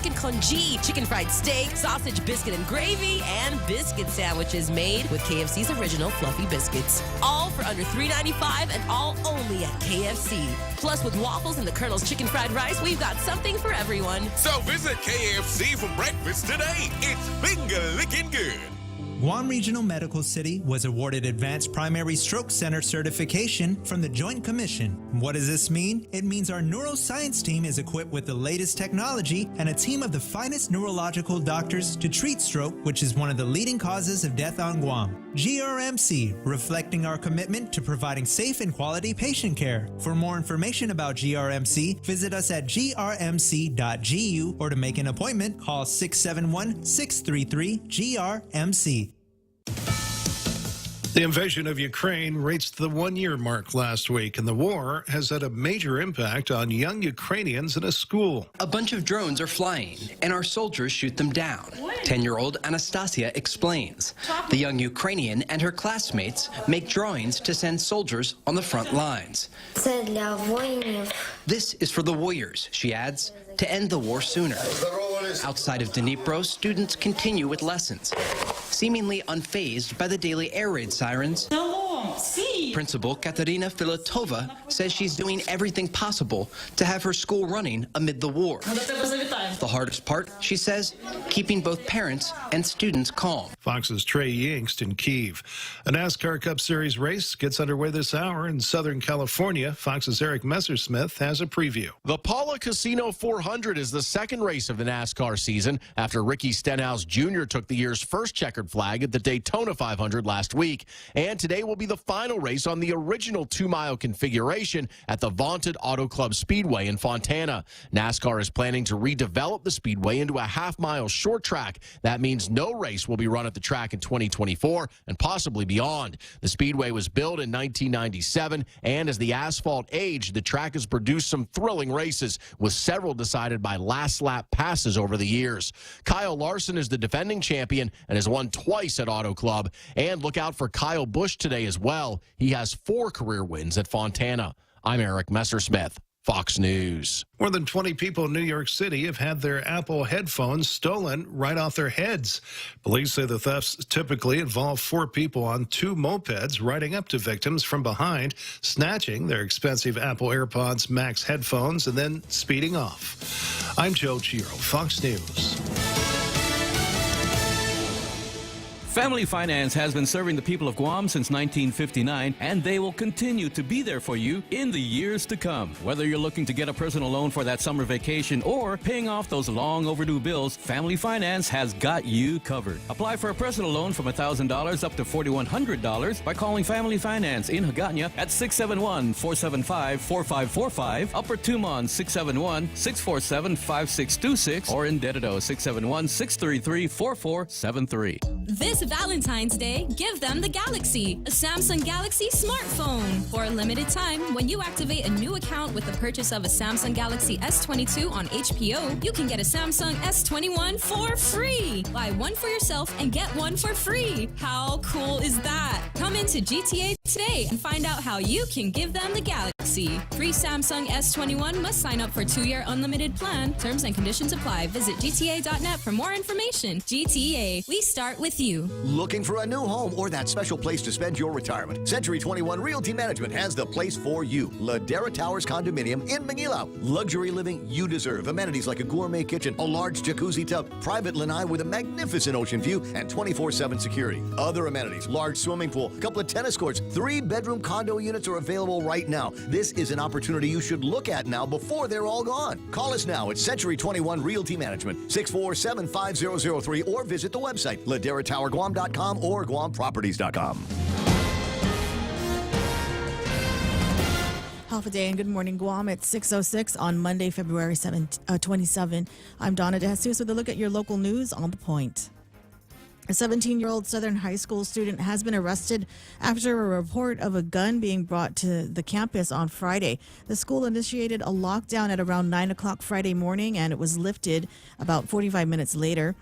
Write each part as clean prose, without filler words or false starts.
chicken congee, chicken fried steak, sausage biscuit and gravy, and biscuit sandwiches made with KFC's original fluffy biscuits. All for under $3.95 and all only at KFC. Plus, with waffles and the Colonel's chicken fried rice, we've got something for everyone. So visit KFC for breakfast today. It's finger-licking good. Guam Regional Medical City was awarded Advanced Primary Stroke Center certification from the Joint Commission. What does this mean? It means our neuroscience team is equipped with the latest technology and a team of the finest neurological doctors to treat stroke, which is one of the leading causes of death on Guam. GRMC, reflecting our commitment to providing safe and quality patient care. For more information about GRMC, visit us at grmc.gu or to make an appointment, call 671-633-GRMC. The invasion of Ukraine reached the one-year mark last week, and the war has had a major impact on young Ukrainians in a school. A bunch of drones are flying, and our soldiers shoot them down. 10-year-old Anastasia explains. The young Ukrainian and her classmates make drawings to send soldiers on the front lines. This is for the warriors, she adds, to end the war sooner. Outside of Dnipro, students continue with lessons, seemingly unfazed by the daily air raid sirens. Principal Katerina Filatova says she's doing everything possible to have her school running amid the war. The hardest part, she says, keeping both parents and students calm. Fox's Trey Yingst in Kyiv. A NASCAR Cup Series race gets underway this hour in Southern California. Fox's Eric Messersmith has a preview. The Paula Casino 400 is the second race of the NASCAR season after Ricky Stenhouse Jr. took the year's first checkered flag at the Daytona 500 last week. And today will be the final race on the original 2-mile configuration at the vaunted Auto Club Speedway in Fontana. NASCAR is planning to redevelop the speedway into a half-mile short track. That means no race will be run at the track in 2024 and possibly beyond. The speedway was built in 1997, and as the asphalt aged, the track has produced some thrilling races, with several decided by last-lap passes over the years. Kyle Larson is the defending champion and has won twice at Auto Club. And look out for Kyle Busch today as well. He has 4 career wins at Fontana. I'm Eric Messersmith, Fox News. More than 20 people in New York City have had their Apple headphones stolen right off their heads. Police say the thefts typically involve 4 people on 2 mopeds riding up to victims from behind, snatching their expensive Apple AirPods Max headphones, and then speeding off. I'm Joe Chiro, Fox News. Family Finance has been serving the people of Guam since 1959, and they will continue to be there for you in the years to come. Whether you're looking to get a personal loan for that summer vacation or paying off those long overdue bills, Family Finance has got you covered. Apply for a personal loan from $1,000 up to $4,100 by calling Family Finance in Hagåtña at 671-475-4545, Upper Tumon 671-647-5626, or in Dededo 671-633-4473. This Valentine's Day, give them the Galaxy, a Samsung Galaxy smartphone. For a limited time, when you activate a new account with the purchase of a Samsung Galaxy S22 on HPO, you can get a Samsung S21 for free. Buy one for yourself and get one for free. How cool is that? Come into GTA today and find out how you can give them the Galaxy. Free Samsung S21 must sign up for 2-year unlimited plan. Terms and conditions apply. Visit gta.net for more information. GTA, we start with you. Looking for a new home or that special place to spend your retirement? Century 21 Realty Management has the place for you. Ladera Towers Condominium in Manila. Luxury living you deserve. Amenities like a gourmet kitchen, a large jacuzzi tub, private lanai with a magnificent ocean view, and 24/7 security. Other amenities, large swimming pool, couple of tennis courts, 3-bedroom condo units are available right now. This is an opportunity you should look at now before they're all gone. Call us now at Century 21 Realty Management, 647-5003, or visit the website, LaderaTowerGuam.com or GuamProperties.com. Half a day and good morning, Guam. It's 6:06 on Monday, February 27. I'm Donna DeJesus with a look at your local news on The Point. A 17-year-old Southern High School student has been arrested after a report of a gun being brought to the campus on Friday. The school initiated a lockdown at around 9 o'clock Friday morning, and it was lifted about 45 minutes later.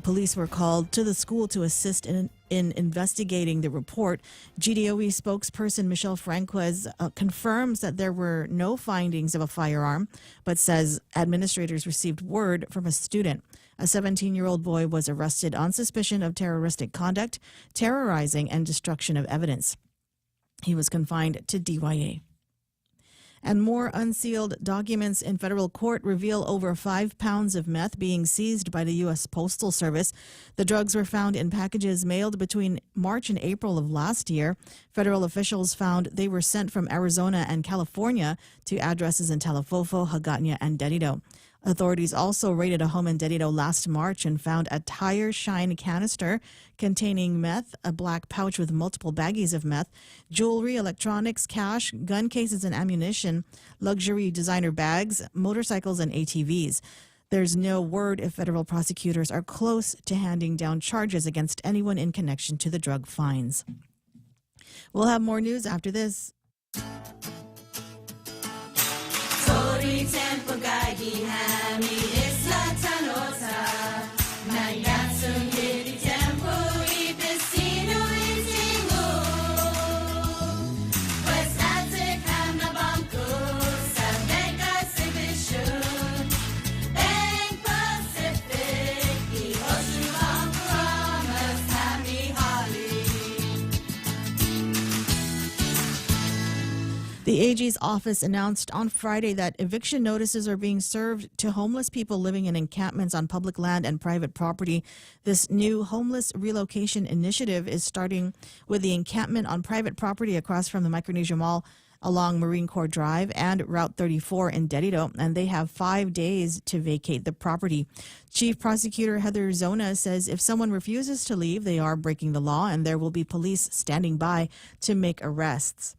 Police were called to the school to assist in investigating the report. GDOE spokesperson Michelle Franquez confirms that there were no findings of a firearm, but says administrators received word from a student. A 17-year-old boy was arrested on suspicion of terroristic conduct, terrorizing, and destruction of evidence. He was confined to DYA. And more unsealed documents in federal court reveal over 5 pounds of meth being seized by the U.S. Postal Service. The drugs were found in packages mailed between March and April of last year. Federal officials found they were sent from Arizona and California to addresses in Talafofo, Hagåtña, and Dedido. Authorities also raided a home in Dedido last March and found a tire shine canister containing meth, a black pouch with multiple baggies of meth, jewelry, electronics, cash, gun cases and ammunition, luxury designer bags, motorcycles, and ATVs. There's no word if federal prosecutors are close to handing down charges against anyone in connection to the drug finds. We'll have more news after this. The AG's office announced on Friday that eviction notices are being served to homeless people living in encampments on public land and private property. This new homeless relocation initiative is starting with the encampment on private property across from the Micronesia Mall along Marine Corps Drive and Route 34 in Dedido, and they have 5 days to vacate the property. Chief Prosecutor Heather Zona says if someone refuses to leave, they are breaking the law, and there will be police standing by to make arrests.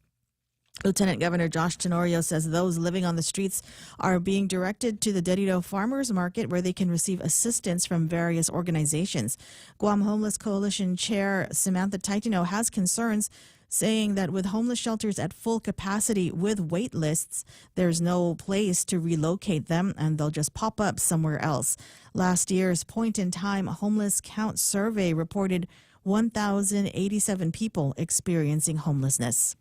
Lieutenant Governor Josh Tenorio says those living on the streets are being directed to the Dedido Farmers Market, where they can receive assistance from various organizations. Guam Homeless Coalition Chair Samantha Taitino has concerns, saying that with homeless shelters at full capacity with wait lists, there's no place to relocate them and they'll just pop up somewhere else. Last year's point-in-time homeless count survey reported 1,087 people experiencing homelessness.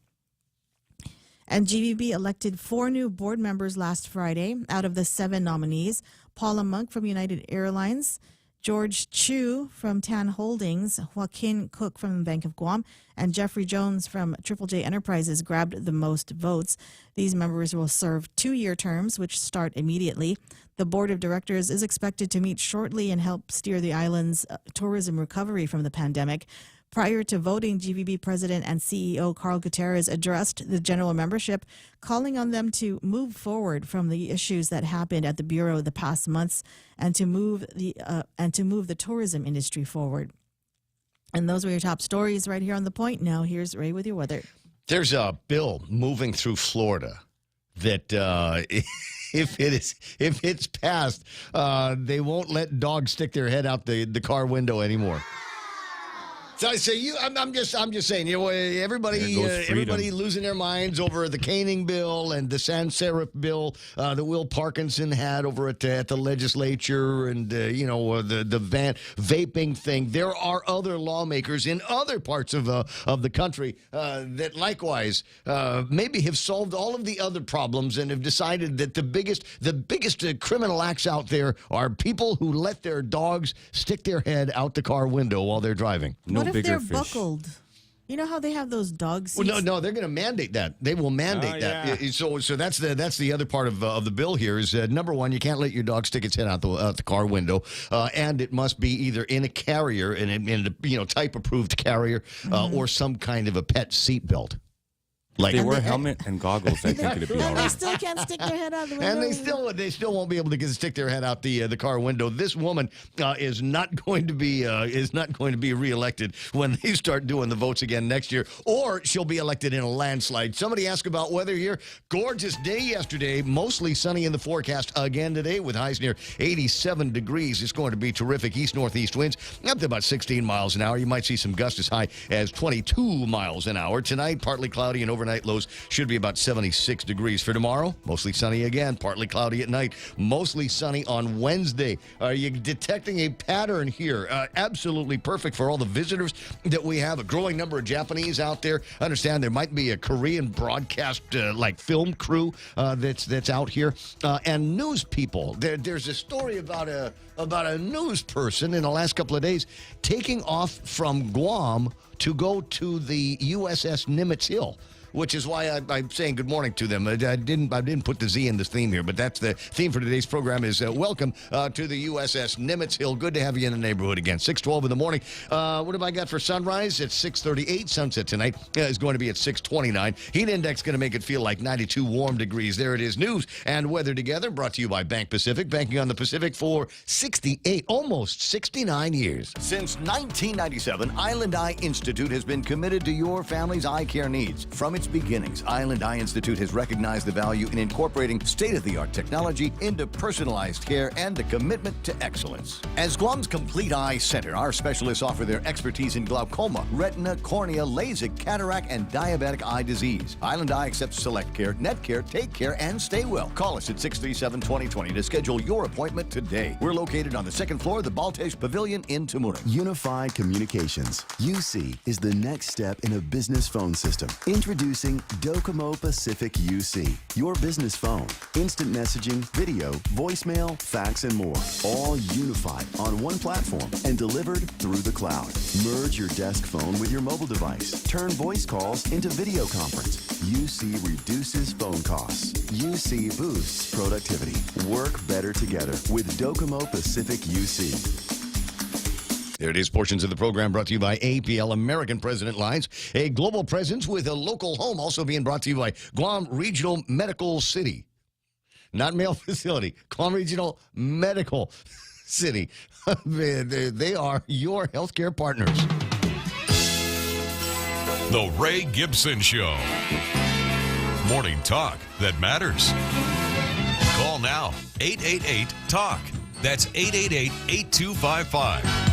And GVB elected 4 new board members last Friday out of the 7 nominees. Paula Monk from United Airlines, George Chu from Tan Holdings, Joaquin Cook from Bank of Guam, and Jeffrey Jones from Triple J Enterprises grabbed the most votes. These members will serve 2-year terms, which start immediately. The board of directors is expected to meet shortly and help steer the island's tourism recovery from the pandemic. Prior to voting, GVB President and CEO Carl Gutierrez addressed the general membership, calling on them to move forward from the issues that happened at the Bureau the past months and to move the tourism industry forward. And those were your top stories right here on The Point. Now here's Ray with your weather. There's a bill moving through Florida that if it's passed, they won't let dogs stick their head out the car window anymore. So I say I'm just saying, you know, everybody losing their minds over the caning bill and the sans serif bill that Will Parkinson had over at the legislature, and the vaping thing. There are other lawmakers in other parts of the country that likewise maybe have solved all of the other problems and have decided that the biggest criminal acts out there are people who let their dogs stick their head out the car window while they're driving. What if they're buckled? You know how they have those dog seats? Well, no, they're going to mandate that. They will mandate that. Yeah. So that's the other part of the bill here is number one, you can't let your dog stick its head out the car window, and it must be either in a carrier, in a type approved carrier, or some kind of a pet seat belt. Like they wear a helmet and goggles, I think it'd be all right. They still can't stick their head out the window. And they still won't be able to stick their head out the car window. This woman is not going to be reelected when they start doing the votes again next year, or she'll be elected in a landslide. Somebody asked about weather here. Gorgeous day yesterday, mostly sunny in the forecast again today with highs near 87 degrees. It's going to be terrific. East-northeast winds up to about 16 miles an hour. You might see some gusts as high as 22 miles an hour. Tonight, partly cloudy and over overnight lows should be about 76 degrees. For tomorrow, mostly sunny again, partly cloudy at night, mostly sunny on Wednesday. Are you detecting a pattern here? Absolutely perfect for all the visitors that we have. A growing number of Japanese out there. I understand there might be a Korean broadcast like film crew that's out here, and news people. There's a story about a news person in the last couple of days taking off from Guam to go to the USS Nimitz Hill, which is why I'm saying good morning to them. I didn't put the Z in this theme here, but that's the theme for today's program is welcome to the USS Nimitz Hill. Good to have you in the neighborhood again. 6:12 in the morning. What have I got for sunrise? It's 6:38. Sunset tonight is going to be at 6:29. Heat index going to make it feel like 92 warm degrees. There it is. News and weather together brought to you by Bank Pacific. Banking on the Pacific for 68, almost 69 years. Since 1997, Island Eye Institute has been committed to your family's eye care needs. From its beginnings, Island Eye Institute has recognized the value in incorporating state-of-the-art technology into personalized care and a commitment to excellence. As Guam's complete eye center, our specialists offer their expertise in glaucoma, retina, cornea, LASIK, cataract, and diabetic eye disease. Island Eye accepts Select Care, Net Care, Take Care, and Stay Well. Call us at 637-2020 to schedule your appointment today. We're located on the second floor of the Baltesh Pavilion in Tamuna. Unified Communications, UC, is the next step in a business phone system. Introducing Docomo Pacific UC, your business phone, instant messaging, video, voicemail, fax, and more, all unified on one platform and delivered through the cloud. Merge your desk phone with your mobile device. Turn voice calls into video conference. UC reduces phone costs. UC boosts productivity. Work better together with Docomo Pacific UC. There it is, portions of the program brought to you by APL, American President Lines, a global presence with a local home, also being brought to you by Guam Regional Medical City. Not mail facility, Guam Regional Medical City. They are your healthcare partners. The Ray Gibson Show. Morning talk that matters. Call now, 888-TALK. That's 888-8255.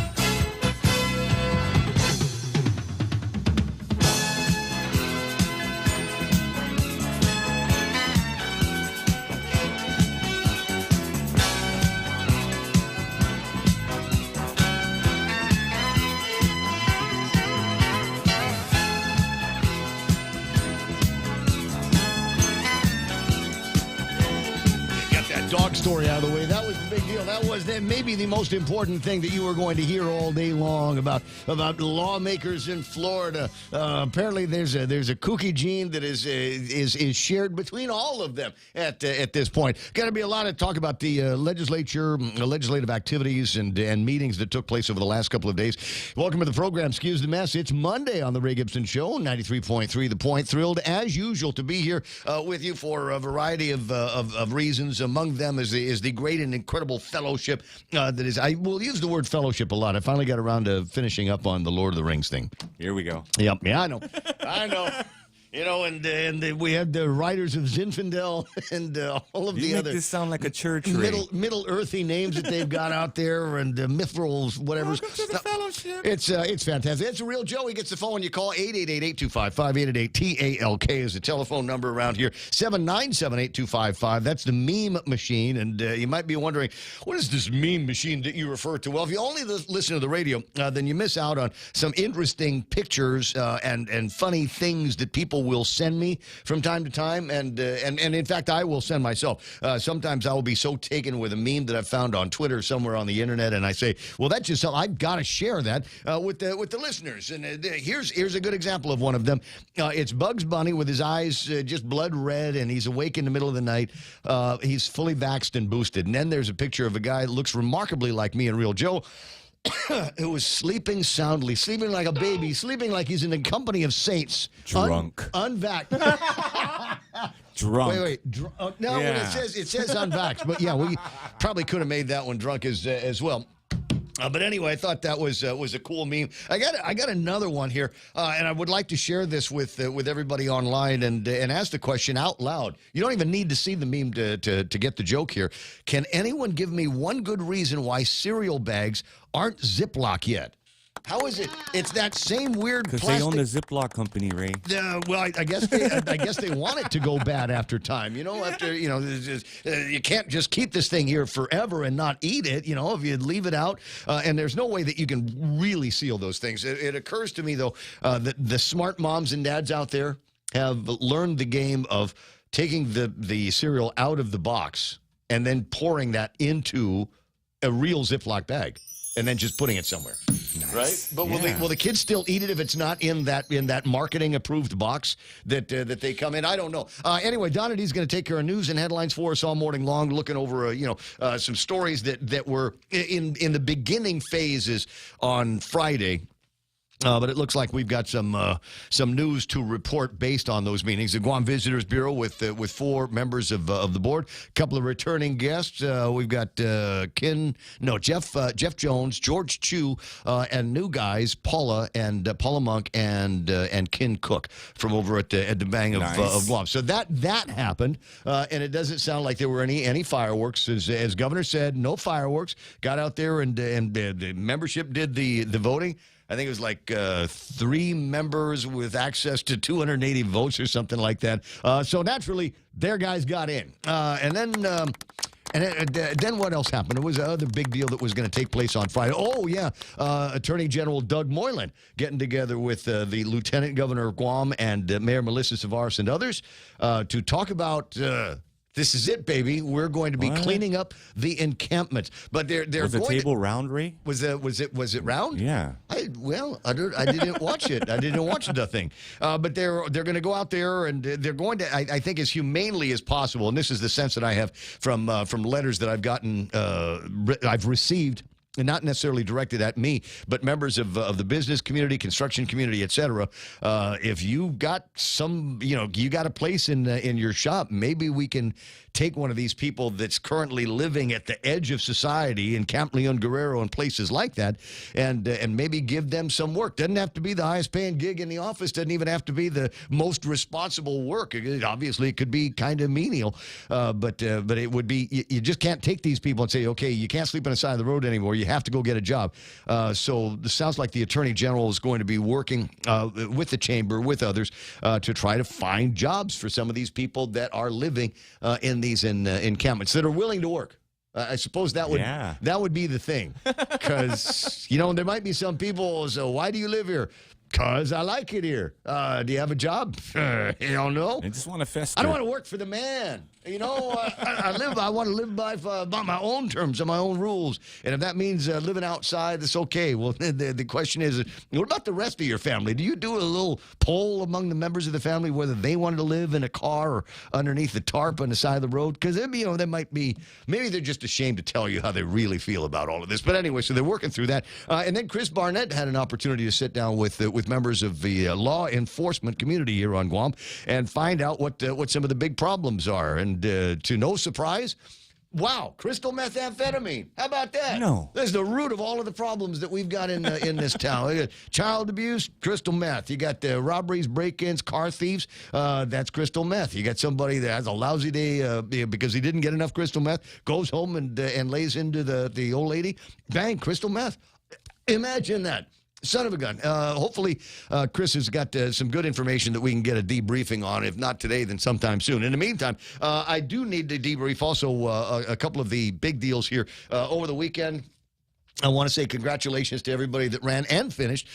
Dog story out of the way. That was the big deal. That was maybe the most important thing that you were going to hear all day long about lawmakers in Florida. Apparently, there's a kooky gene that is shared between all of them at this point. Got to be a lot of talk about the legislative activities and meetings that took place over the last couple of days. Welcome to the program. Excuse the mess. It's Monday on the Ray Gibson Show, 93.3 The Point. Thrilled as usual to be here with you for a variety of reasons. Among them is the great and incredible fellowship that is. I will use the word fellowship a lot. I finally got around to finishing up on the Lord of the Rings thing. Here we go. Yep. Yeah, I know. You know, and we had the writers of Zinfandel and all of the other. This sound like a church. Middle earthy names that they've got out there, and Mithrils, whatever. Welcome to the fellowship. It's fantastic. It's a real Joe. He gets the phone. You call 888-825-5888. TALK is the telephone number around here. 797-8255. That's the meme machine. And you might be wondering, what is this meme machine that you refer to? Well, if you only listen to the radio, then you miss out on some interesting pictures and funny things that people will send me from time to time, and in fact, I will send myself. Sometimes I will be so taken with a meme that I've found on Twitter somewhere on the internet, and I say, well, that's just something I've got to share that with the listeners. And here's a good example of one of them. It's Bugs Bunny with his eyes just blood red, and he's awake in the middle of the night. He's fully vaxxed and boosted. And then there's a picture of a guy that looks remarkably like me and Real Joe, who was sleeping soundly, sleeping like a baby, sleeping like he's in the company of saints. Drunk. Unvaxxed. Drunk. Wait. No, yeah. It says unvaxxed. But yeah, we probably could have made that one drunk as well. But anyway, I thought that was a cool meme. I got another one here, and I would like to share this with everybody online and ask the question out loud. You don't even need to see the meme to get the joke here. Can anyone give me one good reason why cereal bags aren't Ziploc yet? How is it? It's that same weird Because plastic. they own the Ziploc company, Ray. Well, I guess they want it to go bad after time. You can't just keep this thing here forever and not eat it. If you leave it out, and there's no way that you can really seal those things. It occurs to me though that the smart moms and dads out there have learned the game of taking the cereal out of the box and then pouring that into a real Ziploc bag and then just putting it somewhere. Nice. Right? But will the kids still eat it if it's not in that marketing approved box that they come in? I don't know. Anyway, Donna D's going to take care of news and headlines for us all morning long, looking over some stories that were in the beginning phases on Friday. But it looks like we've got some news to report based on those meetings. The Guam Visitors Bureau with 4 members of the board, a couple of returning guests. We've got Jeff Jones, George Chu, and new guys Paula Monk and Kin Cook from over at the Bang of Guam. So that happened, and it doesn't sound like there were any fireworks. As Governor said, no fireworks. Got out there and the membership did the voting. I think it was like 3 members with access to 280 votes or something like that. So naturally, their guys got in. And then what else happened? It was another big deal that was going to take place on Friday. Oh, yeah. Attorney General Doug Moylan getting together with the Lieutenant Governor of Guam and Mayor Melissa Savares and others to talk about... this is it, baby. We're going to be cleaning up the encampments. But they're was the table round, Ray? Was it round? Yeah. I didn't watch it. I didn't watch the thing. But they're going to go out there and they're going to, I think, as humanely as possible. And this is the sense that I have from letters that I've gotten, I've received. And not necessarily directed at me, but members of the business community, construction community, et cetera. If you got you got a place in your shop, maybe we can take one of these people that's currently living at the edge of society in Camp Leon Guerrero and places like that, and maybe give them some work. Doesn't have to be the highest paying gig in the office. Doesn't even have to be the most responsible work. Obviously, it could be kind of menial, but it would be. You just can't take these people and say, okay, you can't sleep on the side of the road anymore. You have to go get a job. So this sounds like the Attorney General is going to be working with the chamber, with others, to try to find jobs for some of these people that are living in these encampments that are willing to work. I suppose that would be the thing, because there might be some people. So why do you live here? Because I like it here. Do you have a job? Hell no. I just want to fester. I don't want to work for the man. I want to live by my own terms and my own rules. And if that means living outside, that's okay. Well, the question is, what about the rest of your family? Do you do a little poll among the members of the family whether they wanted to live in a car or underneath the tarp on the side of the road? Because they might be, maybe they're just ashamed to tell you how they really feel about all of this. But anyway, so they're working through that. And then Chris Barnett had an opportunity to sit down with members of the law enforcement community here on Guam and find out what some of the big problems are. And to no surprise, wow, crystal methamphetamine. How about that? No. That's the root of all of the problems that we've got in this town. You got child abuse, crystal meth. You got robberies, break-ins, car thieves. That's crystal meth. You got somebody that has a lousy day because he didn't get enough crystal meth, goes home and lays into the old lady. Bang, crystal meth. Imagine that. Son of a gun. Hopefully, Chris has got some good information that we can get a debriefing on. If not today, then sometime soon. In the meantime, I do need to debrief also a couple of the big deals here over the weekend. I want to say congratulations to everybody that ran and finished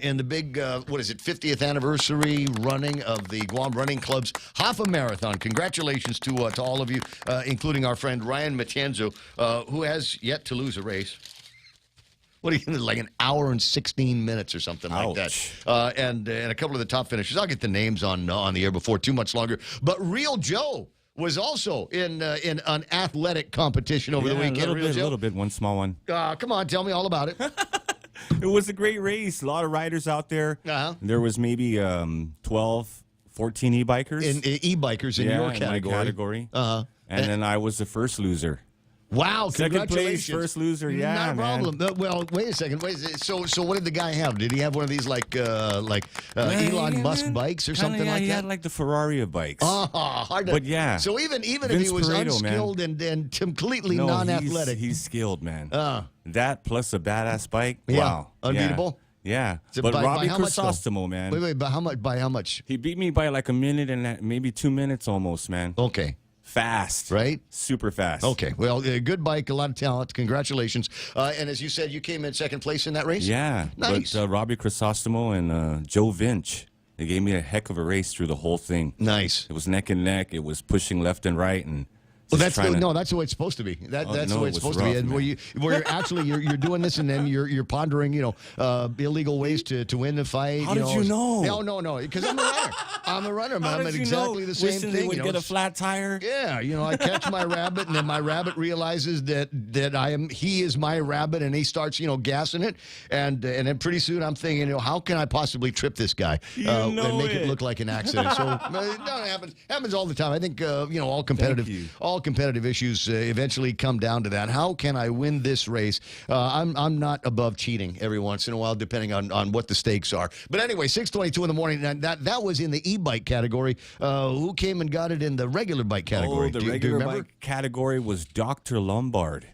in the big, 50th anniversary running of the Guam Running Club's half a marathon. Congratulations to all of you, including our friend Ryan Matienzo, who has yet to lose a race. What do you like an hour and 16 minutes or something like that? And a couple of the top finishers. I'll get the names on the air before too much longer. But Real Joe was also in an athletic competition over the weekend. A little bit, one small one. Come on, tell me all about it. It was a great race. A lot of riders out there. There was maybe 12, 14 e-bikers. E-bikers in your category. In my category. And then I was the first loser. Wow, second congratulations. place, first loser, yeah, not a problem. Man. Well, wait a second. So what did the guy have? Did he have one of these like Elon Musk bikes or something like that? He had like the Ferrari of bikes. Hard to, but yeah. So even Vince if he was Pareto, unskilled and completely non-athletic. He's skilled, man. That plus a badass bike, wow. Unbeatable? Yeah, So but by Robbie how much, though? Crisostomo, man. Wait, but how much? By how much? He beat me by like a minute and maybe 2 minutes almost, man. Okay. Fast. Right? Super fast. Okay. Well, good bike, a lot of talent. Congratulations. And as you said, you came in second place in that race? Yeah. Nice. But Robbie Crisostomo and Joe Vinch, they gave me a heck of a race through the whole thing. Nice. It was neck and neck. It was pushing left and right, and well, that's the way it's supposed to be. That's the way it's supposed to be. And where you're actually you're doing this, and then you're pondering, illegal ways to win the fight. How did you know? No, because I'm a runner. I'm a runner, man. I'm at exactly the same Wishing thing. they would get a flat tire. Yeah, I catch my rabbit, and then my rabbit realizes that he is my rabbit, and he starts gassing it, and then pretty soon I'm thinking, how can I possibly trip this guy and make it look like an accident? So it happens all the time. I think all competitive issues eventually come down to that. How can I win this race? I'm not above cheating every once in a while, depending on what the stakes are. But anyway, 6:22 in the morning. That was in the e-bike category. Who came and got it in the regular bike category? Oh, the regular bike category was Dr. Lombard.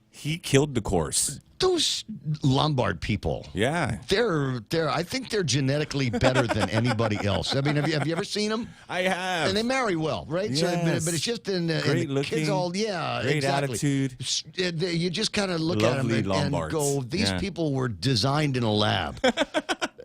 He killed the course. Those Lombard people, yeah, I think they're genetically better than anybody else. I mean, have you ever seen them? I have, and they marry well, right? Yes. So, but it's just in the looking, kids all, great exactly. attitude. You just kind of look at them and go, these people were designed in a lab.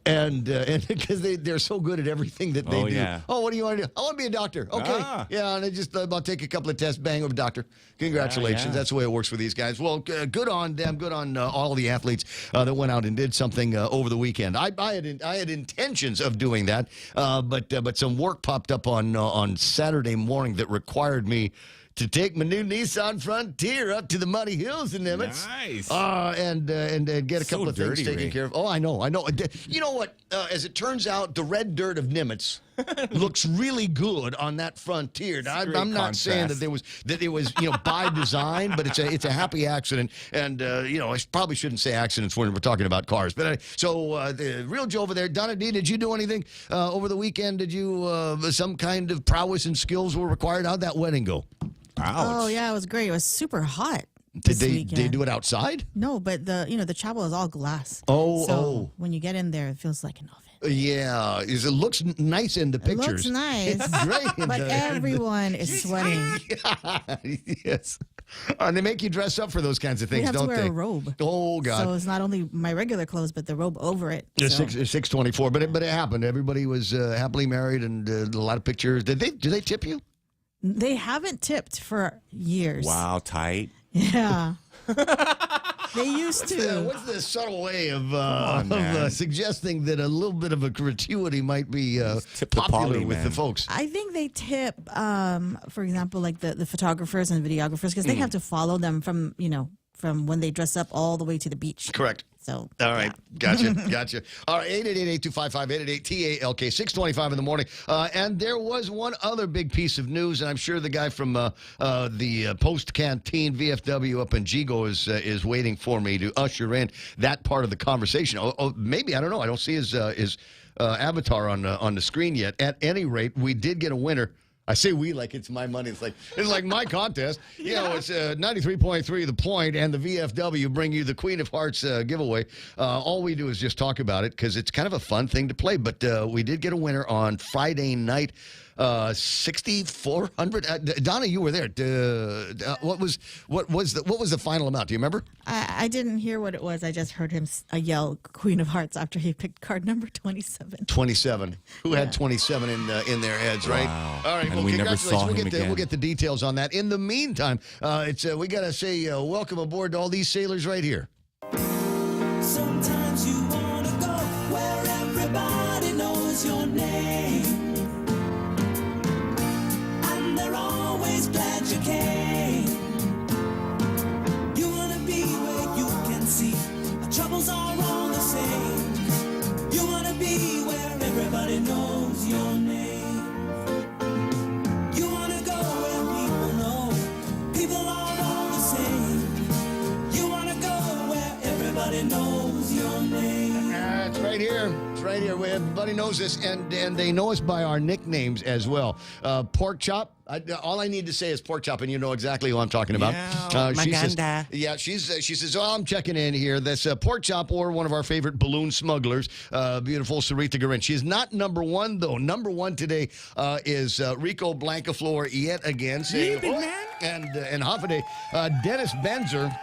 And because they're so good at everything that they do. Yeah. Oh, what do you want to do? I want to be a doctor. Okay. Yeah, and I'll take a couple of tests, bang, I'm a doctor. Congratulations. Yeah. That's the way it works for these guys. Well, good on them. Good on all the athletes that went out and did something over the weekend. I had intentions of doing that, but some work popped up on Saturday morning that required me to take my new Nissan Frontier up to the Muddy Hills in Nimitz. Nice. And get a couple of things taken care of. Oh, I know. You know what? As it turns out, the red dirt of Nimitz looks really good on that Frontier. Now, I'm not saying that it was by design, but it's a happy accident. And I probably shouldn't say accidents when we're talking about cars. But the real Joe over there, Donna D, did you do anything over the weekend? Did you some kind of prowess and skills were required? How'd that wedding go? Ouch. Oh yeah, it was great. It was super hot. Did they do it outside? No, but the chapel is all glass. So when you get in there, it feels like an oven. Yeah, it looks nice in the pictures. It looks nice. It's great. But everyone is sweating. Yes. And they make you dress up for those kinds of things, don't they? We have to wear a robe. Oh, God. So it's not only my regular clothes, but the robe over it. So. 6:24, but it happened. Everybody was happily married and a lot of pictures. Did they tip you? They haven't tipped for years. Wow, tight. Yeah. They used to. What's the subtle way of suggesting that a little bit of a gratuity might be popular with the folks? I think they tip, for example, like the photographers and videographers, because they have to follow them from when they dress up all the way to the beach. Correct. So, all right. Gotcha. All right. 888-825-88TALK, 6:25 in the morning. And there was one other big piece of news, and I'm sure the guy from the Post Canteen VFW up in Gigo is waiting for me to usher in that part of the conversation. Maybe, I don't know. I don't see his avatar on the screen yet. At any rate, we did get a winner. I say we like it's my money. It's like my contest. It's 93.3 The Point and the VFW bring you the Queen of Hearts giveaway. All we do is just talk about it because it's kind of a fun thing to play. But we did get a winner on Friday night. 6,400. Donna, you were there. What was the final amount? Do you remember? I didn't hear what it was. I just heard him yell Queen of Hearts after he picked card number 27. 27. Who had 27 in their heads, right? Wow. All right. And we never saw him again. We'll get the details on that. In the meantime, we got to say welcome aboard to all these sailors right here. Sometimes you want to go where everybody knows your name. Glad you came. You wanna be where you can see our troubles are all the same. You wanna be where everybody knows your name. You wanna go where people know people are all the same. You wanna go where everybody everybody knows your name. It's right here. It's right here. Everybody knows this, and they know us by our nicknames as well. Pork Chop. All I need to say is Pork Chop, and you know exactly who I'm talking about. She says, oh, I'm checking in here. That's Pork Chop, or one of our favorite balloon smugglers, beautiful Sarita Garin. She's not number one, though. Number one today is Rico Blancaflor yet again. Saying, and half a day, Dennis Benzer.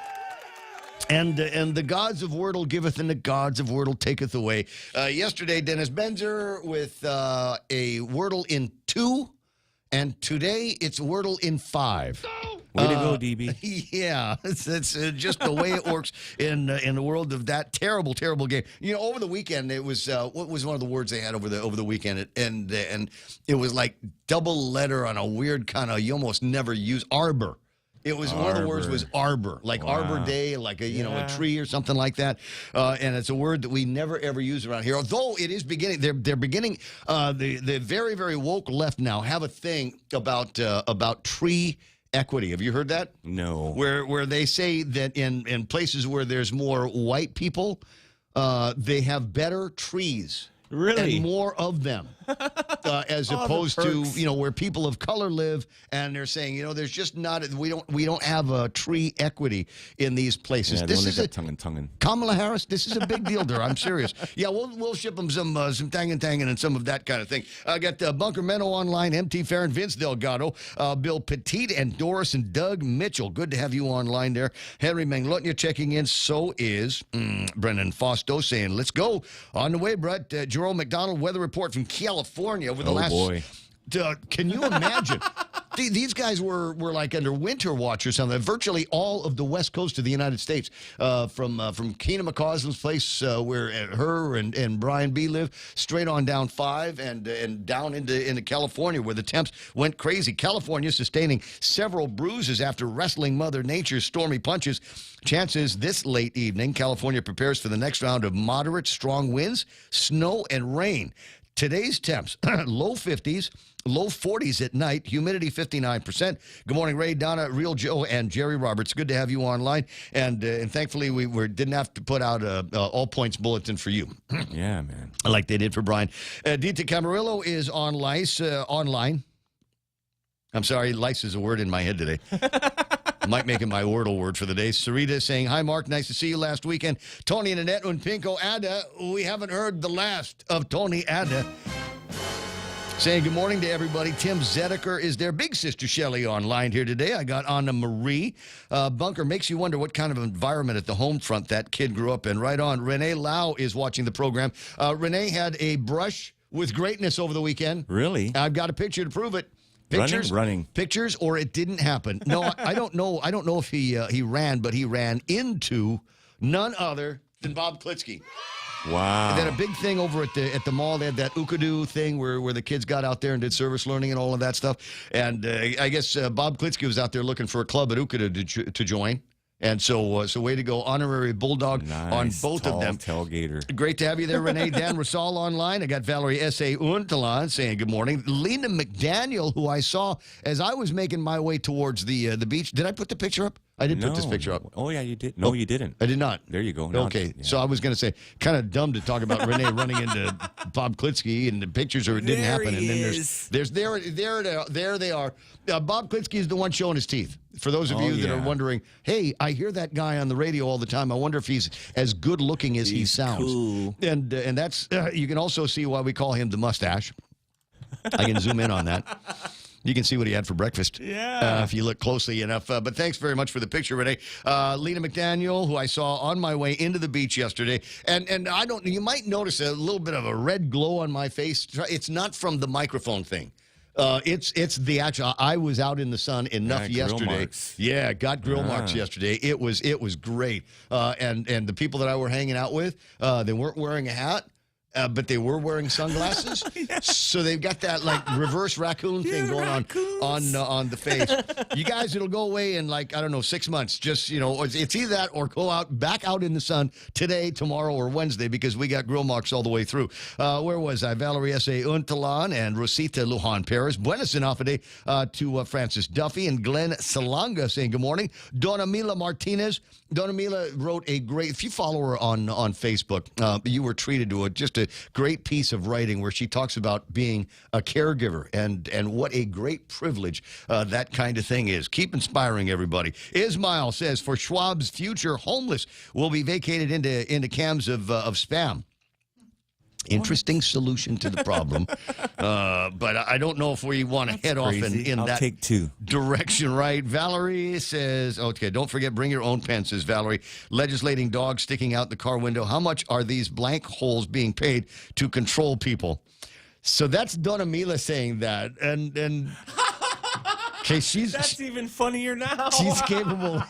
And the gods of Wordle giveth, and the gods of Wordle taketh away. Yesterday, Dennis Benzer with a Wordle in 2, and today it's Wordle in 5. Way to go, DB. Yeah, it's just the way it works in the world of that terrible, terrible game. You know, over the weekend, it was what was one of the words they had over the weekend, and it was like double letter on a weird kind of, you almost never use, arbor. It was one of the words was arbor, like Arbor Day, like a tree or something like that. And it's a word that we never ever use around here. Although it is beginning, they're beginning. The very, very woke left now have a thing about tree equity. Have you heard that? No. Where they say that in places where there's more white people, they have better trees. Really? And more of them, as opposed to where people of color live, and they're saying there's just not we don't have a tree equity in these places. Yeah, this is a tongue. Kamala Harris. This is a big deal there. I'm serious. Yeah, we'll ship them some tangin' and some of that kind of thing. I got Bunker Menno online, MT Farron, Vince Delgado, Bill Petit, and Doris and Doug Mitchell. Good to have you online there. Henry Manglotnia checking in. So is Brendan Fausto saying, "Let's go on the way, Brett." Jerome McDonald, weather report from California over the last. Boy. Can you imagine? These guys were like under winter watch or something. Virtually all of the west coast of the United States, from Keena McCausland's place, where her and Brian B live, straight on down 5 and down into California, where the temps went crazy. California sustaining several bruises after wrestling Mother Nature's stormy punches. Chances this late evening, California prepares for the next round of moderate, strong winds, snow, and rain. Today's temps, low 50s, low 40s at night, humidity 59%. Good morning, Ray, Donna, Real Joe, and Jerry Roberts. Good to have you online. And thankfully, we didn't have to put out a all points bulletin for you. Yeah, man. Like they did for Brian. Dita Camarillo is online. I'm sorry, lice is a word in my head today. I might make it my Wordle word for the day. Sarita saying, hi, Mark. Nice to see you last weekend. Tony and Annette and Pinko Ada. We haven't heard the last of Tony Ada. Saying good morning to everybody. Tim Zedeker is there. Big Sister Shelley online here today. I got Anna Marie. Bunker makes you wonder what kind of environment at the home front that kid grew up in. Right on. Renee Lau is watching the program. Renee had a brush with greatness over the weekend. Really? I've got a picture to prove it. Running. Pictures, or it didn't happen. No, I don't know. I don't know if he ran, but he ran into none other than Bob Klitsky. Wow. They had a big thing over at the mall. They had that Ukadu thing where the kids got out there and did service learning and all of that stuff. And I guess Bob Klitsky was out there looking for a club at Ukadu to join. And so way to go. Honorary Bulldog on both of them. Tailgater. Great to have you there, Renee. Dan Rasal online. I got Valerie S.A. Untalan saying good morning. Lena McDaniel, who I saw as I was making my way towards the beach. Did I put the picture up? I did put this picture up. Oh, yeah, you did. No, you didn't. I did not. There you go. Okay, so I was going to say, kind of dumb to talk about Renee running into Bob Klitsky and the pictures, or it didn't happen. And then there they are. Bob Klitsky is the one showing his teeth. For those of you that are wondering, hey, I hear that guy on the radio all the time. I wonder if he's as good looking as he sounds. Cool. And that's you can also see why we call him the mustache. I can zoom in on that. You can see what he had for breakfast. Yeah. If you look closely enough. But thanks very much for the picture, Renee. Lena McDaniel, who I saw on my way into the beach yesterday. And you might notice a little bit of a red glow on my face. It's not from the microphone thing. It's the actual. I was out in the sun enough yesterday. Marks. Yeah, got grill marks yesterday. It was great. And the people that I were hanging out with, they weren't wearing a hat. But they were wearing sunglasses, so they've got that like reverse raccoon thing going on the face. You guys, it'll go away in like, I don't know, 6 months. Just, it's either that or go back out in the sun today, tomorrow, or Wednesday, because we got grill marks all the way through. Where was I? Valerie S.A. Untalan and Rosita Lujan Perez. Buenas enough to Francis Duffy and Glenn Salanga saying good morning. Donna Mila Martinez. Donna Mila wrote a great, if you follow her on Facebook, you were treated to just a great piece of writing where she talks about being a caregiver and what a great privilege that kind of thing is. Keep inspiring everybody. Ismail says, for Schwab's future, homeless will be vacated into cams of spam. Interesting solution to the problem. But I don't know if we want to head off in I'll that take two. direction, right? Valerie says, okay, don't forget, bring your own pen, says Valerie. Legislating dogs sticking out the car window. How much are these blank holes being paid to control people? So that's Donna Mila saying that. And okay, That's even funnier now. She's capable.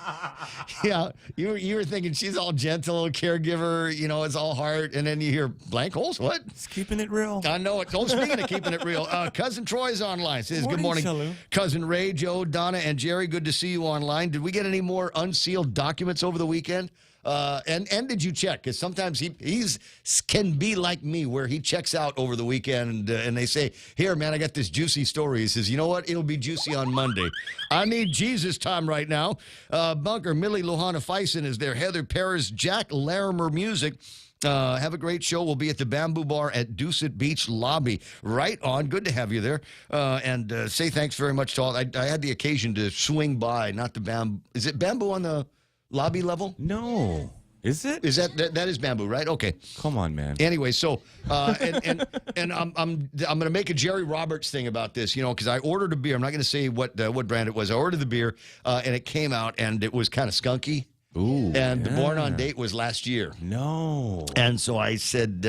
Yeah, you were thinking she's all gentle, caregiver, it's all heart, and then you hear blank holes. What? It's keeping it real. I know it. Speaking of keeping it real, Cousin Troy's online. Says, good morning, Chalu. Cousin Ray, Joe, Donna, and Jerry. Good to see you online. Did we get any more unsealed documents over the weekend? And did you check? Because sometimes he's can be like me, where he checks out over the weekend, and they say, here, man, I got this juicy story. He says, you know what? It'll be juicy on Monday. I need Jesus time right now. Bunker, Millie Luhana Feisen is there. Heather Perez, Jack Larimer Music. Have a great show. We'll be at the Bamboo Bar at Deucet Beach Lobby. Right on. Good to have you there. And say thanks very much to all. I had the occasion to swing by, not the Bamboo. Is it Bamboo on the lobby level? No. Is it? Is that is Bamboo, right? Okay. Come on, man. Anyway, so and I'm going to make a Jerry Roberts thing about this, because I ordered a beer. I'm not going to say what brand it was. I ordered the beer, and it came out, and it was kind of skunky. Ooh. And the born on date was last year. No. And so I said,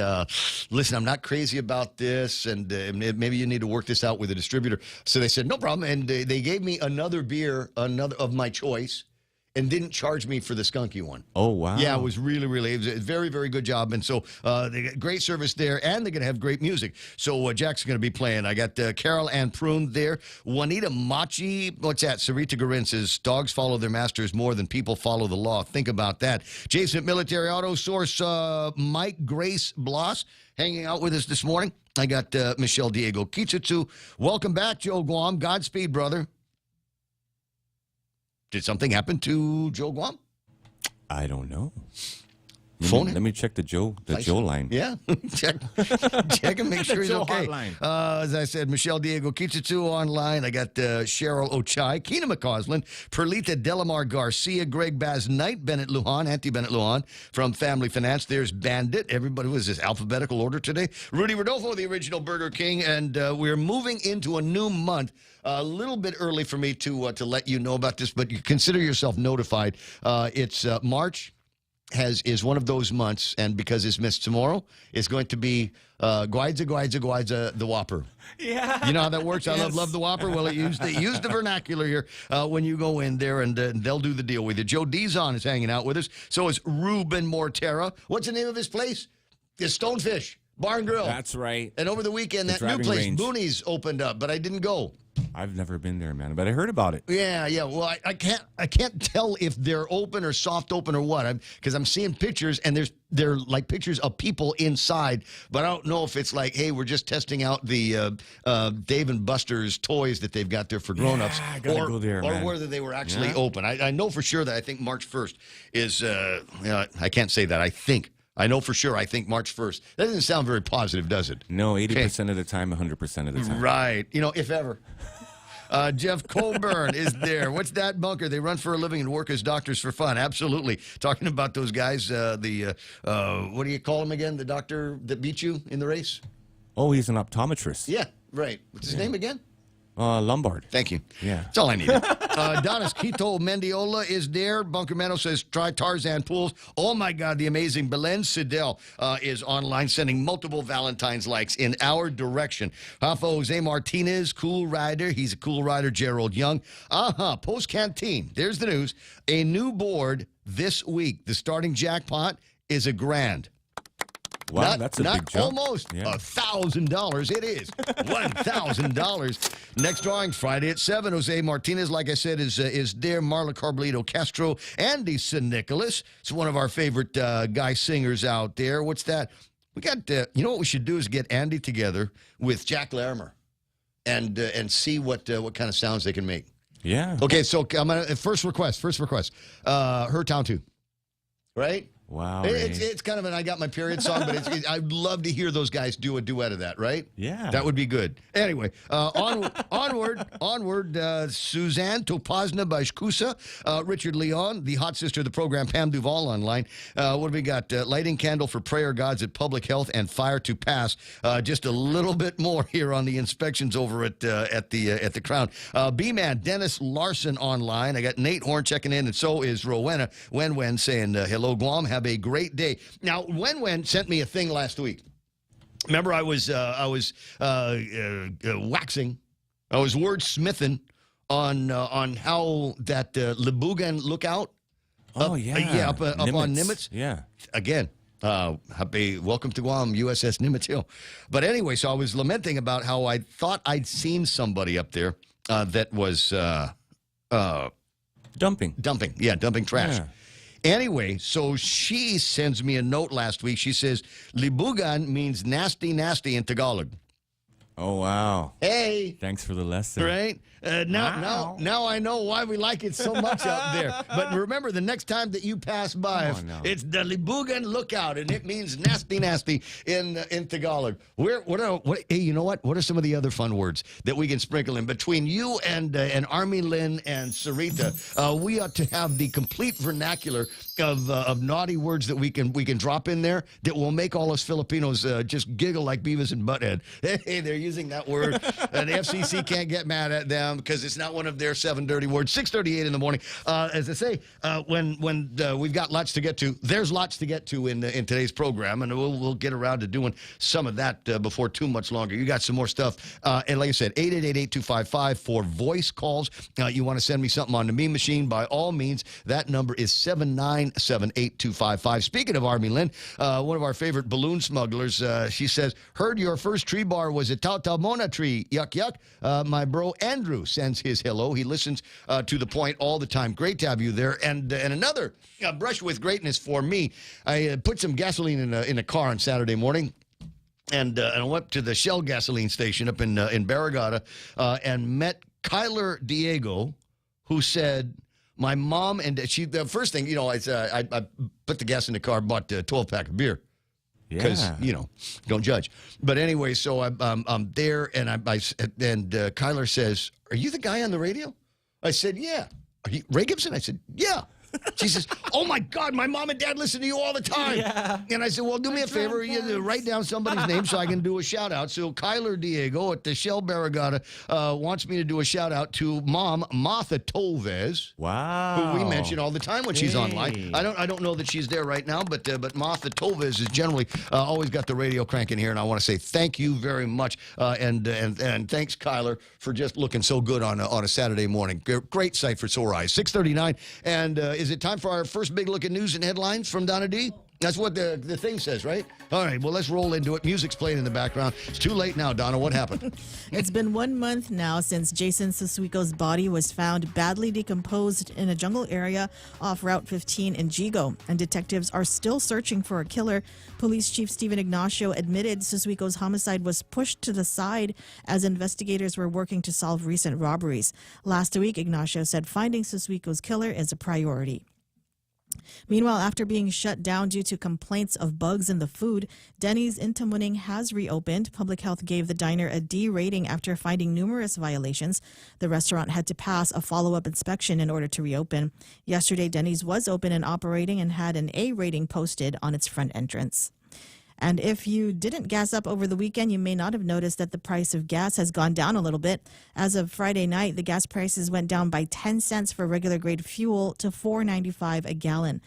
listen, I'm not crazy about this, and maybe you need to work this out with a distributor. So they said, no problem. And they gave me another beer, another of my choice, and didn't charge me for the skunky one. Oh, wow. Yeah, it was really, it was a very, very good job. And so they got great service there, and they're going to have great music. So Jack's going to be playing. I got Carol Ann Prune there. Juanita Machi, what's that? Sarita Garin says, dogs follow their masters more than people follow the law. Think about that. Jason Military Auto Source, Mike Grace Bloss, hanging out with us this morning. I got Michelle Diego Kichitsu. Welcome back, Joe Guam. Godspeed, brother. Did something happen to Joe Guam? I don't know. Let me check the Joe line. Yeah, check and make sure he's okay. As I said, Michelle Diego Kichitsu online. I got Cheryl Ochai, Keena McCausland, Perlita Delamar Garcia, Greg Baz Knight, Bennett Lujan, Auntie Bennett Lujan from Family Finance. There's Bandit. Everybody was this alphabetical order today. Rudy Rodolfo, the original Burger King, and we're moving into a new month. A little bit early for me to let you know about this, but you consider yourself notified. It's March. Is one of those months, and because it's missed tomorrow, it's going to be Guiza, the Whopper. Yeah. You know how that works? Yes. I love the Whopper. Well, it used the vernacular here when you go in there, and they'll do the deal with you. Joe Dizon is hanging out with us. So is Ruben Mortera. What's the name of his place? It's Stonefish Bar and Grill. That's right. And over the weekend, The that new driving place, range. Boonies, opened up, but I didn't go. I've never been there, man, but I heard about it. Yeah. Well, I can't tell if they're open or soft open or what, because I'm seeing pictures, and they're like pictures of people inside, but I don't know if it's like, hey, we're just testing out the Dave and Buster's toys that they've got there for grown-ups, I gotta go there, or man. whether they were actually open. I know for sure that I think March 1st is. I can't say that. I know for sure. I think March 1st. That doesn't sound very positive, does it? No, 80% of the time, 100% of the time. Right. If ever. Jeff Colburn is there. What's that, Bunker? They run for a living and work as doctors for fun. Absolutely. Talking about those guys, what do you call him again? The doctor that beat you in the race? Oh, he's an optometrist. Yeah, right. What's his name again? Lombard. Thank you. Yeah. That's all I needed. Donis Quito Mendiola is there. Bunker Mano says, try Tarzan Pools. Oh, my God, the amazing Belen Sidel is online, sending multiple Valentine's likes in our direction. Rafa Jose Martinez, cool rider. He's a cool rider. Gerald Young. Post Canteen. There's the news. A new board this week. The starting jackpot is $1,000. Wow, that's a big jump. Almost Yeah. $1,000. It is $1,000. Next drawing Friday at 7. Jose Martinez, like I said, is there. Marla Carbolito Castro, Andy San Nicolas. It's one of our favorite guy singers out there. What's that? We got. You know what we should do is get Andy together with Jack Larimer, and see what kind of sounds they can make. Yeah. Okay, so I'm gonna first request. Her Town 2. Right? Wow. It's kind of an I Got My Period song, but I'd love to hear those guys do a duet of that, right? Yeah. That would be good. Anyway, onward. Suzanne Topazna Bashkusa, Richard Leon, the hot sister of the program, Pam Duval online. What do we got? Lighting candle for prayer gods at Public Health and fire to pass. Just a little bit more here on the inspections over at the Crown. B-Man Dennis Larson online. I got Nate Horn checking in, and so is Rowena Wen saying hello, Guam. Have a great day. Now, Wen sent me a thing last week. Remember, I was waxing. I was wordsmithing on how that Libugan lookout. Up on Nimitz. Yeah. Again, happy welcome to Guam, USS Nimitz Hill. But anyway, so I was lamenting about how I thought I'd seen somebody up there that was dumping trash. Yeah. Anyway, so she sends me a note last week. She says, Libugan means nasty, nasty in Tagalog. Oh, wow. Hey. Thanks for the lesson. Right? Now I know why we like it so much out there. But remember, the next time that you pass by, it's the Libugan Lookout, and it means nasty, nasty in Tagalog. Hey, you know what? What are some of the other fun words that we can sprinkle in? Between you and Army Lynn and Sarita, we ought to have the complete vernacular of naughty words that we can drop in there that will make all us Filipinos just giggle like Beavis and Butthead. Hey, they're using that word, and the FCC can't get mad at them because it's not one of their 7 dirty words. 6:38 in the morning. As I say, when we've got lots to get to, there's lots to get to in today's program, and we'll get around to doing some of that before too much longer. You got some more stuff, and like I said, 888-8255 for voice calls. You want to send me something on the meme machine? By all means, that number is 7978255. Speaking of Army Lynn, one of our favorite balloon smugglers, she says, heard your first tree bar was a Tautamona tree. Yuck, yuck. My bro Andrew sends his hello. He listens to The Point all the time. Great to have you there. And another brush with greatness for me. I put some gasoline in a car on Saturday morning. And I went to the Shell gasoline station up in Barragata and met Kyler Diego, who said, my mom and the first thing, I put the gas in the car, bought a 12-pack of beer. Because, don't judge. But anyway, so I'm there, and Kyler says, are you the guy on the radio? I said, yeah. Are you Ray Gibson? I said, yeah. She says, oh, my God, my mom and dad listen to you all the time. Yeah. And I said, well, do me a favor. You write down somebody's name so I can do a shout-out. So Kyler Diego at the Shell Barragata wants me to do a shout-out to Mom, Martha Toves. Wow. Who we mention all the time when she's online. I don't know that she's there right now, but Martha Toves is generally always got the radio cranking here, and I want to say thank you very much. And thanks, Kyler, for just looking so good on a Saturday morning. Great sight for sore eyes. 6:39, and is it time for our first big look at news and headlines from Donna D? That's what the thing says, right? All right, well, let's roll into it. Music's playing in the background. It's too late now, Donna. What happened? It's been 1 month now since Jason Susuiko's body was found badly decomposed in a jungle area off Route 15 in Jigo, and detectives are still searching for a killer. Police Chief Stephen Ignacio admitted Susuiko's homicide was pushed to the side as investigators were working to solve recent robberies. Last week, Ignacio said finding Susuiko's killer is a priority. Meanwhile, after being shut down due to complaints of bugs in the food, Denny's in Tamuning has reopened. Public Health gave the diner a D rating after finding numerous violations. The restaurant had to pass a follow-up inspection in order to reopen. Yesterday, Denny's was open and operating and had an A rating posted on its front entrance. And if you didn't gas up over the weekend, you may not have noticed that the price of gas has gone down a little bit. As of Friday night, the gas prices went down by 10 cents for regular grade fuel to $4.95 a gallon.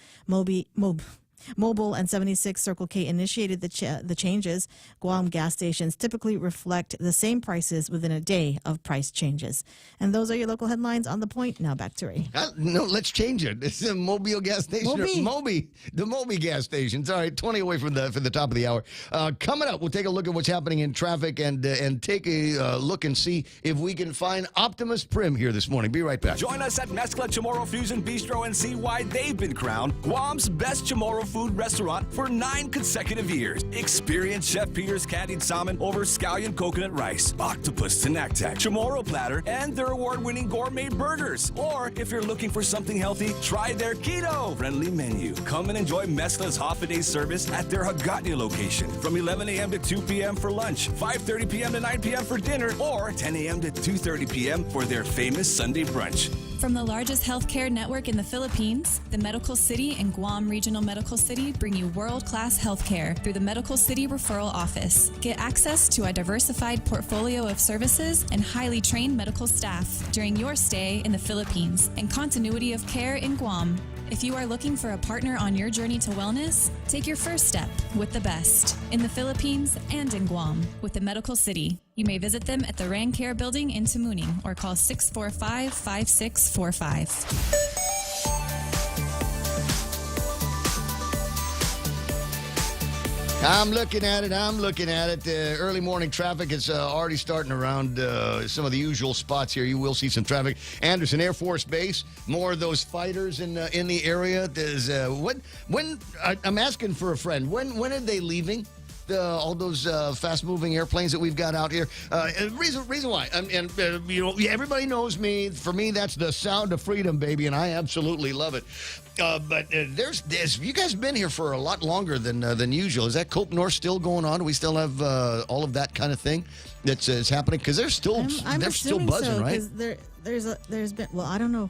Mobile and 76 Circle K initiated the changes. Guam gas stations typically reflect the same prices within a day of price changes. And those are your local headlines on The Point. Now back to Ray. No, let's change it. It's a Mobile gas station. Moby. The Moby gas stations. All right, 20 away from the top of the hour. Coming up, we'll take a look at what's happening in traffic and take a look and see if we can find Optimus Prim here this morning. Be right back. Join us at Mezcla Chamorro Fusion Bistro and see why they've been crowned Guam's best Chamorro food restaurant for 9 consecutive years. Experience Chef Peter's candied salmon over scallion coconut rice, octopus tenactac, Chamorro platter, and their award-winning gourmet burgers. Or if you're looking for something healthy, try their keto-friendly menu. Come and enjoy Mezcla's half-a-day service at their Hagåtña location from 11 a.m. to 2 p.m. for lunch, 5:30 p.m. to 9 p.m. for dinner, or 10 a.m. to 2:30 p.m. for their famous Sunday brunch. From the largest healthcare network in the Philippines, the Medical City and Guam Regional Medical City bring you world-class healthcare through the Medical City Referral Office. Get access to a diversified portfolio of services and highly trained medical staff during your stay in the Philippines and continuity of care in Guam. If you are looking for a partner on your journey to wellness, take your first step with the best in the Philippines and in Guam with the Medical City. You may visit them at the Rang Care Building in Tamuning or call 645-5645. I'm looking at it. Early morning traffic is already starting around some of the usual spots here. You will see some traffic. Anderson Air Force Base, more of those fighters in the area. There's when I'm asking for a friend. When are they leaving? All those fast-moving airplanes that we've got out here. Reason why, everybody knows me. For me, that's the sound of freedom, baby, and I absolutely love it. But there's you guys have been here for a lot longer than usual. Is that Cope North still going on? Do we still have all of that kind of thing that's happening? Because they're still they're still buzzing, right? There's been I don't know.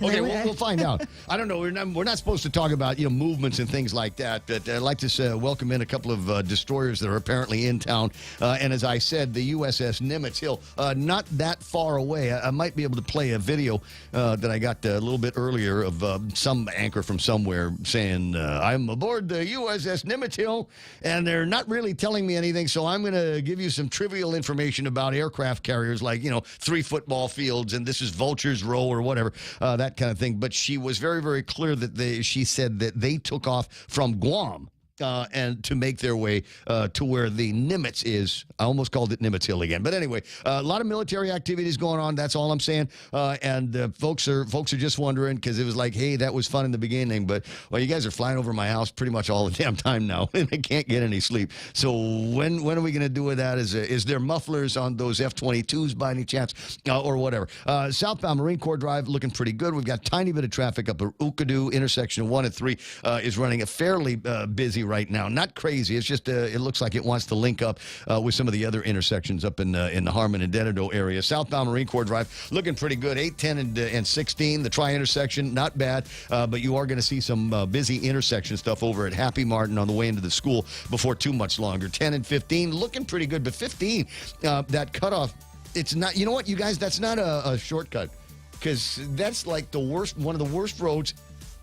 Okay, we'll find out. I don't know. We're not supposed to talk about movements and things like that. But I'd like to welcome in a couple of destroyers that are apparently in town. And as I said, the USS Nimitz Hill, not that far away. I might be able to play a video that I got a little bit earlier of some anchor from somewhere saying, I'm aboard the USS Nimitz Hill, and they're not really telling me anything. So I'm going to give you some trivial information about aircraft carriers, like 3 football fields, and this is Vulture's Row or whatever. That kind of thing. But she was very, very clear that she said that they took off from Guam and to make their way to where the Nimitz is. I almost called it Nimitz Hill again. But anyway, a lot of military activities going on. That's all I'm saying. And folks are just wondering, because it was like, hey, that was fun in the beginning, but you guys are flying over my house pretty much all the damn time now, and I can't get any sleep. So when are we going to do with that? Is there mufflers on those F-22s by any chance, or whatever? Southbound Marine Corps Drive looking pretty good. We've got a tiny bit of traffic up at Ukadu intersection 1 and 3 is running a fairly busy right now. Not crazy. It's just it looks like it wants to link up with some of the other intersections up in the Harmon and Denado area. Southbound Marine Corps Drive looking pretty good. 8, 10, and 16. The tri-intersection, not bad, but you are going to see some busy intersection stuff over at Happy Martin on the way into the school before too much longer. 10 and 15 looking pretty good, but 15, that cutoff, it's not, you know what, you guys, that's not a shortcut, because that's like one of the worst roads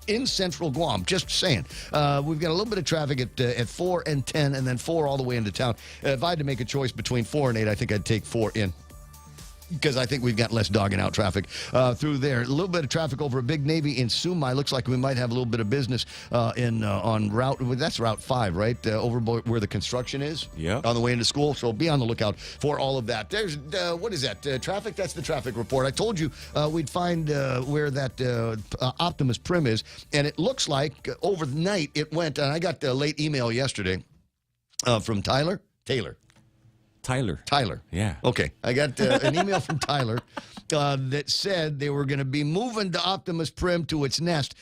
in central Guam. Just saying. We've got a little bit of traffic at 4 and 10, and then 4 all the way into town. If I had to make a choice between 4 and 8, I think I'd take 4 in, because I think we've got less dogging out traffic through there. A little bit of traffic over at Big Navy in Sumai. Looks like we might have a little bit of business on that's Route 5, right? Over where the construction is. Yeah. On the way into school. So be on the lookout for all of that. There's, what is that? Traffic? That's the traffic report. I told you we'd find where that Optimus Prim is. And it looks like overnight it went, and I got a late email yesterday from Taylor. Yeah. Okay. I got an email from Tyler that said they were going to be moving the Optimus Prim to its nest,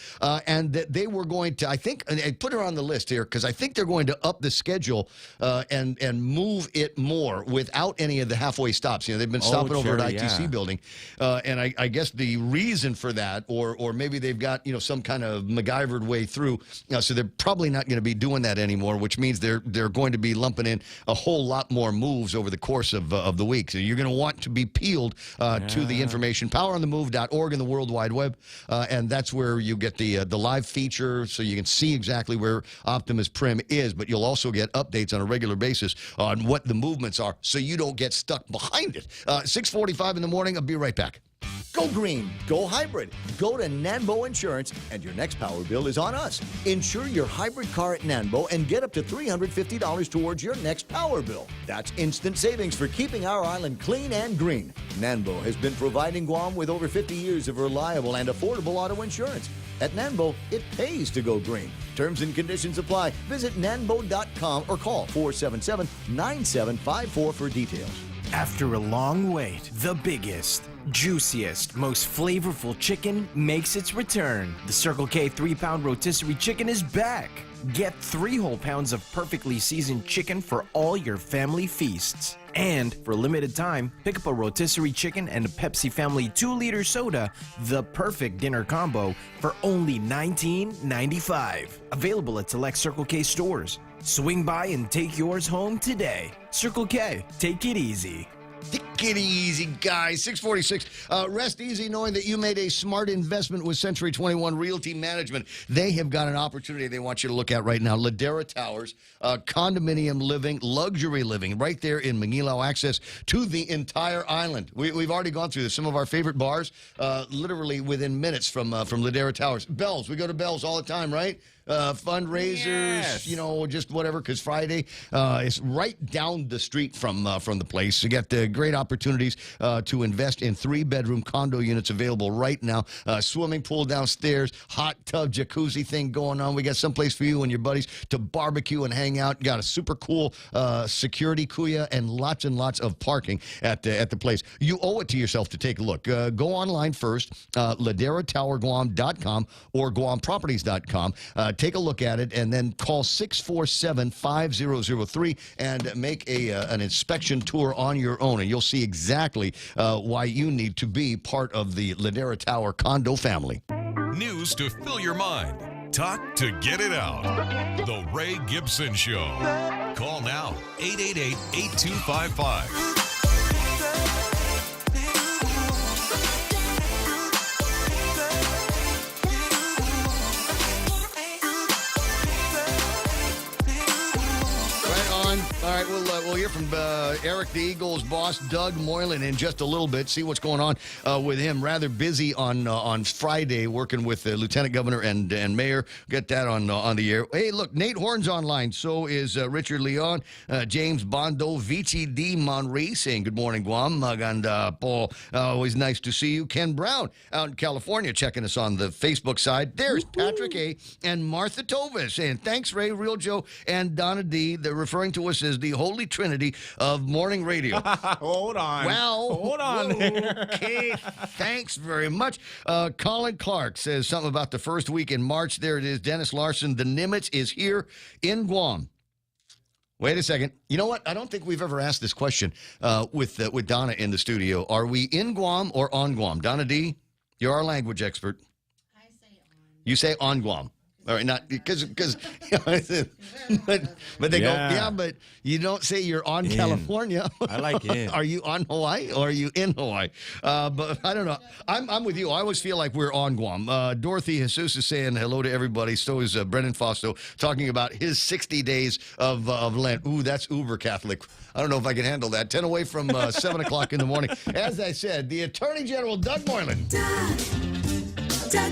and that they were going to, I think, and I put her on the list here because I think they're going to up the schedule and move it more without any of the halfway stops. They've been stopping over at ITC building, and I guess the reason for that, or maybe they've got some kind of MacGyvered way through, so they're probably not going to be doing that anymore, which means they're going to be lumping in a whole lot more moves over the course of the week. So you're going to want to be peeled to the the information. Poweronthemove.org and the World Wide Web. And that's where you get the live feature so you can see exactly where Optimus Prim is. But you'll also get updates on a regular basis on what the movements are so you don't get stuck behind it. 6:45 in the morning. I'll be right back. Go green, go hybrid. Go to Nanbo Insurance, and your next power bill is on us. Insure your hybrid car at Nanbo and get up to $350 towards your next power bill. That's instant savings for keeping our island clean and green. Nanbo has been providing Guam with over 50 years of reliable and affordable auto insurance. At Nanbo, it pays to go green. Terms and conditions apply. Visit nanbo.com or call 477-9754 for details. After a long wait, the biggest, juiciest, most flavorful chicken makes its return. The Circle K 3-pound rotisserie chicken is back. Get 3 whole pounds of perfectly seasoned chicken for all your family feasts. And for a limited time, pick up a rotisserie chicken and a Pepsi Family 2-liter soda, the perfect dinner combo, for only $19.95. Available at select Circle K stores. Swing by and take yours home today. Circle K, take it easy. Take it easy, guys. 646. Rest easy knowing that you made a smart investment with Century 21 Realty Management. They have got an opportunity they want you to look at right now. Ladera Towers, condominium living, luxury living, right there in Manilao. Access to the entire island. We've already gone through this. Some of our favorite bars, literally within minutes from Ladera Towers. Bells. We go to Bells all the time, right? Fundraisers, yes. Just whatever, because Friday is right down the street from the place. You got the great opportunities to invest in 3-bedroom condo units available right now. Swimming pool downstairs, hot tub, jacuzzi thing going on. We got someplace for you and your buddies to barbecue and hang out. Got a super cool security kuya and lots of parking at the place. You owe it to yourself to take a look. Go online first, laderatowerguam.com or guamproperties.com. Take a look at it and then call 647-5003 and make an inspection tour on your own, and you'll see exactly why you need to be part of the Ladera Tower condo family. News to fill your mind. Talk to get it out. The Ray Gibson Show. Call now, 888-8255. All right, we'll hear from Eric, the Eagles boss, Doug Moylan, in just a little bit. See what's going on with him. Rather busy on Friday working with the Lieutenant Governor and Mayor. Get that on the air. Hey, look, Nate Horn's online. So is Richard Leon, James Bondo, Vici D. Monri saying good morning, Guam. Maganda Paul, always nice to see you. Ken Brown out in California checking us on the Facebook side. There's Patrick A. and Martha Tovis saying thanks, Ray, Real Joe, and Donna D. They're referring to us as the Holy Trinity of morning radio. Hold on. Well, hold on. Okay, thanks very much. Colin Clark says something about the first week in March. There it is. Dennis Larson, the Nimitz is here in Guam. Wait a second. You know what? I don't think we've ever asked this question with Donna in the studio. Are we in Guam or on Guam? Donna D., you're our language expert. I say on. You say on Guam. All right, not because but they go, yeah, but you don't say you're on California. I like it. Are you on Hawaii or are you in Hawaii? But I don't know. I'm with you. I always feel like we're on Guam. Dorothy Jesus is saying hello to everybody. So is Brendan Fausto talking about his 60 days of Lent. Ooh, that's uber Catholic. I don't know if I can handle that. 10 away from 7 o'clock in the morning. As I said, the Attorney General, Doug Moylan. Doug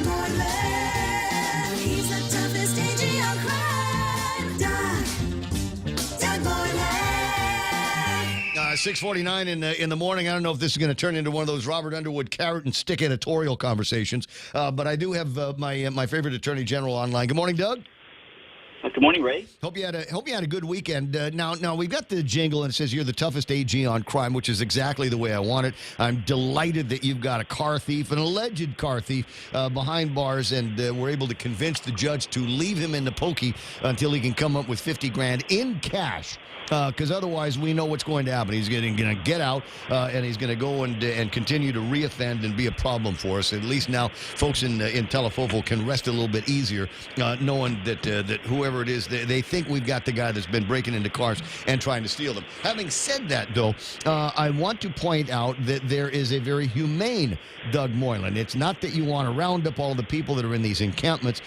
Moylan. He's the toughest AG on crime. Doug Moylan. 6:49 in the morning. I don't know if this is going to turn into one of those Robert Underwood carrot and stick editorial conversations, but I do have my favorite Attorney General online. Good morning, Doug. Good morning, Ray. Hope you had a good weekend. Now we've got the jingle and it says you're the toughest AG on crime, which is exactly the way I want it. I'm delighted that you've got a car thief, an alleged car thief, behind bars, and we're able to convince the judge to leave him in the pokey until he can come up with $50,000 in cash. Because otherwise we know what's going to happen. He's going to get out and he's going to go and continue to reoffend and be a problem for us. At least now folks in Telefofo can rest a little bit easier knowing that whoever whoever it is, they think we've got the guy that's been breaking into cars and trying to steal them. Having said that, though, I want to point out that there is a very humane Doug Moylan. It's not that you want to round up all the people that are in these encampments.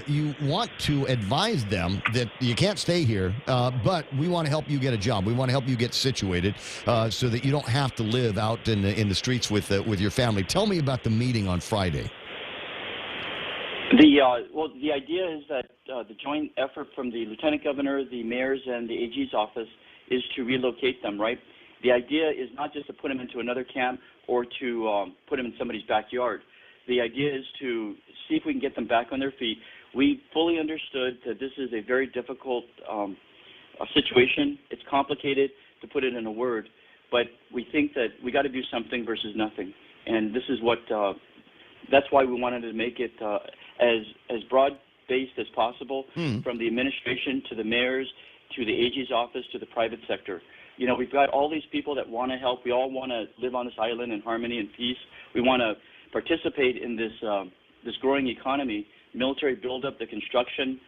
You want to advise them that you can't stay here, but we want to help you get a job. We want to help you get situated so that you don't have to live out in the streets with your family. Tell me about the meeting on Friday. The idea is that the joint effort from the Lieutenant Governor, the Mayor's, and the AG's office is to relocate them, right? The idea is not just to put them into another camp or to put them in somebody's backyard. The idea is to see if we can get them back on their feet. We fully understood that this is a very difficult situation. It's complicated to put it in a word, but we think that we got to do something versus nothing. And this is what, that's why we wanted to make it as broad-based as possible, from the administration to the mayors, to the AG's office, to the private sector. You know, we've got all these people that want to help. We all want to live on this island in harmony and peace. We want to participate in this growing economy, military buildup, the construction.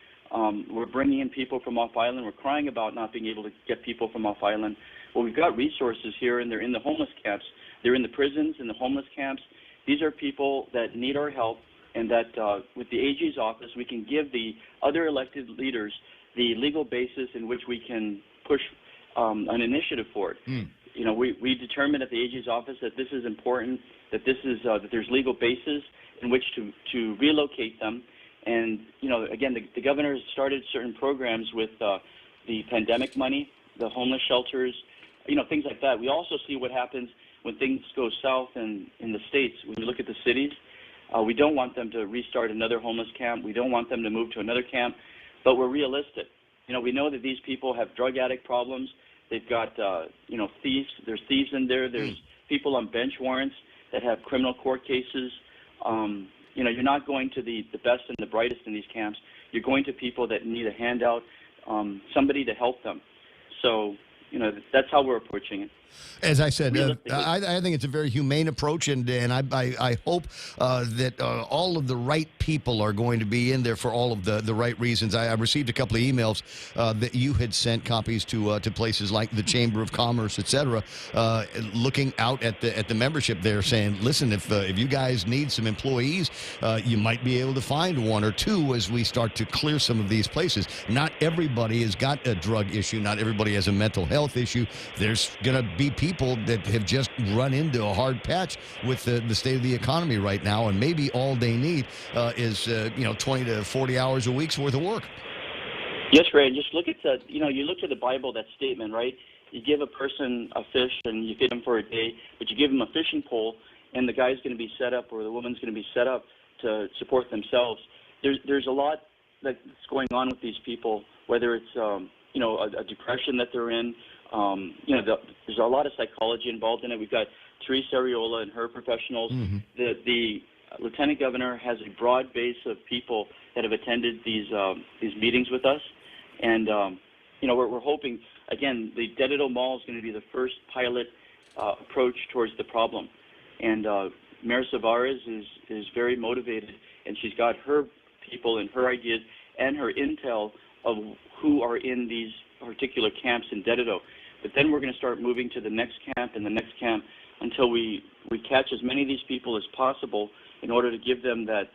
We're bringing in people from off island. We're crying about not being able to get people from off island. Well, we've got resources here, and they're in the homeless camps. They're in the prisons, in the homeless camps. These are people that need our help, and that with the AG's office, we can give the other elected leaders the legal basis in which we can push an initiative for it. You know, we determined at the AG's office that this is important, that this is that there's legal basis in which to relocate them. And, you know, again, the governor has started certain programs with the pandemic money, the homeless shelters, you know, things like that. We also see what happens when things go south in the states. When you look at the cities, we don't want them to restart another homeless camp. We don't want them to move to another camp, but we're realistic. You know, we know that these people have drug addict problems. They've got, you know, thieves. There's thieves in there. There's people on bench warrants that have criminal court cases. You know, you're not going to the best and the brightest in these camps. You're going to people that need a handout, somebody to help them. So, you know, that's how we're approaching it. As I said, I think it's a very humane approach, and I hope that all of the right people are going to be in there for all of the right reasons. I received a couple of emails that you had sent copies to places like the Chamber of Commerce, etc., looking out at the membership there, saying, listen, if you guys need some employees, you might be able to find one or two as we start to clear some of these places. Not everybody has got a drug issue. Not everybody has a mental health issue. There's going to be people that have just run into a hard patch with the state of the economy right now, and maybe all they need is 20 to 40 hours a week's worth of work. Yes, Ray. Just look at you look to the Bible, that statement, right? You give a person a fish and you feed them for a day, but you give them a fishing pole, and the guy's going to be set up, or the woman's going to be set up to support themselves. There's a lot that's going on with these people, whether it's a depression that they're in. There's a lot of psychology involved in it. We've got Teresa Ariola and her professionals. The Lieutenant Governor has a broad base of people that have attended these meetings with us, and we're hoping, again, the Dedito Mall is going to be the first pilot approach towards the problem, and Mayor Savares is very motivated, and she's got her people and her ideas and her intel of who are in these particular camps in Dedito. But then we're going to start moving to the next camp and the next camp until we catch as many of these people as possible in order to give them that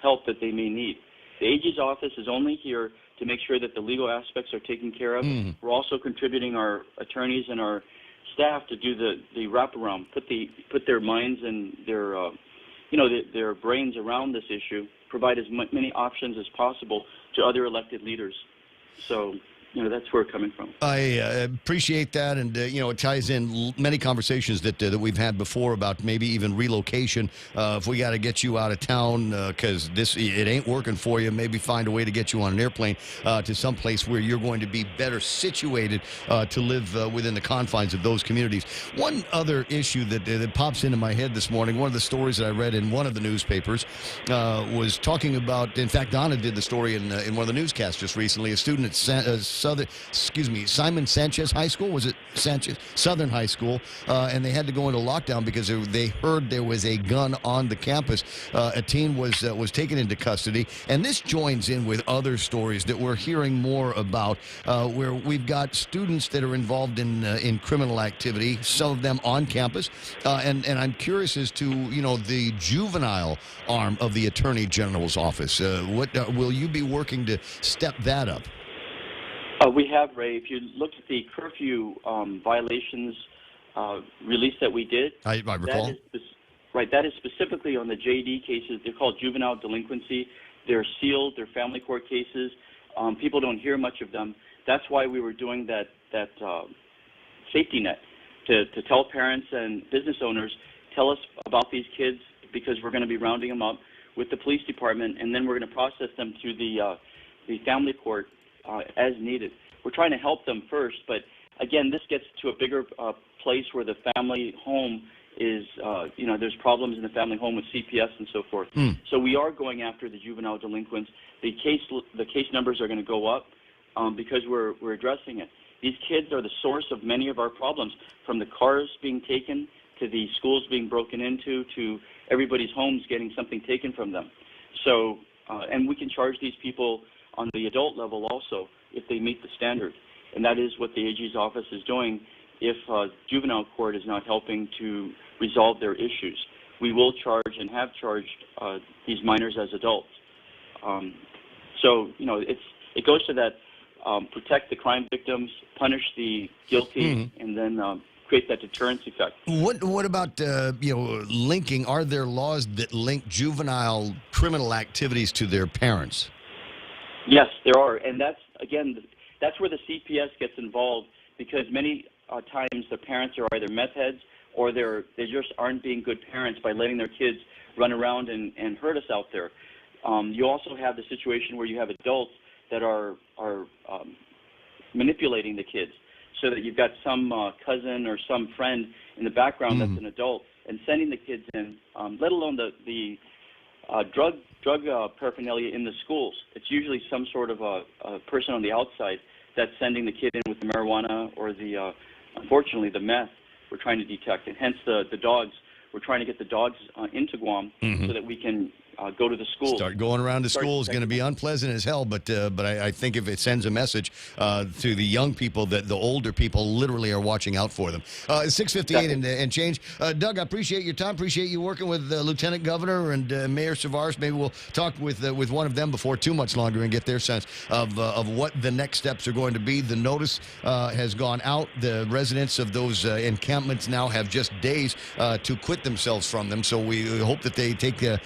help that they may need. The AG's office is only here to make sure that the legal aspects are taken care of. We're also contributing our attorneys and our staff to do the wraparound, put their minds and their brains around this issue, provide as many options as possible to other elected leaders. So, that's where we're coming from. I appreciate that, and it ties in many conversations that we've had before about maybe even relocation. If we got to get you out of town because it ain't working for you, maybe find a way to get you on an airplane to some place where you're going to be better situated to live within the confines of those communities. One other issue that pops into my head this morning, one of the stories that I read in one of the newspapers was talking about, in fact, Donna did the story in one of the newscasts just recently, a student at Simon Sanchez High School. Was it Sanchez? Southern High School. And they had to go into lockdown because they heard there was a gun on the campus. A teen was taken into custody. And this joins in with other stories that we're hearing more about, where we've got students that are involved in criminal activity, some of them on campus. And I'm curious as to, the juvenile arm of the Attorney General's office. What will you be working to step that up? We have, Ray. If you look at the curfew violations release that we did, I recall. That is specifically on the JD cases. They're called juvenile delinquency. They're sealed. They're family court cases. People don't hear much of them. That's why we were doing that safety net to tell parents and business owners, tell us about these kids, because we're going to be rounding them up with the police department, and then we're going to process them through the family court as needed. We're trying to help them first, but again, this gets to a bigger place where the family home is, there's problems in the family home with CPS and so forth. So we are going after the juvenile delinquents. The case numbers are going to go up because we're addressing it. These kids are the source of many of our problems, from the cars being taken to the schools being broken into to everybody's homes getting something taken from them. So, and we can charge these people on the adult level also if they meet the standard. And that is what the AG's office is doing if juvenile court is not helping to resolve their issues. We will charge and have charged these minors as adults. So, it goes to that protect the crime victims, punish the guilty, and then create that deterrence effect. What about linking? Are there laws that link juvenile criminal activities to their parents? Yes, there are, and that's where the CPS gets involved, because many times the parents are either meth heads or they just aren't being good parents by letting their kids run around and hurt us out there. You also have the situation where you have adults that are manipulating the kids, so that you've got some cousin or some friend in the background that's an adult and sending the kids in, let alone the drug paraphernalia in the schools. It's usually some sort of a person on the outside that's sending the kid in with the marijuana or unfortunately, the meth we're trying to detect. And hence the dogs. We're trying to get the dogs into Guam so that we can go to the schools. Start going around to school is going to be unpleasant as hell, but I think if it sends a message to the young people that the older people literally are watching out for them. 6:58 and change. Doug, I appreciate your time. Appreciate you working with Lieutenant Governor and Mayor Savares. Maybe we'll talk with one of them before too much longer and get their sense of what the next steps are going to be. The notice has gone out. The residents of those encampments now have just days to quit themselves from them. So we hope that they take that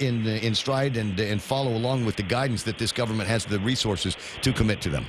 in stride and follow along with the guidance that this government has the resources to commit to them.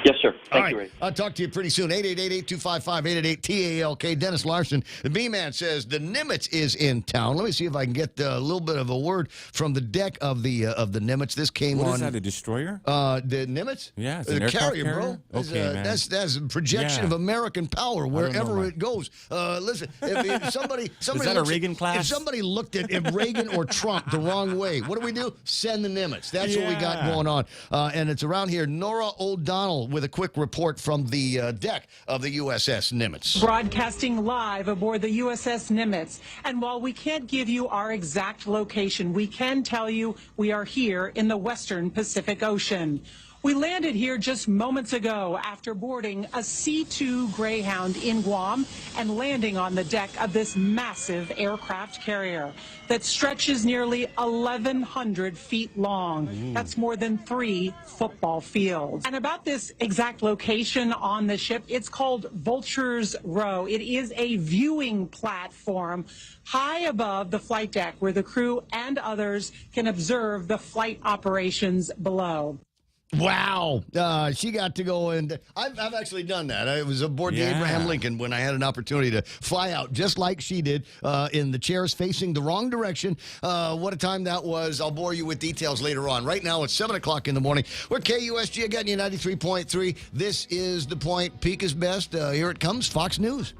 Yes, sir. Thank you, Ray. I'll talk to you pretty soon. 888-8255-888-TALK. Dennis Larson, the B-Man, says the Nimitz is in town. Let me see if I can get a little bit of a word from the deck of the Nimitz. This came on. What is that, a destroyer? The Nimitz? Yeah, it's the an carrier, carrier, bro. Okay, man. That's a projection of American power wherever it goes. Listen, if somebody is that a Reagan class? If somebody looked at Reagan or Trump the wrong way, what do? Send the Nimitz. That's what we got going on. And it's around here. Nora O'Donnell with a quick report from the deck of the USS Nimitz. Broadcasting live aboard the USS Nimitz. And while we can't give you our exact location, we can tell you we are here in the western Pacific Ocean. We landed here just moments ago after boarding a C-2 Greyhound in Guam and landing on the deck of this massive aircraft carrier that stretches nearly 1,100 feet long. That's more than 3 football fields. And about this exact location on the ship, it's called Vulture's Row. It is a viewing platform high above the flight deck where the crew and others can observe the flight operations below. Wow. She got to go, and I've actually done that. I was aboard the Abraham Lincoln when I had an opportunity to fly out just like she did in the chairs facing the wrong direction. What a time that was. I'll bore you with details later on. Right now, it's 7 o'clock in the morning. We're KUSG. I got you 93.3. This is The Point. Peak is best. Here it comes, Fox News.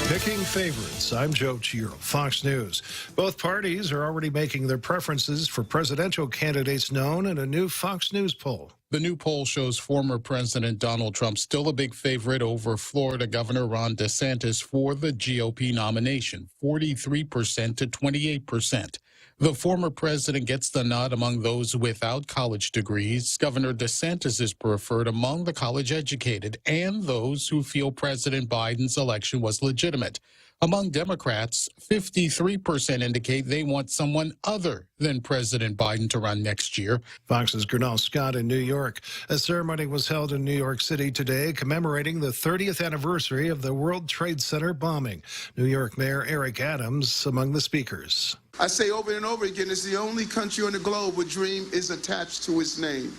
Picking favorites. I'm Joe Chiro, Fox News. Both parties are already making their preferences for presidential candidates known in a new Fox News poll. The new poll shows former President Donald Trump still a big favorite over Florida Governor Ron DeSantis for the GOP nomination, 43% to 28%. The former president gets the nod among those without college degrees. Governor DeSantis is preferred among the college-educated and those who feel President Biden's election was legitimate. Among Democrats, 53% indicate they want someone other than President Biden to run next year. Fox's Gernal Scott in New York. A ceremony was held in New York City today commemorating the 30th anniversary of the World Trade Center bombing. New York Mayor Eric Adams among the speakers. I say over and over again, it's the only country on the globe where dream is attached to its name.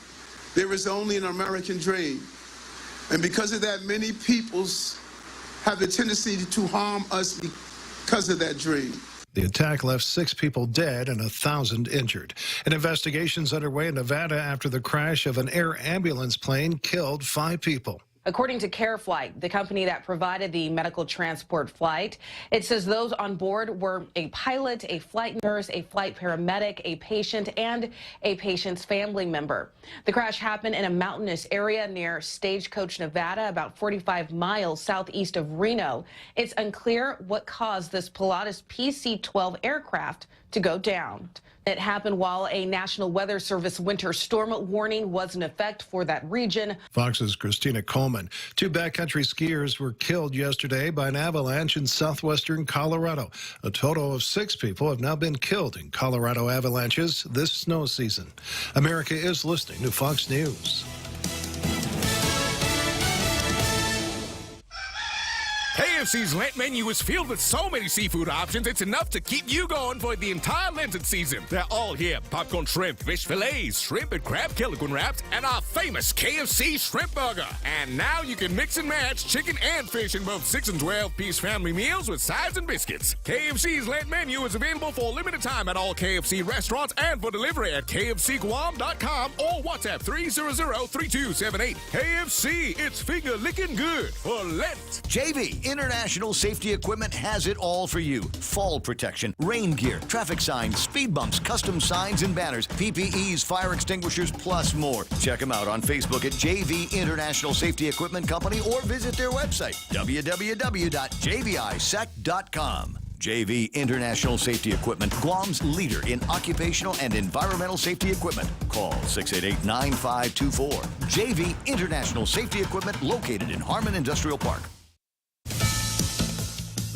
There is only an American dream. And because of that, many peoples have the tendency to harm us because of that dream. The attack left 6 people dead and 1,000 injured. An investigation's underway in Nevada after the crash of an air ambulance plane killed 5 people. According to CareFlight, the company that provided the medical transport flight, it says those on board were a pilot, a flight nurse, a flight paramedic, a patient, and a patient's family member. The crash happened in a mountainous area near Stagecoach, Nevada, about 45 miles southeast of Reno. It's unclear what caused this Pilatus PC-12 aircraft to go down. It happened while a National Weather Service winter storm warning was in effect for that region. Fox's Christina Coleman. 2 backcountry skiers were killed yesterday by an avalanche in southwestern Colorado. A total of 6 people have now been killed in Colorado avalanches this snow season. America is listening to Fox News. KFC's Lent menu is filled with so many seafood options, it's enough to keep you going for the entire Lenten season. They're all here. Popcorn shrimp, fish fillets, shrimp and crab Killigan wraps, and our famous KFC shrimp burger. And now you can mix and match chicken and fish in both 6 and 12-piece family meals with sides and biscuits. KFC's Lent menu is available for a limited time at all KFC restaurants and for delivery at kfcguam.com or WhatsApp 300-3278. KFC, it's finger-licking good for Lent. JV International Safety Equipment has it all for you. Fall protection, rain gear, traffic signs, speed bumps, custom signs and banners, PPEs, fire extinguishers, plus more. Check them out on Facebook at JV International Safety Equipment Company or visit their website, www.jvisec.com. JV International Safety Equipment, Guam's leader in occupational and environmental safety equipment. Call 688-9524. JV International Safety Equipment, located in Harmon Industrial Park.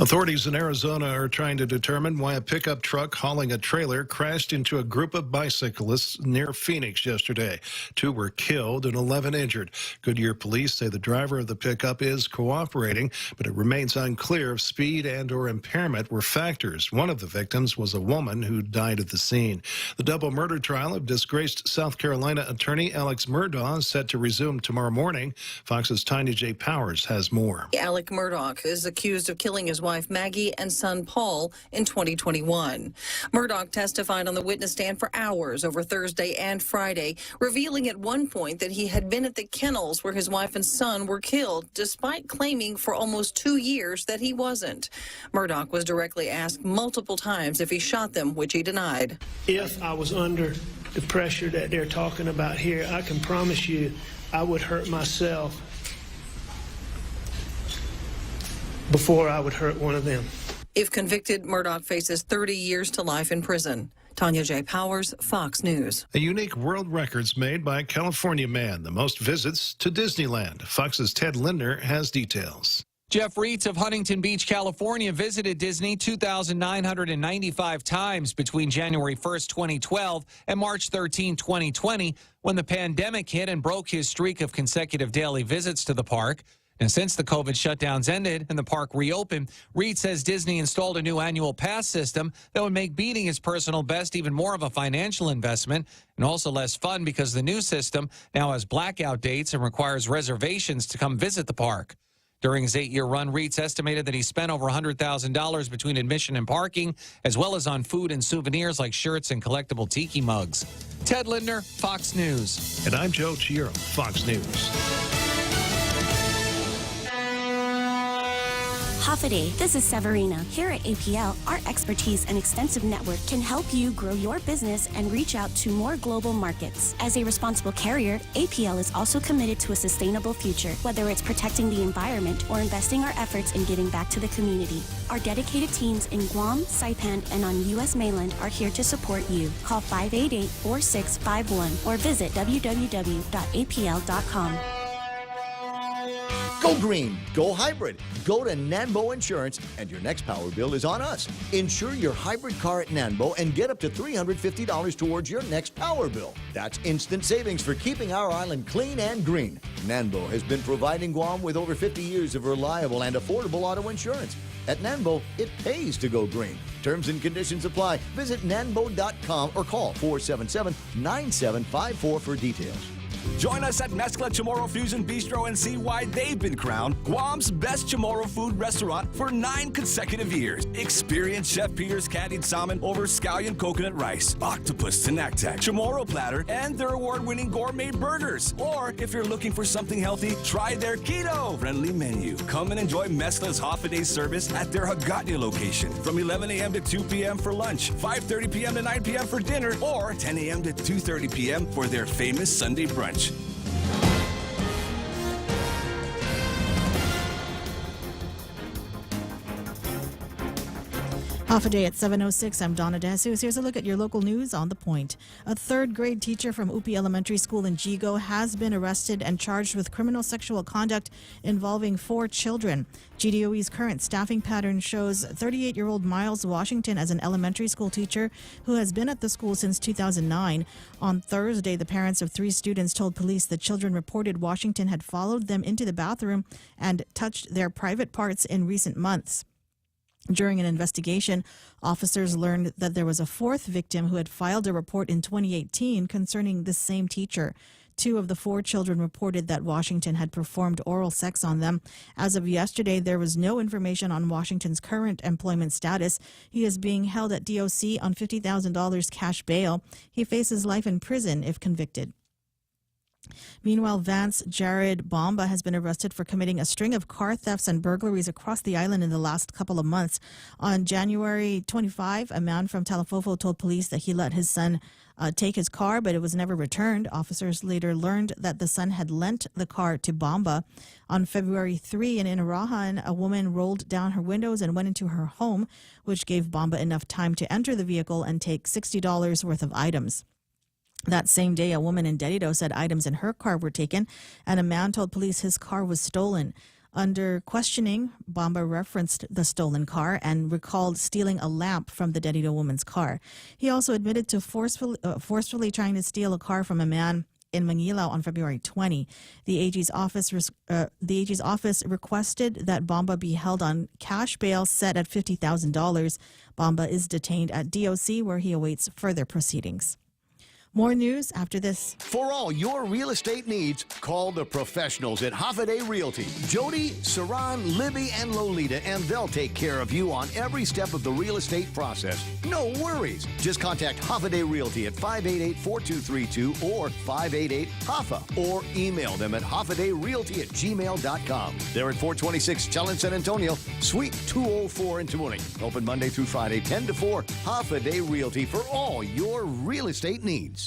Authorities in Arizona are trying to determine why a pickup truck hauling a trailer crashed into a group of bicyclists near Phoenix yesterday. 2 were killed and 11 injured. Goodyear police say the driver of the pickup is cooperating, but it remains unclear if speed and or impairment were factors. One of the victims was a woman who died at the scene. The double murder trial of disgraced South Carolina attorney Alex Murdaugh is set to resume tomorrow morning. Fox's Tanya J. Powers has more. Alec Murdaugh is accused of killing his wife Maggie and son Paul in 2021. Murdaugh testified on the witness stand for hours over Thursday and Friday, revealing at one point that he had been at the kennels where his wife and son were killed, despite claiming for almost 2 years that he wasn't. Murdaugh was directly asked multiple times if he shot them, which he denied. If I was under the pressure that they're talking about here, I can promise you I would hurt myself before I would hurt one of them. If convicted, Murdaugh faces 30 years to life in prison. Tanya J. Powers, Fox News. A unique world record's made by a California man, the most visits to Disneyland. Fox's Ted Lindner has details. Jeff Reitz of Huntington Beach, California, visited Disney 2,995 times between January 1st, 2012 and March 13, 2020, when the pandemic hit and broke his streak of consecutive daily visits to the park. And since the COVID shutdowns ended and the park reopened, Reed says Disney installed a new annual pass system that would make beating his personal best even more of a financial investment and also less fun because the new system now has blackout dates and requires reservations to come visit the park. During his 8-year run, Reitz estimated that he spent over $100,000 between admission and parking, as well as on food and souvenirs like shirts and collectible tiki mugs. Ted Lindner, Fox News. And I'm Joe Chiro, Fox News. Hoffaday, this is Severina. Here at APL, our expertise and extensive network can help you grow your business and reach out to more global markets. As a responsible carrier, APL is also committed to a sustainable future, whether it's protecting the environment or investing our efforts in giving back to the community. Our dedicated teams in Guam, Saipan, and on U.S. mainland are here to support you. Call 588-4651 or visit www.apl.com. Go green, go hybrid, go to Nanbo Insurance, and your next power bill is on us. Insure your hybrid car at Nanbo and get up to $350 towards your next power bill. That's instant savings for keeping our island clean and green. Nanbo has been providing Guam with over 50 years of reliable and affordable auto insurance. At Nanbo, it pays to go green. Terms and conditions apply. Visit nanbo.com or call 477-9754 for details. Join us at Mezcla Chamorro Fusion Bistro and see why they've been crowned Guam's best Chamorro food restaurant for 9 consecutive years. Experience Chef Peter's candied salmon over scallion coconut rice, octopus tenactac, Chamorro platter, and their award-winning gourmet burgers. Or if you're looking for something healthy, try their keto-friendly menu. Come and enjoy Mezcla's half-a-day service at their Hagåtña location from 11 a.m. to 2 p.m. for lunch, 5:30 p.m. to 9 p.m. for dinner, or 10 a.m. to 2:30 p.m. for their famous Sunday brunch. Half a day at 7:06. I'm Donna DeJesus. Here's a look at your local news on The Point. A third-grade teacher from Upi Elementary School in Jigo has been arrested and charged with criminal sexual conduct involving 4 children. GDOE's current staffing pattern shows 38-year-old Miles Washington as an elementary school teacher who has been at the school since 2009. On Thursday, the parents of 3 students told police the children reported Washington had followed them into the bathroom and touched their private parts in recent months. During an investigation, officers learned that there was a 4th victim who had filed a report in 2018 concerning the same teacher. 2 of the 4 children reported that Washington had performed oral sex on them. As of yesterday, there was no information on Washington's current employment status. He is being held at DOC on $50,000 cash bail. He faces life in prison if convicted. Meanwhile, Vance Jared Bomba has been arrested for committing a string of car thefts and burglaries across the island in the last couple of months. On January 25, a man from Talafofo told police that he let his son take his car, but it was never returned. Officers later learned that the son had lent the car to Bomba. On February 3, in Inarahan, a woman rolled down her windows and went into her home, which gave Bomba enough time to enter the vehicle and take $60 worth of items. That same day, a woman in Dedido said items in her car were taken, and a man told police his car was stolen. Under questioning, Bomba referenced the stolen car and recalled stealing a lamp from the Dedido woman's car. He also admitted to forcefully trying to steal a car from a man in Manila on February 20. The AG's office requested that Bomba be held on cash bail set at $50,000. Bomba is detained at DOC where he awaits further proceedings. More news after this. For all your real estate needs, call the professionals at Hoffaday Realty. Jody, Saran, Libby, and Lolita, and they'll take care of you on every step of the real estate process. No worries. Just contact Hoffaday Realty at 588-4232 or 588-HOFFA or email them at hoffadayrealty@gmail.com. They're at 426 Challenge San Antonio, Suite 204 in Tamuning. Open Monday through Friday, 10 to 4. Hoffaday Realty for all your real estate needs.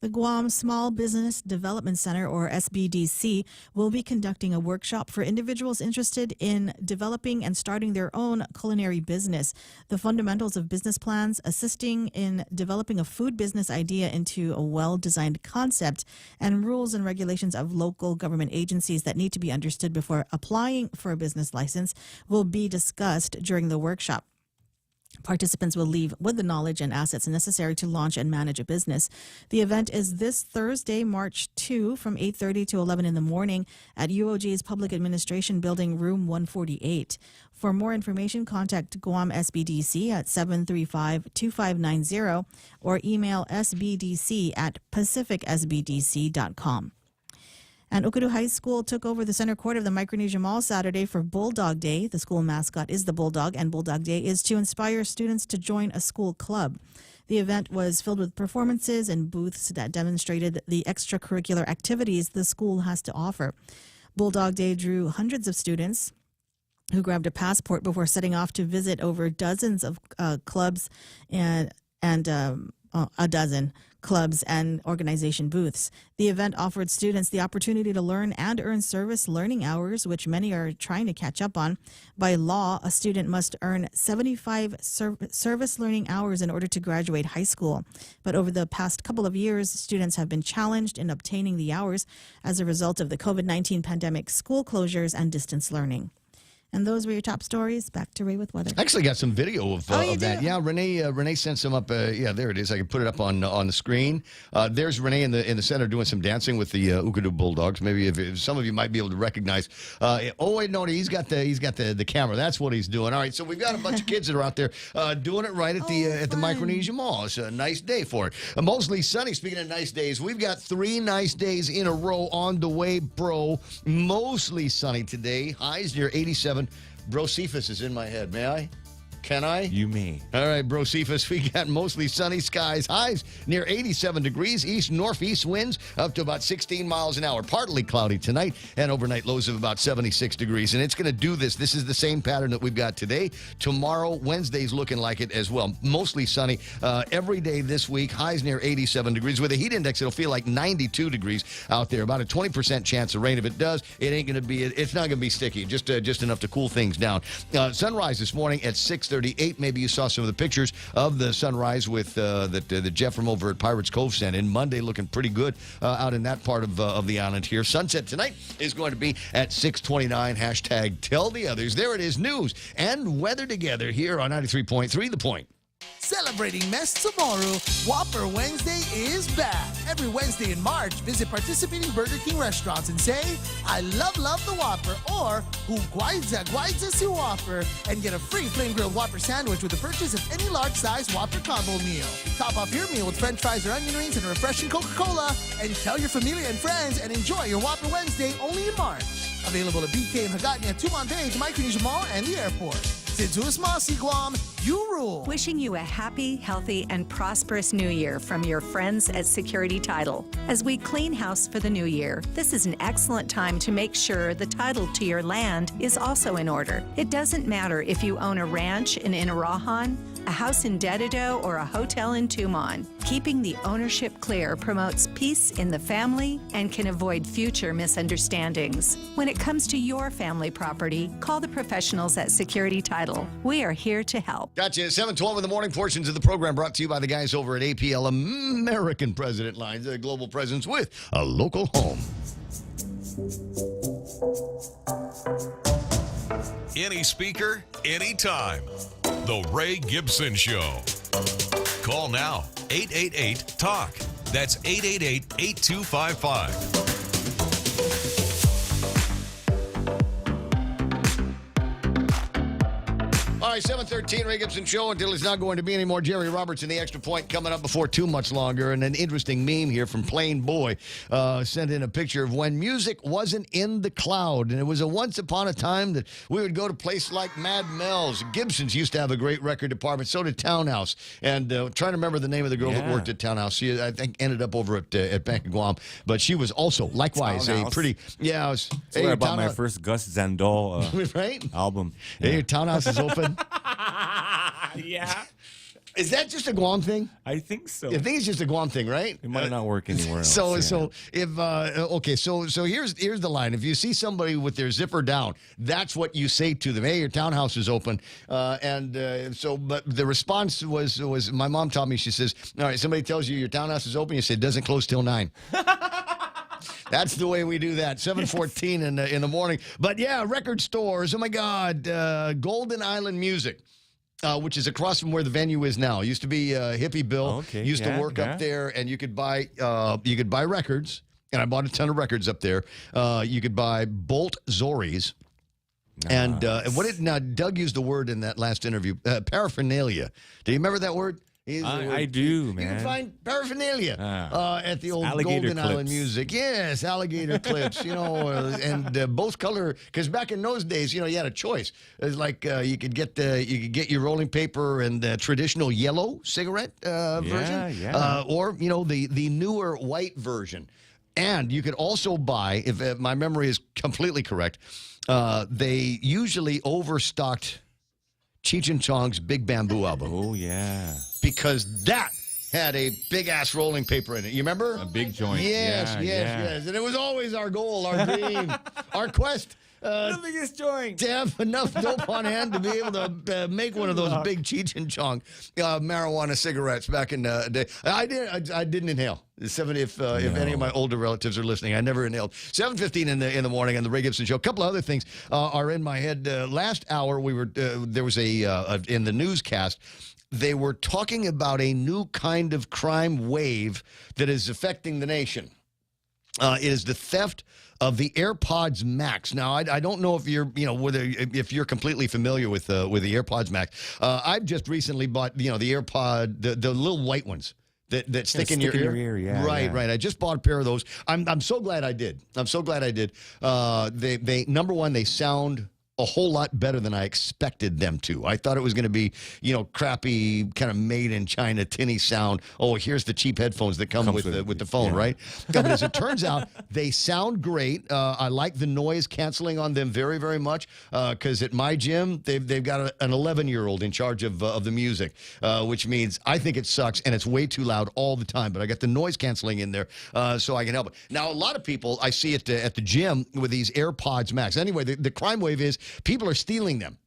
The Guam Small Business Development Center, or SBDC, will be conducting a workshop for individuals interested in developing and starting their own culinary business. The fundamentals of business plans, assisting in developing a food business idea into a well-designed concept, and rules and regulations of local government agencies that need to be understood before applying for a business license will be discussed during the workshop. Participants will leave with the knowledge and assets necessary to launch and manage a business. The event is this Thursday, March 2, from 8:30 to 11 in the morning at UOG's Public Administration Building, Room 148. For more information, contact Guam SBDC at 735-2590 or email sbdc@pacificsbdc.com. And Ukadu High School took over the center court of the Micronesia Mall Saturday for Bulldog Day. The school mascot is the Bulldog, and Bulldog Day is to inspire students to join a school club. The event was filled with performances and booths that demonstrated the extracurricular activities the school has to offer. Bulldog Day drew hundreds of students. who grabbed a passport before setting off to visit over dozens of clubs and a dozen clubs and organization booths. The event offered students the opportunity to learn and earn service learning hours, which many are trying to catch up on. By law, a student must earn 75 service learning hours in order to graduate high school. But over the past couple of years, students have been challenged in obtaining the hours as a result of the COVID-19 pandemic, school closures, and distance learning. And those were your top stories. Back to Ray with weather. I actually got some video of that. Yeah, Renee sent some up. Yeah, there it is. I can put it up on the screen. There's Renee in the center doing some dancing with the Ukadu Bulldogs. Maybe if some of you might be able to recognize. Oh wait, no, he's got the camera. That's what he's doing. All right, so we've got a bunch of kids that are out there doing it right at the Micronesia Mall. It's a nice day for it. Mostly sunny. Speaking of nice days, we've got 3 nice days in a row on the way, bro. Mostly sunny today. Highs near 87. Bro Cephas is in my head. May I? Can I? You may. All right, Bro Cephas, we got mostly sunny skies. Highs near 87 degrees. East-northeast winds up to about 16 miles an hour. Partly cloudy tonight, and overnight lows of about 76 degrees. And it's going to do this. This is the same pattern that we've got today. Tomorrow, Wednesday's looking like it as well. Mostly sunny every day this week. Highs near 87 degrees. With a heat index, it'll feel like 92 degrees out there. About a 20% chance of rain. If it does, it ain't going to be. It's not going to be sticky. Just enough to cool things down. Sunrise this morning at 6:38. Maybe you saw some of the pictures of the sunrise with that Jeff from over at Pirates Cove sent in. Monday looking pretty good out in that part of the island here. Sunset tonight is going to be at 6:29. Hashtag tell the others. There it is. News and weather together here on 93.3 The Point. Celebrating Mess tomorrow, Whopper Wednesday is back. Every Wednesday in March, visit participating Burger King restaurants and say, I love the Whopper, or guaidza si Whopper, and get a free flame grilled Whopper sandwich with the purchase of any large size Whopper combo meal. Top off your meal with french fries or onion rings and a refreshing Coca-Cola, and tell your familia and friends and enjoy your Whopper Wednesday only in March. Available at BK and Hagåtña, Tumon Bay, the Micronesia Mall, and the airport. Since Masi Guam, you rule. Wishing you a happy, healthy, and prosperous new year from your friends at Security Title. As we clean house for the new year, this is an excellent time to make sure the title to your land is also in order. It doesn't matter if you own a ranch in Inarajan, a house in Dededo, or a hotel in Tumon. Keeping the ownership clear promotes peace in the family and can avoid future misunderstandings. When it comes to your family property, call the professionals at Security Title. We are here to help. Gotcha. 7:12 in the morning. Portions of the program brought to you by the guys over at APL American President Lines, a global presence with a local home. Any speaker, anytime. The Ray Gibson Show. Call now, 888-TALK. That's 888-8255. All right, 7:13, Ray Gibson Show. Until it's not going to be anymore. Jerry Roberts in the Extra Point coming up before too much longer. And an interesting meme here from Plain Boy sent in a picture of when music wasn't in the cloud. And it was a once upon a time that we would go to places like Mad Mel's. Gibson's used to have a great record department. So did Townhouse. And trying to remember the name of the girl that worked at Townhouse. She, I think, ended up over at Bank of Guam. But she was also, likewise, Townhouse. a pretty, yeah. That's where I bought my first Gus Zandol right? album. Hey, your Townhouse is open. Yeah. Is that just a Guam thing? I think so. I think it's just a Guam thing, right? It might not work anywhere else. So if okay, so here's the line. If you see somebody with their zipper down, that's what you say to them. Hey, your townhouse is open. But the response was my mom taught me. She says, all right, somebody tells you your townhouse is open. You say it doesn't close till 9. That's the way we do that. 7:14 in the morning. But yeah, record stores. Oh my God, Golden Island Music. Which is across from where the venue is now. It used to be Hippie Bill. Used to work up there, and you could buy records. And I bought a ton of records up there. You could buy Bolt Zoris. And what did Doug used the word in that last interview? Paraphernalia. Do you remember that word? I do, man. You can find paraphernalia at the old alligator Golden Island Music. Yes, alligator clips, and both color. Because back in those days, you had a choice. It's like you could get your rolling paper and the traditional yellow cigarette version, or the newer white version. And you could also buy, if my memory is completely correct, they usually overstocked Cheech and Chong's Big Bamboo album. Oh, yeah. Because that had a big-ass rolling paper in it. You remember? A big joint. Yes. And it was always our goal, our dream, our quest. The biggest joint. To have enough dope on hand to be able to make one of those big Cheech and Chong marijuana cigarettes back in the day. I didn't inhale. If any of my older relatives are listening, I never inhaled. 7:15 in the morning on the Ray Gibson Show. A couple of other things are in my head. Last hour we were there was in the newscast. They were talking about a new kind of crime wave that is affecting the nation. It is the theft of the AirPods Max. Now, I don't know if if you're completely familiar with the AirPods Max. I've just recently bought the AirPod, the little white ones that stick in your ear. Yeah, right. I just bought a pair of those. I'm so glad I did. They number one, they sound a whole lot better than I expected them to. I thought it was going to be, crappy, kind of made in China, tinny sound. Oh, here's the cheap headphones that come with the phone, right? But as it turns out, they sound great. I like the noise canceling on them very, very much. Because at my gym, they've got an 11-year-old in charge of the music, which means I think it sucks and it's way too loud all the time. But I got the noise canceling in there, so I can help it. Now, a lot of people I see at the gym with these AirPods Max. Anyway, the crime wave is people are stealing them.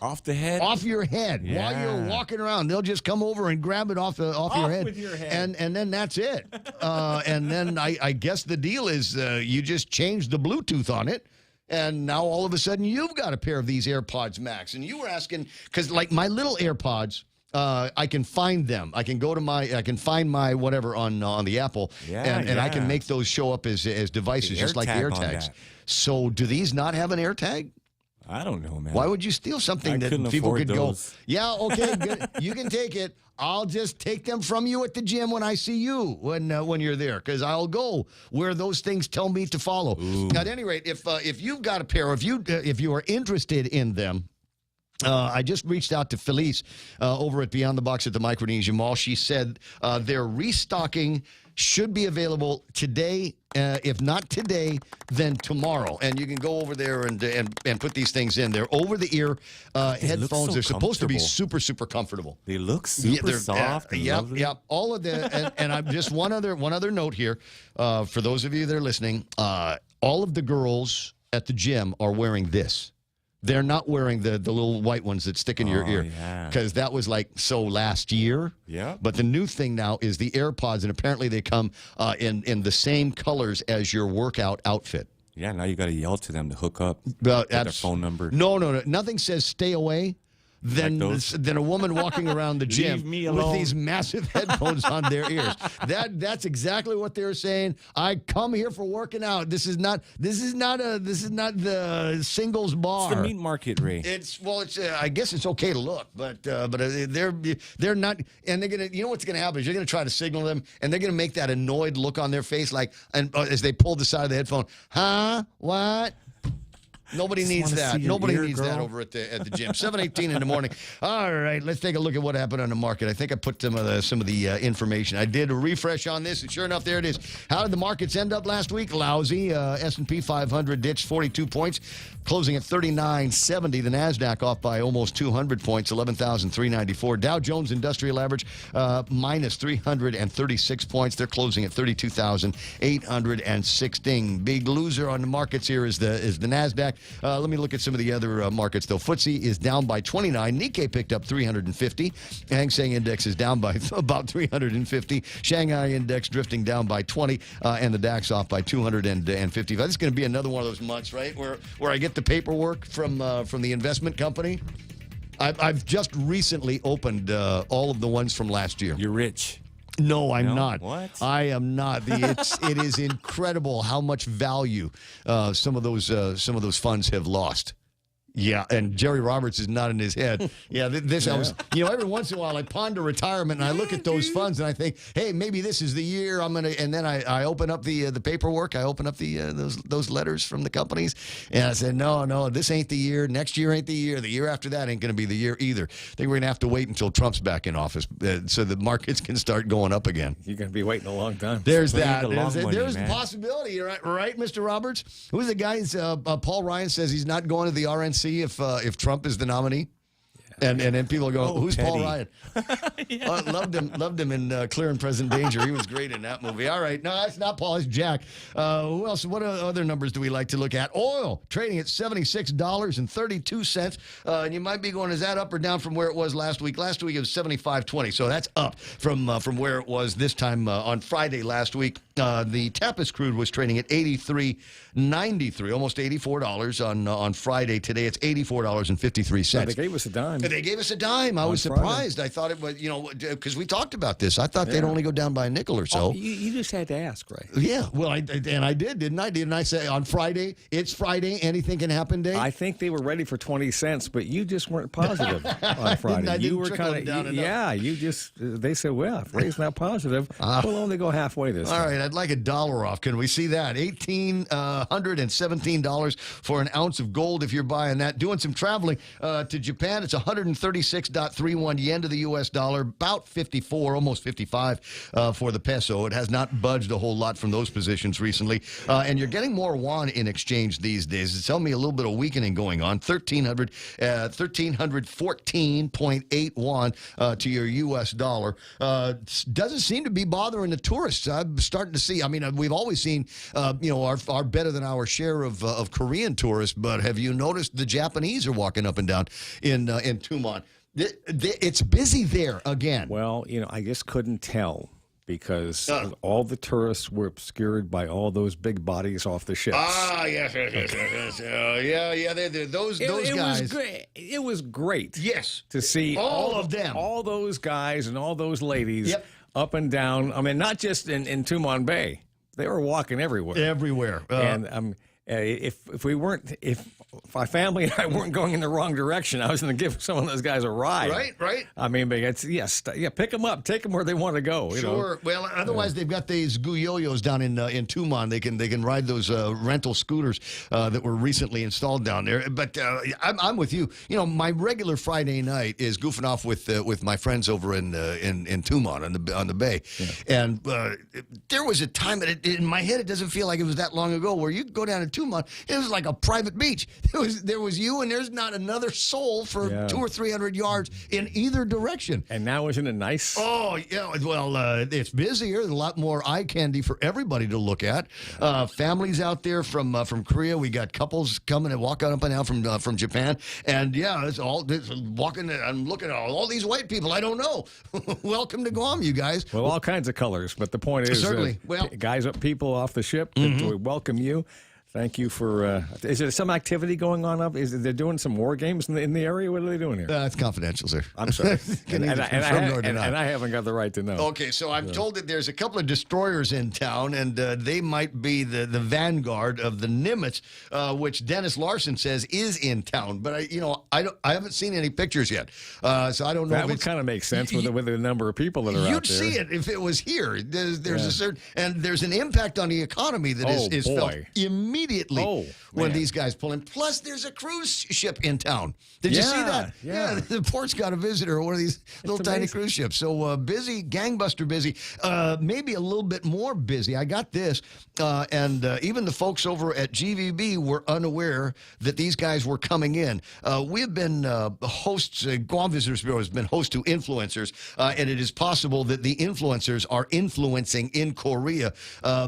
Off the head? Off your head. Yeah. While you're walking around, they'll just come over and grab it off your head. With your head. And then that's it. And then I guess the deal is you just change the Bluetooth on it. And now all of a sudden you've got a pair of these AirPods Max. And you were asking, because like my little AirPods, I can find them. I can go to I can find my whatever on the Apple, and I can make those show up as devices, just like the AirTags. So do these not have an AirTag? I don't know, man. Why would you steal something that people could those. go, yeah, okay, good. You can take it. I'll just take them from you at the gym when I see you when you're there, because I'll go where those things tell me to follow. Ooh. At any rate, if you've got a pair, if you are interested in them, I just reached out to Felice over at Beyond the Box at the Micronesia Mall. She said their restocking should be available today. If not today, then tomorrow. And you can go over there and put these things in. They're over-the-ear headphones. They're supposed to be super, super comfortable. They look super soft and lovely. Yep. All of the and I'm just one other note here for those of you that are listening. All of the girls at the gym are wearing this. They're not wearing the little white ones that stick in your ear, because that was like so last year. Yeah. But the new thing now is the AirPods, and apparently they come in the same colors as your workout outfit. Yeah, now you got to yell to them to hook up. Get their phone number. No. Nothing says stay away than a woman walking around the gym with these massive headphones on their ears. That's exactly what they're saying. I come here for working out. This is not the singles bar. It's the meat market, Ray. It's I guess it's okay to look, but they're not, and they're gonna. You know what's gonna happen is you're gonna try to signal them, and they're gonna make that annoyed look on their face, like as they pull the side of the headphone. Huh? What? Nobody needs that. Nobody needs that over at the gym. 7:18 in the morning. All right, let's take a look at what happened on the market. I think I put some of the information. I did a refresh on this, and sure enough, there it is. How did the markets end up last week? Lousy. S&P 500 ditched 42 points, closing at 3970. The NASDAQ off by almost 200 points, 11,394. Dow Jones Industrial Average minus 336 points. They're closing at 32,816. Big loser on the markets here is the NASDAQ. Let me look at some of the other markets, though. FTSE is down by 29. Nikkei picked up 350. Hang Seng Index is down by about 350. Shanghai Index drifting down by 20. And the DAX off by 255. This is going to be another one of those months, right, where I get the paperwork from the investment company. I've just recently opened all of the ones from last year. You're rich. No, I'm not. What? I am not. It is incredible how much value some of those funds have lost. Yeah, and Jerry Roberts is nodding his head. Yeah, I was, every once in a while I ponder retirement and I look at those funds and I think, hey, maybe this is the year I'm gonna. And then I open up the paperwork. I open up those letters from the companies, and I said, no, this ain't the year. Next year ain't the year. The year after that ain't gonna be the year either. I think we're gonna have to wait until Trump's back in office so the markets can start going up again. You're gonna be waiting a long time. There's that. There's the possibility, right, Mr. Roberts? Who's the guy? Paul Ryan says he's not going to the RNC if Trump is the nominee. And then people go, who's Teddy. Paul Ryan? Loved him in Clear and Present Danger. He was great in that movie. All right. No, that's not Paul. It's Jack. Who else? What other numbers do we like to look at? Oil trading at $76.32. And you might be going, is that up or down from where it was last week? Last week it was $75.20. So that's up from where it was this time on Friday last week. The Tapis crude was trading at $83.93, almost $84 on Friday. Today it's $84.53. They gave us a dime. They gave us a dime. I was surprised. I thought it was, because we talked about this. I thought they'd only go down by a nickel or so. Oh, you just had to ask, right? Yeah. Well, I did, didn't I? Didn't I say on Friday, it's Friday, anything can happen day? I think they were ready for 20 cents, but you just weren't positive on Friday. You were kind of, they said, well, if Ray's not positive, we'll only go halfway this time. All right. I'd like $1 off. Can we see that? $1,817 for an ounce of gold if you're buying that. Doing some traveling to Japan, it's 136.31 yen to the U.S. dollar, about 54, almost 55 for the peso. It has not budged a whole lot from those positions recently. And you're getting more won in exchange these days. It's telling me a little bit of weakening going on. 1,314.8 won to your U.S. dollar. Doesn't seem to be bothering the tourists. I'm starting to see, we've always seen, our better than our share of Korean tourists, but have you noticed the Japanese are walking up and down in Tumon? It's busy there again. Well, I just couldn't tell because all the tourists were obscured by all those big bodies off the ships. Yes. Those guys. Was great. It was great. Yes. To see all of them. All those guys and all those ladies up and down. Not just in Tumon Bay. They were walking everywhere. Everywhere. And if my family and I weren't going in the wrong direction, I was going to give some of those guys a ride. Right. But it's pick them up, take them where they want to go. Sure. Well, otherwise they've got these guyoyos down in Tumon. They can ride those rental scooters that were recently installed down there. But I'm with you. My regular Friday night is goofing off with my friends over in Tumon on the bay. Yeah. And there was a time in my head, it doesn't feel like it was that long ago, where you go down to Tumon, it was like a private beach. There was you, and there's not another soul for 200 or 300 yards in either direction. And now, isn't it nice? Oh, yeah. Well, it's busier. There's a lot more eye candy for everybody to look at. Families out there from Korea. We got couples coming and walking up and down from Japan. And it's walking. I'm looking at all these white people I don't know. Welcome to Guam, you guys. Well, all kinds of colors. But the point is, certainly, people off the ship, we welcome you. Thank you for. Is there some activity going on up? They're doing some war games in the area? What are they doing here? It's confidential, sir. I'm sorry, and I haven't got the right to know. Okay, so I'm told that there's a couple of destroyers in town, and they might be the vanguard of the Nimitz, which Dennis Larson says is in town. But I haven't seen any pictures yet, so I don't know. That would kind of make sense with the number of people that are out there. You'd see it if it was here. There's a certain, and there's an impact on the economy that is felt immediately when these guys pull in. Plus, there's a cruise ship in town. Did you see that? Yeah. The port's got a visitor, one of these little tiny cruise ships. So busy, gangbuster busy, maybe a little bit more busy. I got this, and even the folks over at GVB were unaware that these guys were coming in. We have been hosts, Guam Visitors Bureau has been host to influencers, and it is possible that the influencers are influencing in Korea.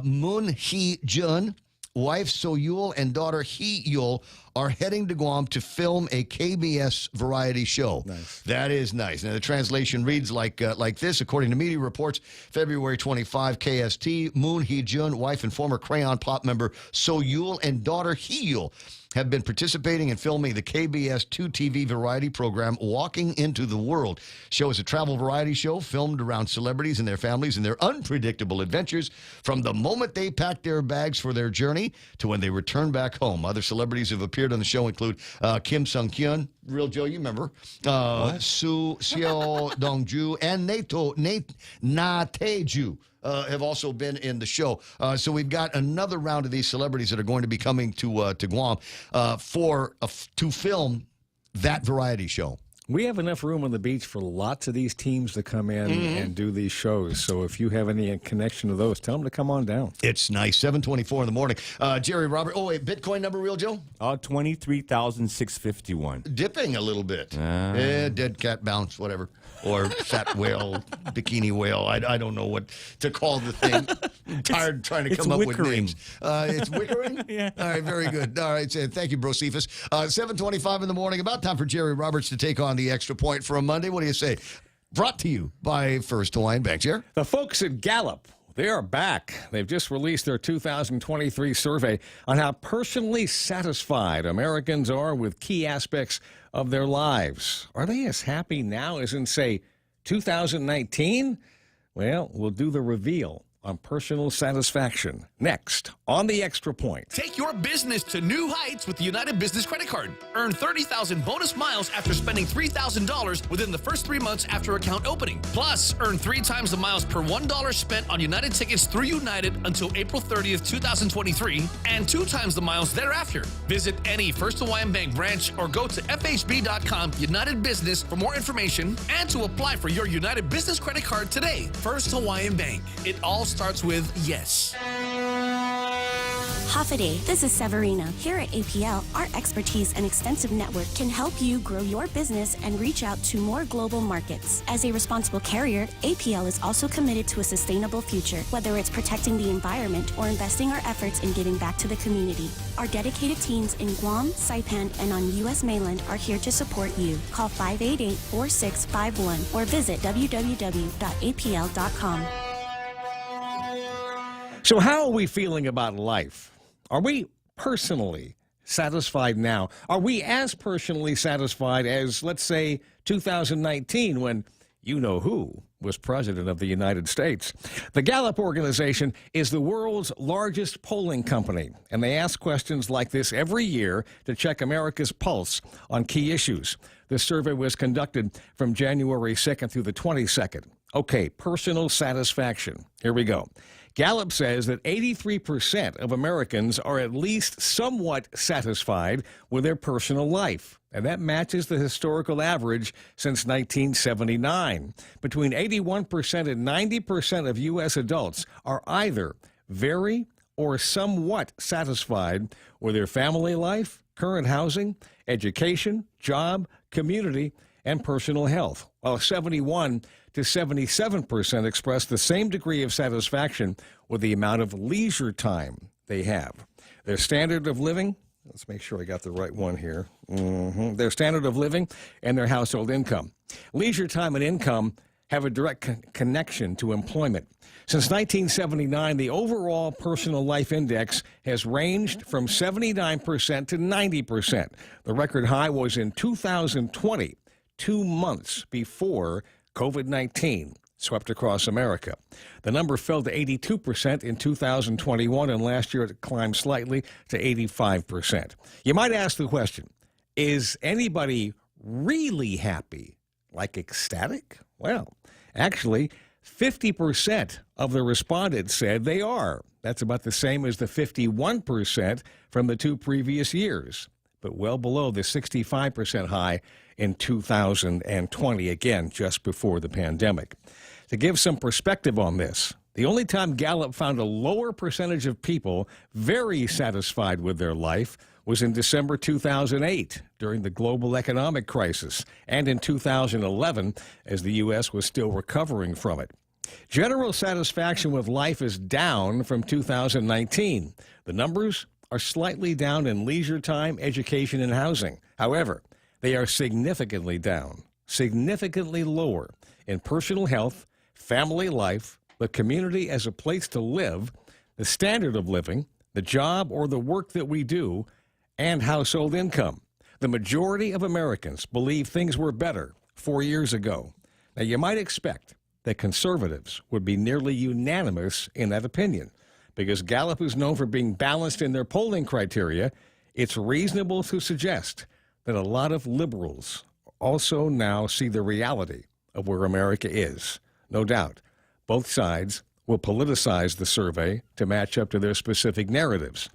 Moon Hee-jun, wife So-yul, and daughter Hee-yul are heading to Guam to film a KBS variety show. Nice. That is nice. Now, the translation reads like this. According to media reports, February 25, KST, Moon Hee-jun, wife and former Crayon Pop member So-yul, and daughter Hee-yul have been participating in filming the KBS 2 TV variety program Walking Into the World. Show is a travel variety show filmed around celebrities and their families and their unpredictable adventures from the moment they pack their bags for their journey to when they return back home. Other celebrities have appeared appeared on the show include Kim Sung-kyun, Real Joe, you remember, Soo Seo Dong-ju, and Na Tae-ju. Have also been in the show. So we've got another round of these celebrities that are going to be coming to Guam to film that variety show. We have enough room on the beach for lots of these teams to come in and do these shows. So if you have any connection to those, tell them to come on down. It's nice. 7:24 in the morning. Jerry Robert. Oh, wait, Bitcoin number, Real Joe? 23,651. Dipping a little bit. Dead cat bounce, whatever. Or fat whale, bikini whale. I don't know what to call the thing. I'm tired trying to come up with names. It's Wickering? Yeah. All right, very good. All right, thank you, Bro Cephas. 7:25 in the morning. About time for Jerry Roberts to take on the Extra Point for a Monday. What do you say? Brought to you by First Hawaiian Bank. Jerry? The folks at Gallup, they are back. They've just released their 2023 survey on how personally satisfied Americans are with key aspects of their lives. Are they as happy now as in, say, 2019? Well, we'll do the reveal on personal satisfaction next on the Extra Point. Take your business to new heights with the United Business Credit Card. Earn 30,000 bonus miles after spending $3,000 within the first 3 months after account opening. Plus, earn 3 times the miles per $1 spent on United tickets through United until April 30th, 2023, and 2 times the miles thereafter. Visit any First Hawaiian Bank branch or go to fhb.com United Business for more information and to apply for your United Business Credit Card today. First Hawaiian Bank. It all starts with yes. Hafa-day, this is Severina. Here at APL, our expertise and extensive network can help you grow your business and reach out to more global markets. As a responsible carrier, APL is also committed to a sustainable future, whether it's protecting the environment or investing our efforts in giving back to the community. Our dedicated teams in Guam, Saipan, and on U.S. mainland are here to support you. Call 588-4651 or visit www.apl.com. So how are we feeling about life? Are we personally satisfied now? Are we as personally satisfied as, let's say, 2019 when you-know-who was president of the United States? The Gallup organization is the world's largest polling company, and they ask questions like this every year to check America's pulse on key issues. This survey was conducted from January 2nd through the 22nd. Okay, personal satisfaction. Here we go. Gallup says that 83% of Americans are at least somewhat satisfied with their personal life, and that matches the historical average since 1979. Between 81% and 90% of U.S. adults are either very or somewhat satisfied with their family life, current housing, education, job, community, and personal health, while 71 to 77% express the same degree of satisfaction with the amount of leisure time they have. Their standard of living, let's make sure I got the right one here. Their standard of living and their household income. Leisure time and income have a direct connection to employment. Since 1979, the overall personal life index has ranged from 79% to 90%. The record high was in 2020, 2 months before COVID-19 swept across America. The number fell to 82% in 2021, and last year it climbed slightly to 85%. You might ask the question, is anybody really happy? Like ecstatic? Well, actually, 50% of the respondents said they are. That's about the same as the 51% from the 2 previous years, but well below the 65% high in 2020, again, just before the pandemic. To give some perspective on this, the only time Gallup found a lower percentage of people very satisfied with their life was in December 2008 during the global economic crisis and in 2011 as the U.S. was still recovering from it. General satisfaction with life is down from 2019. The numbers are slightly down in leisure time, education, and housing. However, they are significantly down, significantly lower in personal health, family life, the community as a place to live, the standard of living, the job or the work that we do, and household income. The majority of Americans believe things were better 4 years ago. Now, you might expect that conservatives would be nearly unanimous in that opinion, because Gallup is known for being balanced in their polling criteria. it's reasonable to suggest that a lot of liberals also now see the reality of where America is. No doubt, both sides will politicize the survey to match up to their specific narratives.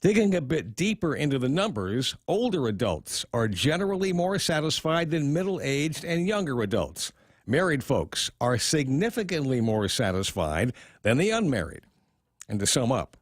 Digging a bit deeper into the numbers, older adults are generally more satisfied than middle-aged and younger adults. Married folks are significantly more satisfied than the unmarried. And to sum up,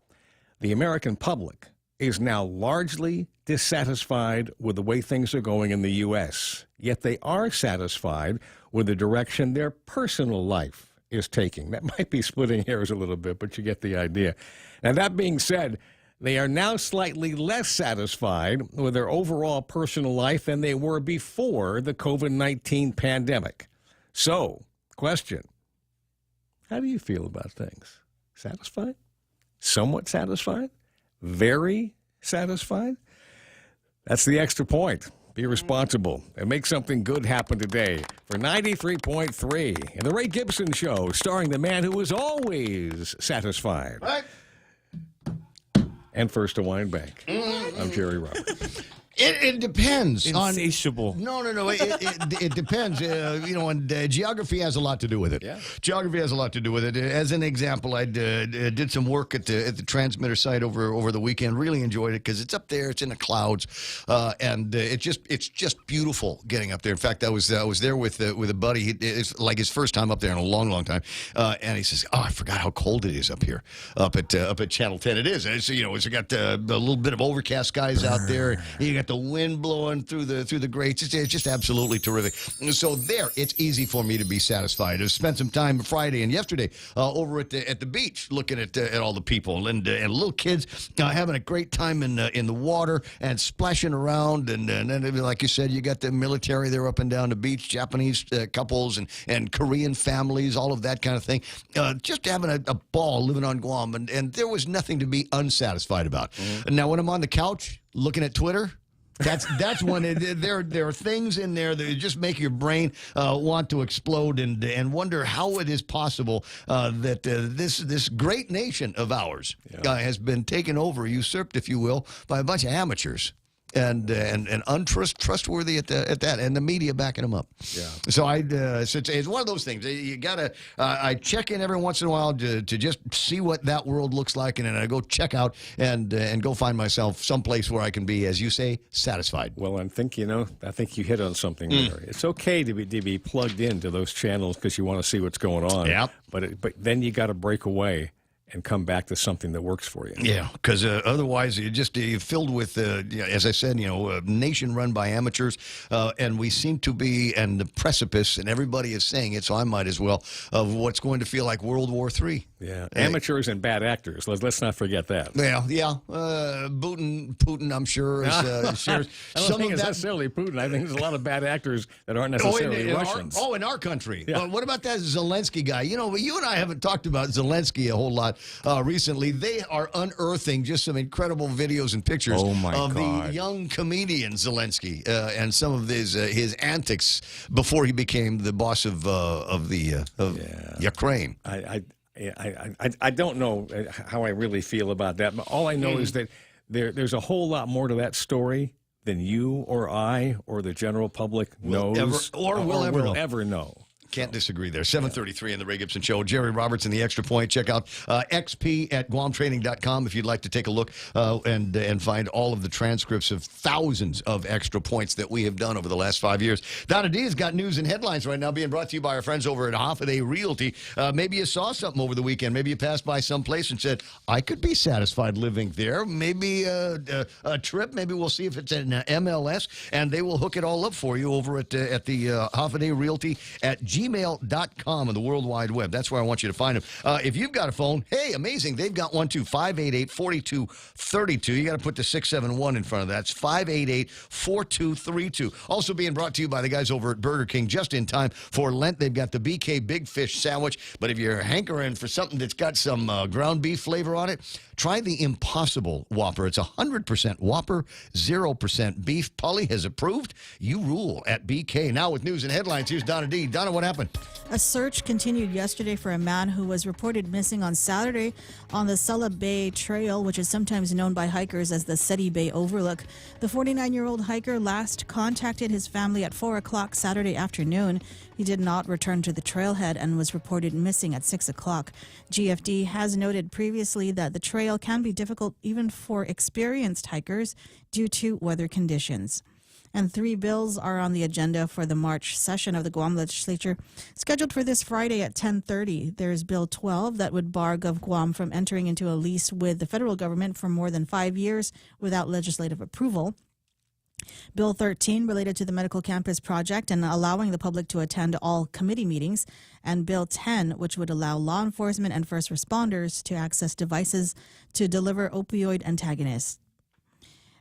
the American public is now largely dissatisfied with the way things are going in the U.S., yet they are satisfied with the direction their personal life is taking. That might be splitting hairs a little bit, but you get the idea. Now, that being said, they are now slightly less satisfied with their overall personal life than they were before the COVID-19 pandemic. So, question, how do you feel about things? Satisfied? Somewhat satisfied? Very satisfied? That's the extra point. Be responsible and make something good happen today. For 93.3 and the Ray Gibson Show, starring the man who was always satisfied. Right. And First to Wine Bank. I'm Jerry Roberts. It depends. Insatiable. No. It depends. And geography has a lot to do with it. Yeah. Geography has a lot to do with it. As an example, I did some work at the transmitter site over the weekend. Really enjoyed it because it's up there. It's in the clouds, and it's just beautiful getting up there. In fact, I was there with a buddy. It's like his first time up there in a long time, and he says, "Oh, I forgot how cold it is up here, up at Channel 10. It is. It's got a little bit of overcast skies out there. You got the wind blowing through the grates. It's just absolutely terrific. So there, it's easy for me to be satisfied. I spent some time Friday and yesterday over at the beach looking at all the people and little kids having a great time in the water and splashing around. And like you said, you got the military there up and down the beach, Japanese couples and Korean families, all of that kind of thing. Just having a ball living on Guam. And there was nothing to be unsatisfied about. Mm-hmm. Now, when I'm on the couch looking at Twitter, that's when there are things in there that just make your brain want to explode and wonder how it is possible that this great nation of ours has been taken over, usurped, if you will, by a bunch of amateurs. And untrustworthy at that, and the media backing them up. Yeah. So it's one of those things. You gotta. I check in every once in a while to just see what that world looks like, and then I go check out and go find myself someplace where I can be, as you say, satisfied. Well, I think you hit on something there. It's okay to be plugged into those channels because you want to see what's going on. Yeah. But then you got to break away and come back to something that works for you. Yeah, because otherwise you're filled with, as I said, a nation run by amateurs, and we seem to be on the precipice, and everybody is saying it, so I might as well, of what's going to feel like World War III. Yeah, amateurs and bad actors. Let's not forget that. Yeah. Putin, I'm sure, shares I don't think it's necessarily Putin. I think there's a lot of bad actors that aren't necessarily Russians. In our country. Yeah. What about that Zelensky guy? You and I haven't talked about Zelensky a whole lot recently. They are unearthing just some incredible videos and pictures of the young comedian Zelensky and some of his antics before he became the boss of Ukraine. I don't know how I really feel about that, but all I know is that there's a whole lot more to that story than you or I or the general public knows or will ever know. Can't disagree there. 7:33 in the Ray Gibson Show. Jerry Roberts in the Extra Point. Check out XP at GuamTraining.com if you'd like to take a look and find all of the transcripts of thousands of extra points that we have done over the last 5 years. Donna D has got news and headlines right now being brought to you by our friends over at Holiday Realty. Maybe you saw something over the weekend. Maybe you passed by some place and said, I could be satisfied living there. Maybe a trip. Maybe we'll see if it's an MLS, and they will hook it all up for you over at the Holiday Realty at gmail.com on the World Wide Web. That's where I want you to find them. If you've got a phone, hey, amazing. They've got one too, 588-4232. You got to put the 671 in front of that. It's 588-4232. Also being brought to you by the guys over at Burger King just in time for Lent. They've got the BK Big Fish Sandwich, but if you're hankering for something that's got some ground beef flavor on it, try the Impossible Whopper. It's 100% Whopper, 0% beef. Polly has approved. You rule at BK. Now with news and headlines, here's Donna D. Donna, what What happened? A search continued yesterday for a man who was reported missing on Saturday on the Sulla Bay Trail, which is sometimes known by hikers as the Seti Bay Overlook. The 49-year-old hiker last contacted his family at 4 o'clock Saturday afternoon. He did not return to the trailhead and was reported missing at 6 o'clock. GFD has noted previously that the trail can be difficult even for experienced hikers due to weather conditions. And 3 bills are on the agenda for the March session of the Guam legislature, scheduled for this Friday at 10:30. There's Bill 12 that would bar Gov Guam from entering into a lease with the federal government for more than 5 years without legislative approval. Bill 13 related to the medical campus project and allowing the public to attend all committee meetings. And Bill 10, which would allow law enforcement and first responders to access devices to deliver opioid antagonists.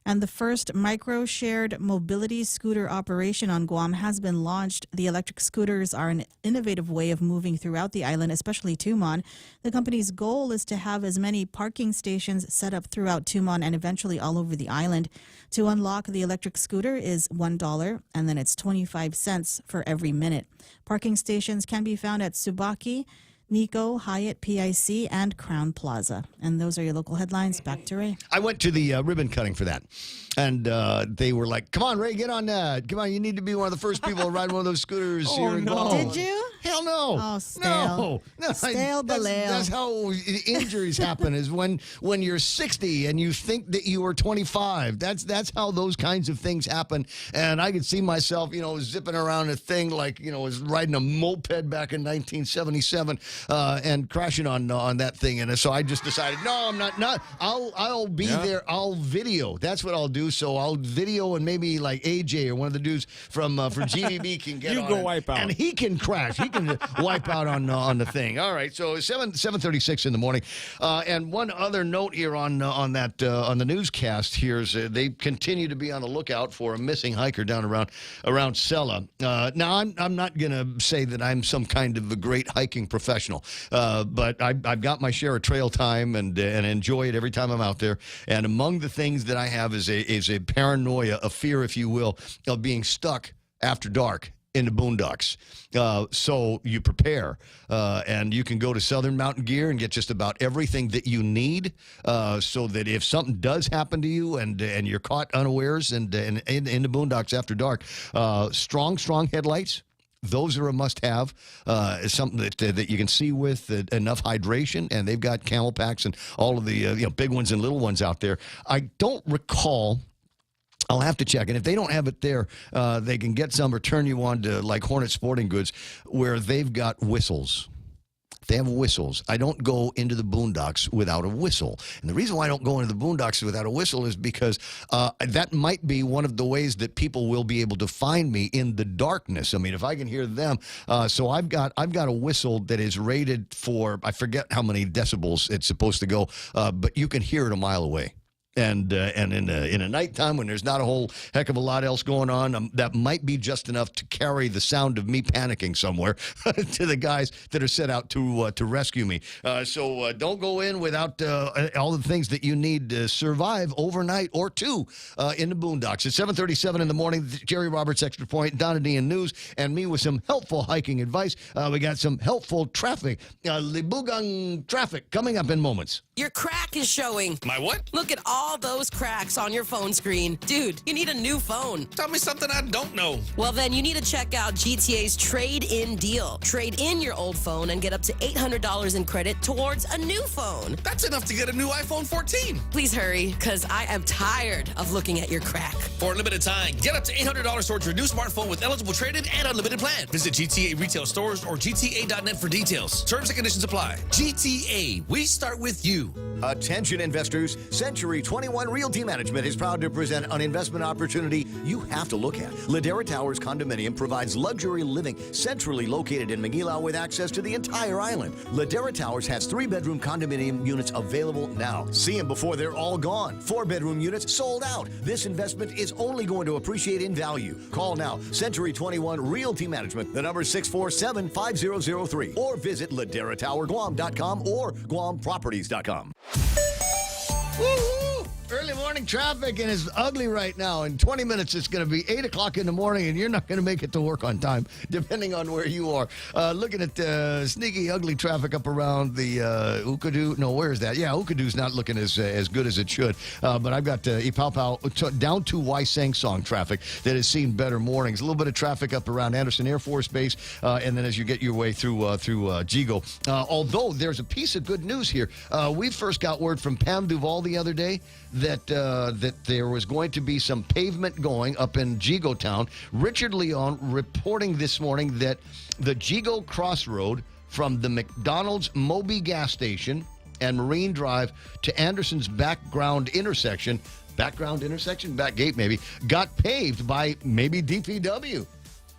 And the first micro-shared mobility scooter operation on Guam has been launched. The electric scooters are an innovative way of moving throughout the island, especially Tumon. The company's goal is to have as many parking stations set up throughout Tumon and eventually all over the island. To unlock the electric scooter is $1, and then it's 25 cents for every minute. Parking stations can be found at Subaki, Nico, Hyatt, PIC, and Crown Plaza. And those are your local headlines. Back to Ray. I went to the ribbon cutting for that. And they were like, come on, Ray, get on that. Come on, you need to be one of the first people to ride one of those scooters here in Guam. Did you? Hell no. Oh, stale. No. Stale baleo. That's how injuries happen, is when you're 60 and you think that you are 25. That's how those kinds of things happen. And I could see myself, zipping around a thing like, was riding a moped back in 1977 and crashing on that thing. And so I just decided, no, I'm not. I'll be there. I'll video. That's what I'll do. So I'll video, and maybe like AJ or one of the dudes from for GVB can get on. You go wipe out. And he can crash. He can wipe out on the thing. All right. So 7:36 in the morning. And one other note here on the newscast here is they continue to be on the lookout for a missing hiker down around Sella. Now I'm not gonna say that I'm some kind of a great hiking professional, but I've got my share of trail time and enjoy it every time I'm out there. And among the things that I have is a paranoia, a fear, if you will, of being stuck after dark in the boondocks. So you prepare, and you can go to Southern Mountain Gear and get just about everything that you need, so that if something does happen to you and you're caught unawares and in the boondocks after dark, strong headlights. Those are a must-have. It's something that you can see with enough hydration, and they've got camel packs and all of the big ones and little ones out there. I don't recall. I'll have to check. And if they don't have it there, they can get some or turn you on to like Hornet Sporting Goods, where they've got whistles. They have whistles. I don't go into the boondocks without a whistle. And the reason why I don't go into the boondocks without a whistle is because that might be one of the ways that people will be able to find me in the darkness. I mean, if I can hear them. So I've got a whistle that is rated for, I forget how many decibels it's supposed to go, but you can hear it a mile away. And in a nighttime when there's not a whole heck of a lot else going on, that might be just enough to carry the sound of me panicking somewhere to the guys that are set out to rescue me. So don't go in without all the things that you need to survive overnight or two in the boondocks. It's 7:37 in the morning. Jerry Roberts, Extra Point, Donna D and News, and me with some helpful hiking advice. We got some helpful traffic, Libugang traffic coming up in moments. Your crack is showing. My what? Look at all those cracks on your phone screen. Dude, you need a new phone. Tell me something I don't know. Well, then you need to check out GTA's trade-in deal. Trade in your old phone and get up to $800 in credit towards a new phone. That's enough to get a new iPhone 14. Please hurry, because I am tired of looking at your crack. For a limited time, get up to $800 towards your new smartphone with eligible trade-in and unlimited plan. Visit GTA retail stores or GTA.net for details. Terms and conditions apply. GTA, we start with you. Attention investors, Century 21 Realty Management is proud to present an investment opportunity you have to look at. Ladera Towers Condominium provides luxury living centrally located in Manila with access to the entire island. Ladera Towers has 3-bedroom condominium units available now. See them before they're all gone. 4-bedroom units sold out. This investment is only going to appreciate in value. Call now, Century 21 Realty Management. The number is 647-5003, or visit LaderaTowerGuam.com or GuamProperties.com. Woo-hoo! early morning traffic, and it's ugly right now. In 20 minutes, it's going to be 8 o'clock in the morning, and you're not going to make it to work on time, depending on where you are. Looking at sneaky, ugly traffic up around the Ukadu. No, where is that? Yeah, Ukadu's not looking as good as it should. But I've got Ipaupau down to Waisangsong traffic that has seen better mornings. A little bit of traffic up around Anderson Air Force Base, and then as you get your way through Jigo. Although there's a piece of good news here. We first got word from Pam Duval the other day that there was going to be some pavement going up in Jigo Town. Richard Leon reporting this morning that the Jigo Crossroad from the McDonald's Moby gas station and Marine Drive to Anderson's back gate maybe, got paved by maybe DPW.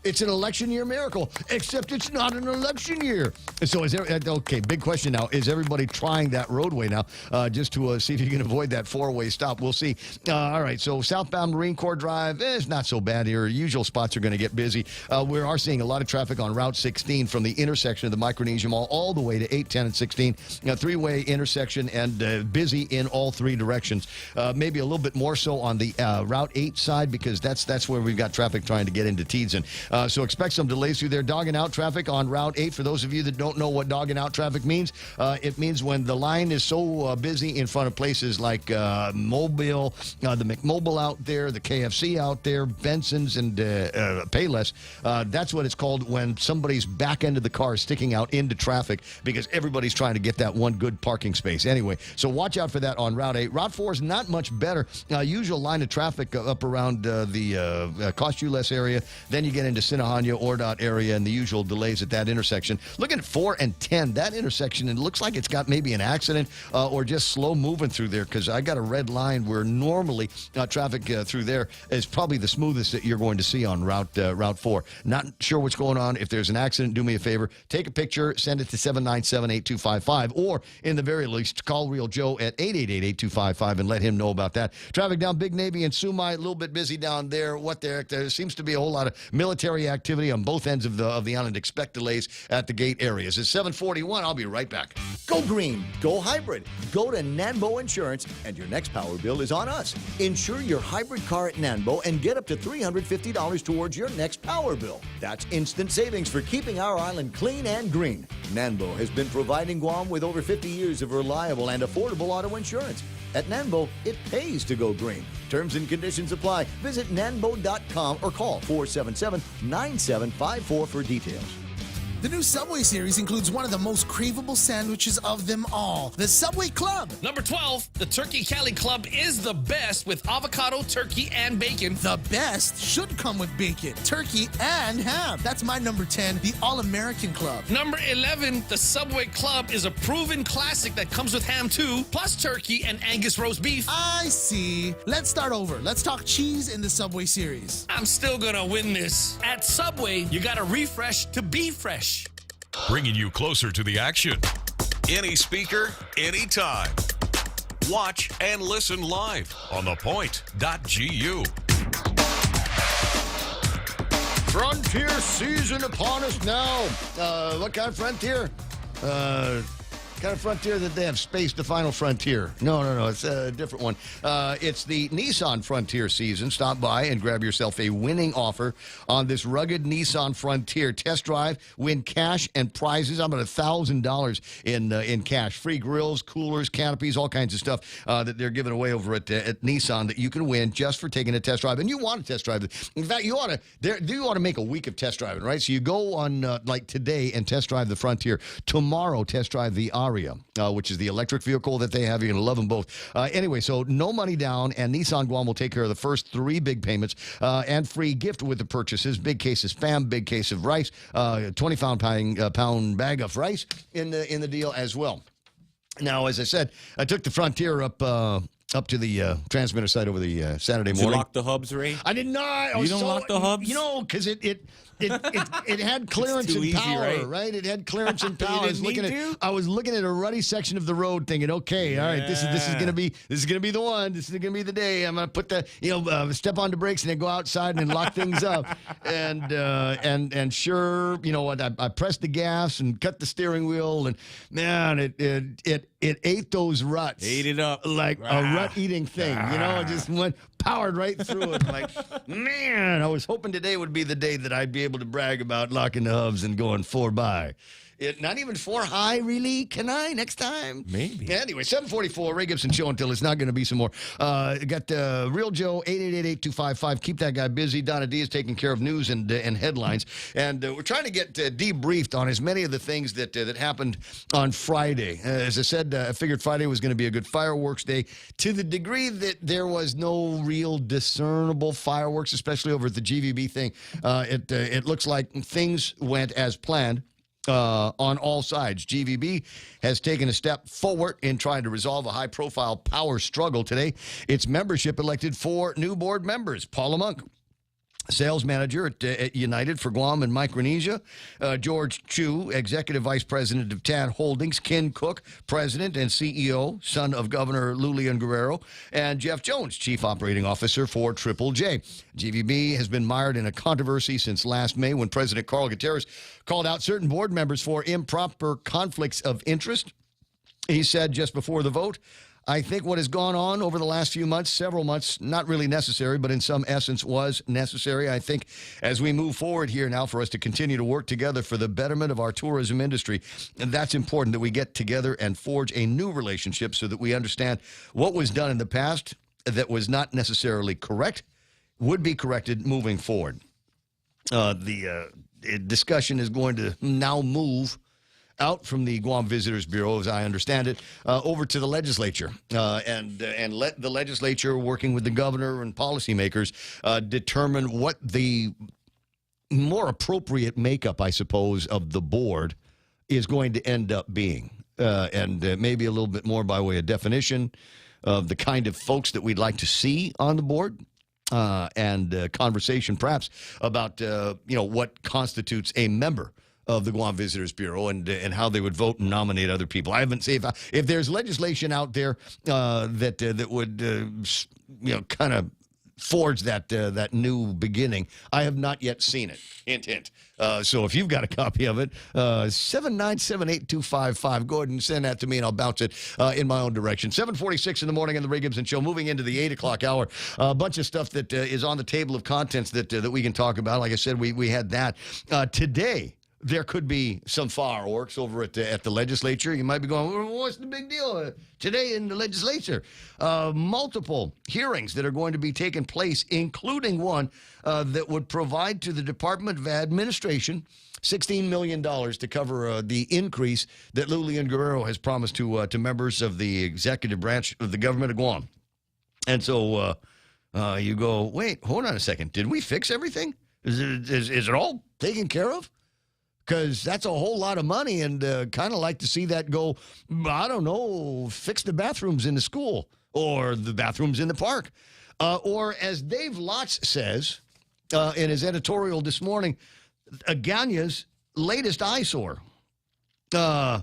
It's an election year miracle, except it's not an election year. So okay, big question now. Is everybody trying that roadway now just to see if you can avoid that four-way stop? We'll see. All right, so southbound Marine Corps Drive, it's not so bad here. Usual spots are going to get busy. We are seeing a lot of traffic on Route 16 from the intersection of the Micronesia Mall all the way to 8, 10, and 16. Three-way intersection and busy in all three directions. Maybe a little bit more so on the Route 8 side because that's where we've got traffic trying to get into Teedson. So expect some delays through there. Dogging out traffic on Route 8. For those of you that don't know what dogging out traffic means, it means when the line is so busy in front of places like Mobile, the McMobile out there, the KFC out there, Benson's, and Payless. That's what it's called when somebody's back end of the car is sticking out into traffic because everybody's trying to get that one good parking space. Anyway, so watch out for that on Route 8. Route 4 is not much better. Usual line of traffic up around the Cost-U-Less area. Then you get into Sinahanya, Ordot area, and the usual delays at that intersection. Looking at 4 and 10, that intersection, it looks like it's got maybe an accident or just slow moving through there because I got a red line where normally traffic through there is probably the smoothest that you're going to see on Route 4. Not sure what's going on. If there's an accident, do me a favor. Take a picture, send it to 797-8255, or in the very least, call Real Joe at 888-8255 and let him know about that. Traffic down Big Navy and Sumai, a little bit busy down there. There seems to be a whole lot of military activity on both ends of the island. Expect delays at the gate areas. It's 7:41. I'll be right back. Go green, go hybrid, go to Nanbo Insurance, and your next power bill is on us. Insure your hybrid car at Nanbo and get up to $350 towards your next power bill. That's instant savings for keeping our island clean and green. Nanbo has been providing Guam with over 50 years of reliable and affordable auto insurance. At Nanbo, it pays to go green. Terms and conditions apply. Visit nanbo.com or call 477-9754 for details. The new Subway series includes one of the most craveable sandwiches of them all, the Subway Club. Number 12, the Turkey Cali Club is the best with avocado, turkey, and bacon. The best should come with bacon, turkey, and ham. That's my number 10, the All-American Club. Number 11, the Subway Club is a proven classic that comes with ham too, plus turkey and Angus roast beef. I see. Let's start over. Let's talk cheese in the Subway series. I'm still gonna win this. At Subway, you gotta refresh to be fresh. Bringing you closer to the action. Any speaker, anytime. Watch and listen live on ThePOINT.gu. Frontier season upon us now. What kind of frontier? Kind of frontier that they have spaced the final frontier. No. It's a different one. It's the Nissan Frontier season. Stop by and grab yourself a winning offer on this rugged Nissan Frontier. Test drive, win cash and prizes. I'm at $1,000 in cash. Free grills, coolers, canopies, all kinds of stuff that they're giving away over at Nissan that you can win just for taking a test drive. And you want to test drive it. In fact, you ought to make a week of test driving, right? So you go on like today and test drive the Frontier. Tomorrow, test drive the Aria, which is the electric vehicle that they have. You're going to love them both. Anyway, so no money down, and Nissan Guam will take care of the first 3 big payments and free gift with the purchases. Big case of Spam, big case of rice, 20-pound bag of rice in the deal as well. Now, as I said, I took the Frontier up to the transmitter site over the Saturday morning. Did you lock the hubs, Ray? I did not. You don't lock the hubs? You know, because it had clearance and power, right? It had clearance and power. I was looking at a ruddy section of the road, thinking, okay, all right, this is gonna be the one. This is gonna be the day. I'm gonna put the step on the brakes and then go outside and lock things up. And sure, you know what? I pressed the gas and cut the steering wheel, and man, it it ate those ruts. Ate it up. Like a rut-eating thing, It just went powered right through it. Like, man, I was hoping today would be the day that I'd be able to brag about locking the hubs and going 4 by. Not even 4 high, really? Can I next time? Maybe. Anyway, 744, Ray Gibson Show until it's not going to be some more. Got Real Joe, 888-8255. Keep that guy busy. Donna D is taking care of news and headlines. And we're trying to get debriefed on as many of the things that happened on Friday. As I said, I figured Friday was going to be a good fireworks day to the degree that there was no real discernible fireworks, especially over at the GVB thing. It looks like things went as planned. On all sides. GVB has taken a step forward in trying to resolve a high-profile power struggle today. Its membership elected 4 new board members. Paula Monk, sales manager at United for Guam and Micronesia. George Chu, executive vice president of TAN Holdings. Ken Cook, president and CEO, son of Governor Lulian Guerrero. And Jeff Jones, chief operating officer for Triple J. GVB has been mired in a controversy since last May when President Carl Gutierrez called out certain board members for improper conflicts of interest. He said just before the vote, I think what has gone on over the last few months, several months, not really necessary, but in some essence was necessary. I think as we move forward here now for us to continue to work together for the betterment of our tourism industry, and that's important that we get together and forge a new relationship so that we understand what was done in the past that was not necessarily correct, would be corrected moving forward. The discussion is going to now move out from the Guam Visitors Bureau, as I understand it, over to the legislature, and let the legislature, working with the governor and policymakers, determine what the more appropriate makeup, I suppose, of the board is going to end up being, and maybe a little bit more by way of definition of the kind of folks that we'd like to see on the board. And conversation, perhaps, about what constitutes a member of the Guam Visitors Bureau and how they would vote and nominate other people. I haven't seen if there's legislation out there that would kind of forge that new beginning. I have not yet seen it. Hint, hint. So if you've got a copy of it, 7978255, go ahead and send that to me, and I'll bounce it in my own direction. 7:46 in the morning on the Ray Gibson Show, moving into the 8 o'clock hour. A bunch of stuff that is on the table of contents that we can talk about. Like I said, we had that. Today, there could be some fireworks over at the legislature. You might be going, well, what's the big deal today in the legislature? Multiple hearings that are going to be taking place, including one that would provide to the Department of Administration $16 million to cover the increase that Lulian Guerrero has promised to members of the executive branch of the government of Guam. And so you go, wait, hold on a second. Did we fix everything? Is it all taken care of? Because that's a whole lot of money, and kind of like to see that go, I don't know, fix the bathrooms in the school or the bathrooms in the park. Or as Dave Lotz says in his editorial this morning, Aganya's latest eyesore. And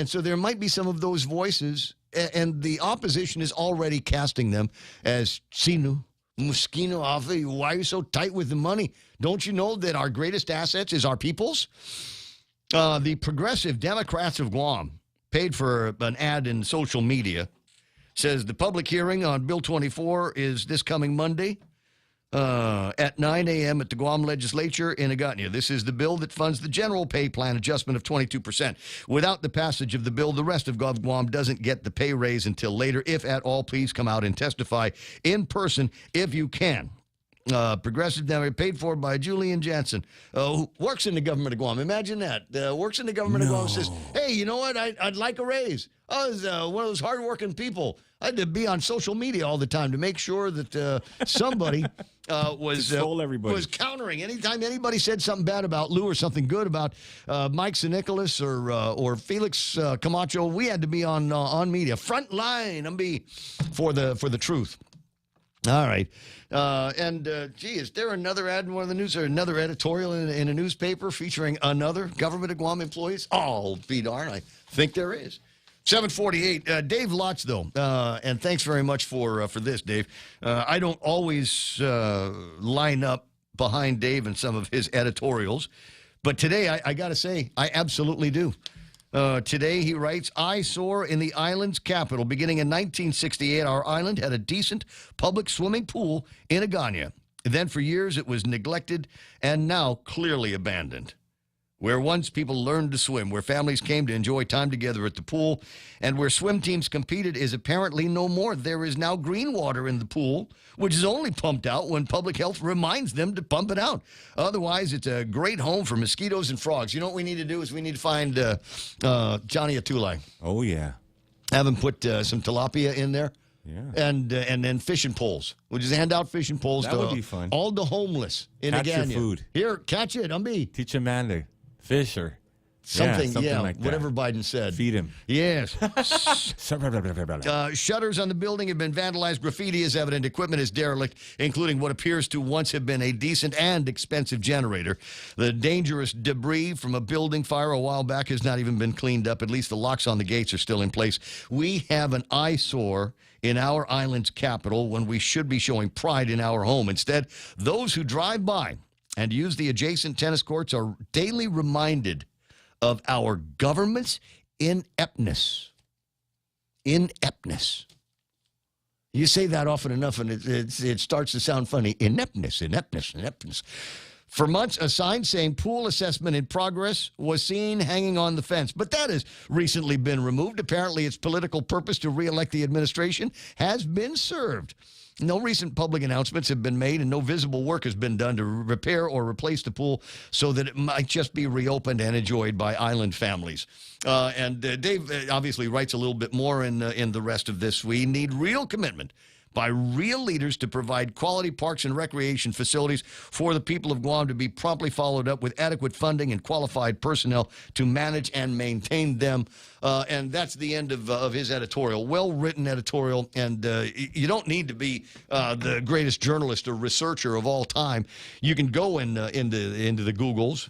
so there might be some of those voices, and the opposition is already casting them as Sinu. Muskino, why are you so tight with the money? Don't you know that our greatest assets is our peoples? The Progressive Democrats of Guam paid for an ad in social media. Says the public hearing on Bill 24 is this coming Monday at 9 a.m. at the Guam Legislature in Agutnia. This is the bill that funds the general pay plan adjustment of 22%. Without the passage of the bill, the rest of Guam doesn't get the pay raise until later. If at all, please come out and testify in person if you can. Progressive Democrat paid for by Julian Jansen, who works in the government of Guam. Imagine that. Works in the government of Guam, says, hey, you know what? I'd like a raise. I was one of those hardworking people. I had to be on social media all the time to make sure that somebody was countering. Anytime anybody said something bad about Lou or something good about Mike Nicholas or Felix Camacho, we had to be on media. Front line, for the truth. All right. Is there another ad in one of the news or another editorial in a newspaper featuring another government of Guam employees? Oh, be darned. I think there is. 7:48. Dave Lotz, though, and thanks very much for this, Dave. I don't always line up behind Dave in some of his editorials, but today I got to say I absolutely do. Today, he writes, eyesore in the island's capital. Beginning in 1968, our island had a decent public swimming pool in Agana. Then for years, it was neglected and now clearly abandoned. Where once people learned to swim, where families came to enjoy time together at the pool, and where swim teams competed is apparently no more. There is now green water in the pool, which is only pumped out when public health reminds them to pump it out. Otherwise, it's a great home for mosquitoes and frogs. You know what we need to do is we need to find Johnny Atulai. Oh, yeah. Have him put some tilapia in there. Yeah. And then fishing poles. We'll just hand out fishing poles That to would be fun. all the homeless in Catch your Agana. food. Here, catch it, Umbi. Teach a man to fish or Something like that. whatever Biden said. Feed him. Yes. Shutters on the building have been vandalized. Graffiti is evident. Equipment is derelict, including what appears to once have been a decent and expensive generator. The dangerous debris from a building fire a while back has not even been cleaned up. At least the locks on the gates are still in place. We have an eyesore in our island's capital when we should be showing pride in our home. Instead, those who drive by and use the adjacent tennis courts are daily reminded of our government's ineptness. Ineptness. You say that often enough, and it starts to sound funny. Ineptness, ineptness, ineptness. For months, a sign saying pool assessment in progress was seen hanging on the fence, but that has recently been removed. Apparently, its political purpose to reelect the administration has been served. No recent public announcements have been made, and no visible work has been done to repair or replace the pool so that it might just be reopened and enjoyed by island families. And Dave obviously writes a little bit more in the rest of this. We need real commitment by real leaders to provide quality parks and recreation facilities for the people of Guam, to be promptly followed up with adequate funding and qualified personnel to manage and maintain them. And that's the end of his editorial. Well-written editorial, and you don't need to be the greatest journalist or researcher of all time. You can go into the Googles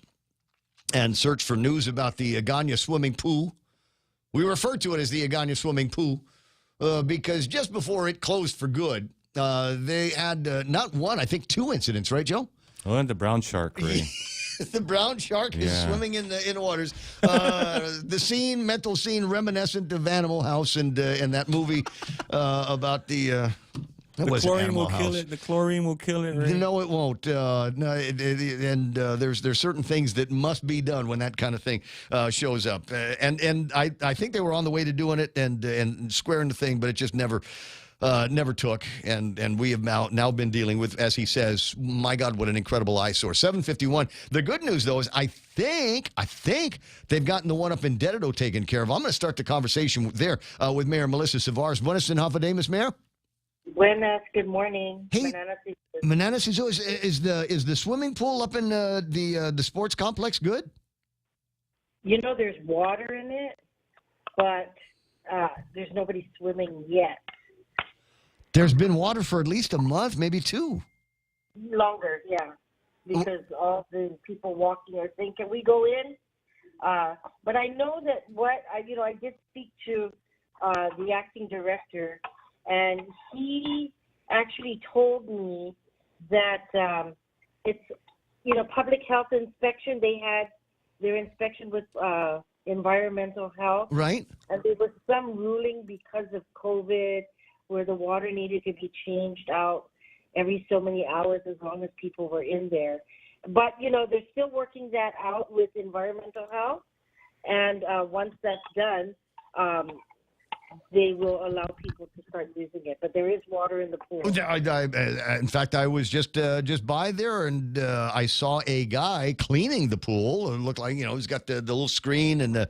and search for news about the Agana swimming pool. We refer to it as the Agana swimming pool. Because just before it closed for good, they had not one, I think 2 incidents, right, Joe? Oh, and the brown shark, Ray. The brown shark is swimming in the waters. The mental scene reminiscent of Animal House and that movie about the... The chlorine will kill it. The chlorine will kill it. Right? No, it won't. There's certain things that must be done when that kind of thing shows up. And I think they were on the way to doing it and squaring the thing, but it just never took. And we have now been dealing with, as he says, my God, what an incredible eyesore. 7:51. The good news, though, is I think they've gotten the one up in Dededo taken care of. I'm going to start the conversation there with Mayor Melissa Savars. Buenas and Hafadamus, Mayor. Buenas, good morning. Hey, Mananas, is the swimming pool up in the sports complex good? You know, there's water in it, but there's nobody swimming yet. There's been water for at least a month, maybe 2. Longer, yeah, because all the people walking are saying, "Can we go in?" But I know that I did speak to the acting director. And he actually told me that it's, public health inspection. They had their inspection with environmental health. Right. And there was some ruling because of COVID where the water needed to be changed out every so many hours as long as people were in there. But, they're still working that out with environmental health. And once that's done, they will allow people to start using it. But there is water in the pool. In fact, I was just by there, and I saw a guy cleaning the pool. It looked like, he's got the little screen and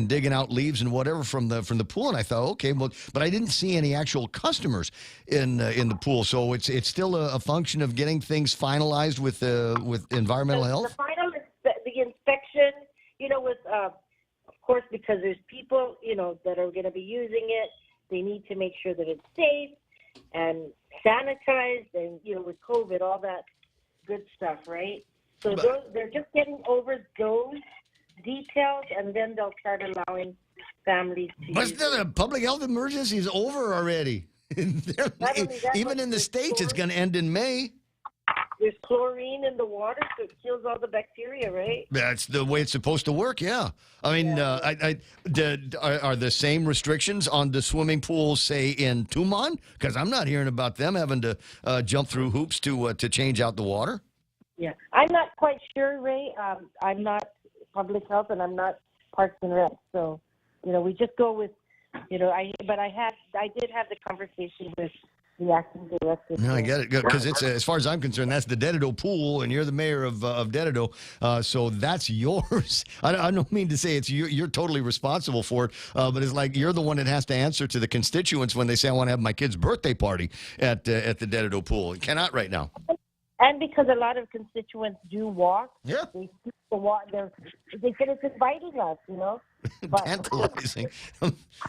digging out leaves and whatever from the pool. And I thought, okay, well, but I didn't see any actual customers in the pool. So it's still a function of getting things finalized with environmental health. The inspection, with of course, because there's people, that are going to be using it. They need to make sure that it's safe and sanitized and, with COVID, all that good stuff, right? So they're just getting over those details, and then they'll start allowing families to But the public health emergency is over already. Even in the States, it's going to end in May. there's chlorine in the water, so it kills all the bacteria, right? That's the way it's supposed to work, yeah. I mean, are the same restrictions on the swimming pools, say, in Tumon? Because I'm not hearing about them having to jump through hoops to change out the water. Yeah, I'm not quite sure, Ray. I'm not public health, and I'm not Parks and Rec, so we just go with, I did have the conversation with the acting director. No, I get it, because it's as far as I'm concerned, that's the Dededo pool, and you're the mayor of Dededo, so that's yours. I don't mean to say it's you're totally responsible for it, but it's like you're the one that has to answer to the constituents when they say, I want to have my kid's birthday party at the Dededo pool. You cannot right now. And because a lot of constituents do walk, they see the walk. They said it's inviting us, But, tantalizing.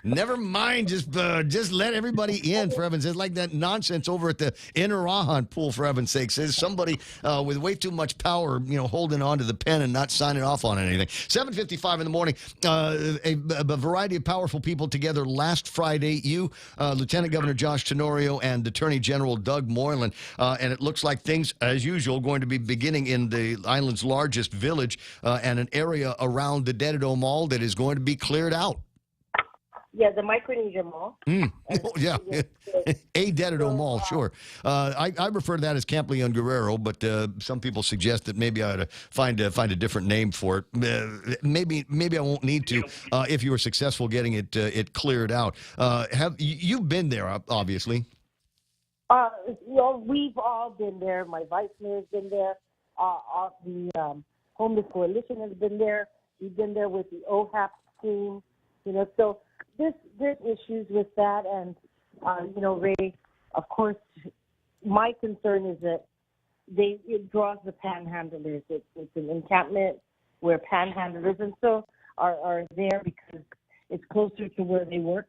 Never mind. Just let everybody in, for heaven's sake. It's like that nonsense over at the Inarahan pool, for heaven's sake. Says somebody with way too much power, holding on to the pen and not signing off on anything. 7:55 in the morning. A variety of powerful people together last Friday. You, Lieutenant Governor Josh Tenorio, and Attorney General Doug Moylan. And it looks like things, as usual, going to be beginning in the island's largest village and an area around the Dededo Mall that is going to be cleared out. Yeah, the Micronesia Mall. Yeah, a Dededo Mall, sure. I refer to that as Camp Leon Guerrero, but some people suggest that maybe I ought to find a different name for it. Maybe I won't need to if you were successful getting it cleared out. Have you've been there, obviously? We've all been there. My vice mayor's been there. The Homeless Coalition has been there. We've been there with the OHAP team, so there's issues with that. And, Ray, of course, my concern is that it draws the panhandlers. It's an encampment where panhandlers and so are there because it's closer to where they work,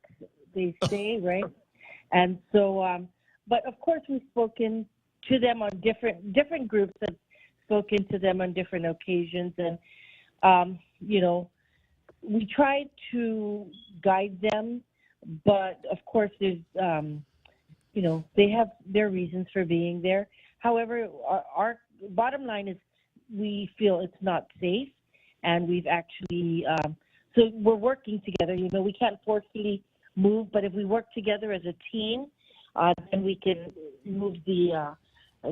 they stay, right? And so, but of course we've spoken to them on different groups have spoken to them on different occasions. And, we try to guide them, but of course there's, they have their reasons for being there. However, our bottom line is we feel it's not safe, and we've actually, so we're working together. We can't forcefully move, but if we work together as a team, then we can move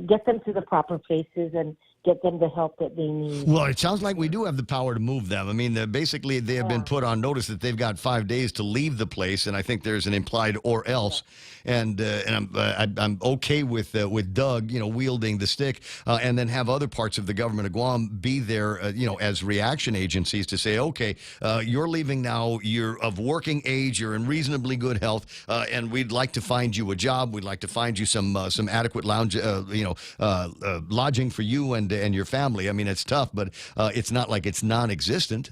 get them to the proper places and get them the help that they need. Well, it sounds like we do have the power to move them. I mean, basically, they have been put on notice that they've got 5 days to leave the place, and I think there's an implied or else. And I'm okay with Doug, wielding the stick, and then have other parts of the government of Guam be there, as reaction agencies to say, okay, you're leaving now. You're of working age. You're in reasonably good health, and we'd like to find you a job. We'd like to find you some adequate lounge, lodging for you and your family. I mean, it's tough, but it's not like it's non-existent.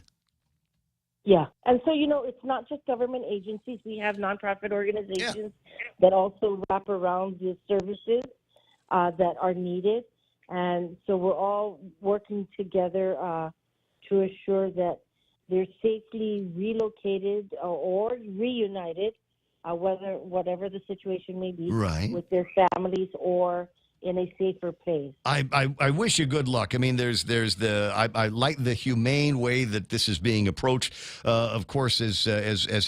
Yeah. And so, it's not just government agencies. We have nonprofit organizations that also wrap around the services that are needed. And so we're all working together to assure that they're safely relocated or reunited, whatever the situation may be, with their families or in a safer place. I wish you good luck. I mean, I like the humane way that this is being approached. Of course, as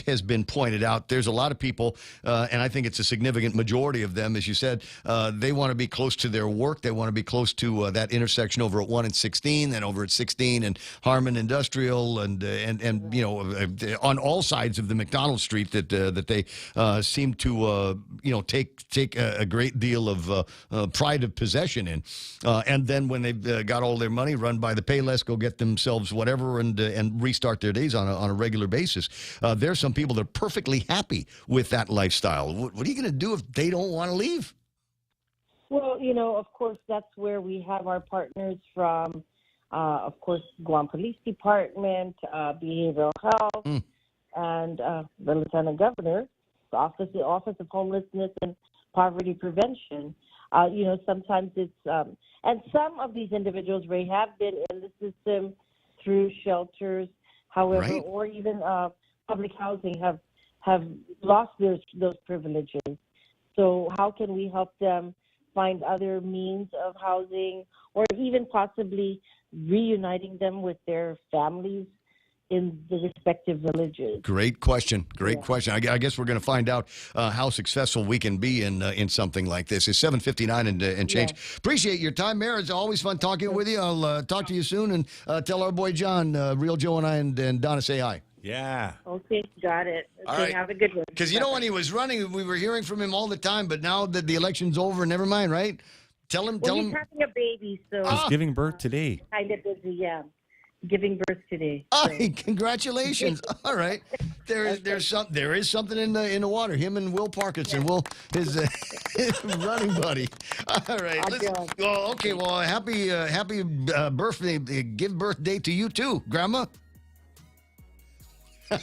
has been pointed out, there's a lot of people, and I think it's a significant majority of them, as you said, they want to be close to their work. They want to be close to that intersection over at 1 and 16, and over at 16 and Harmon Industrial, and on all sides of the McDonald Street that they seem to take a great deal of pride of possession in, and then when they've got all their money, run by the Payless, go get themselves whatever, and restart their days on a regular basis. There's some people that are perfectly happy with that lifestyle. What are you going to do if they don't want to leave? Well, of course, that's where we have our partners from, of course, Guam Police Department, Behavioral Health, and the Lieutenant Governor, the Office of Homelessness and Poverty Prevention. Sometimes it's, and some of these individuals, Ray, have been in the system through shelters, however, or even public housing have lost those privileges. So how can we help them find other means of housing, or even possibly reuniting them with their families in the respective villages. Great question. Great question. I guess we're going to find out how successful we can be in something like this. It's 7:59 and change. Yeah. Appreciate your time, Mayor. It's always fun talking with you. I'll talk to you soon, and tell our boy John, Real Joe, and I, and Donna say hi. Yeah. Okay, got it. Okay, All right. have a good one. Because you know when he was running, we were hearing from him all the time, but now that the election's over, never mind, right? Tell him. Well, he's having a baby, so He's giving birth today. kind of busy. Yeah, giving birth today. Oh, So. congratulations! All right, there is something in the water. Him and Will Parkinson, his running buddy. All right, okay. Well, happy birthday! Give birthday to you too, Grandma. No,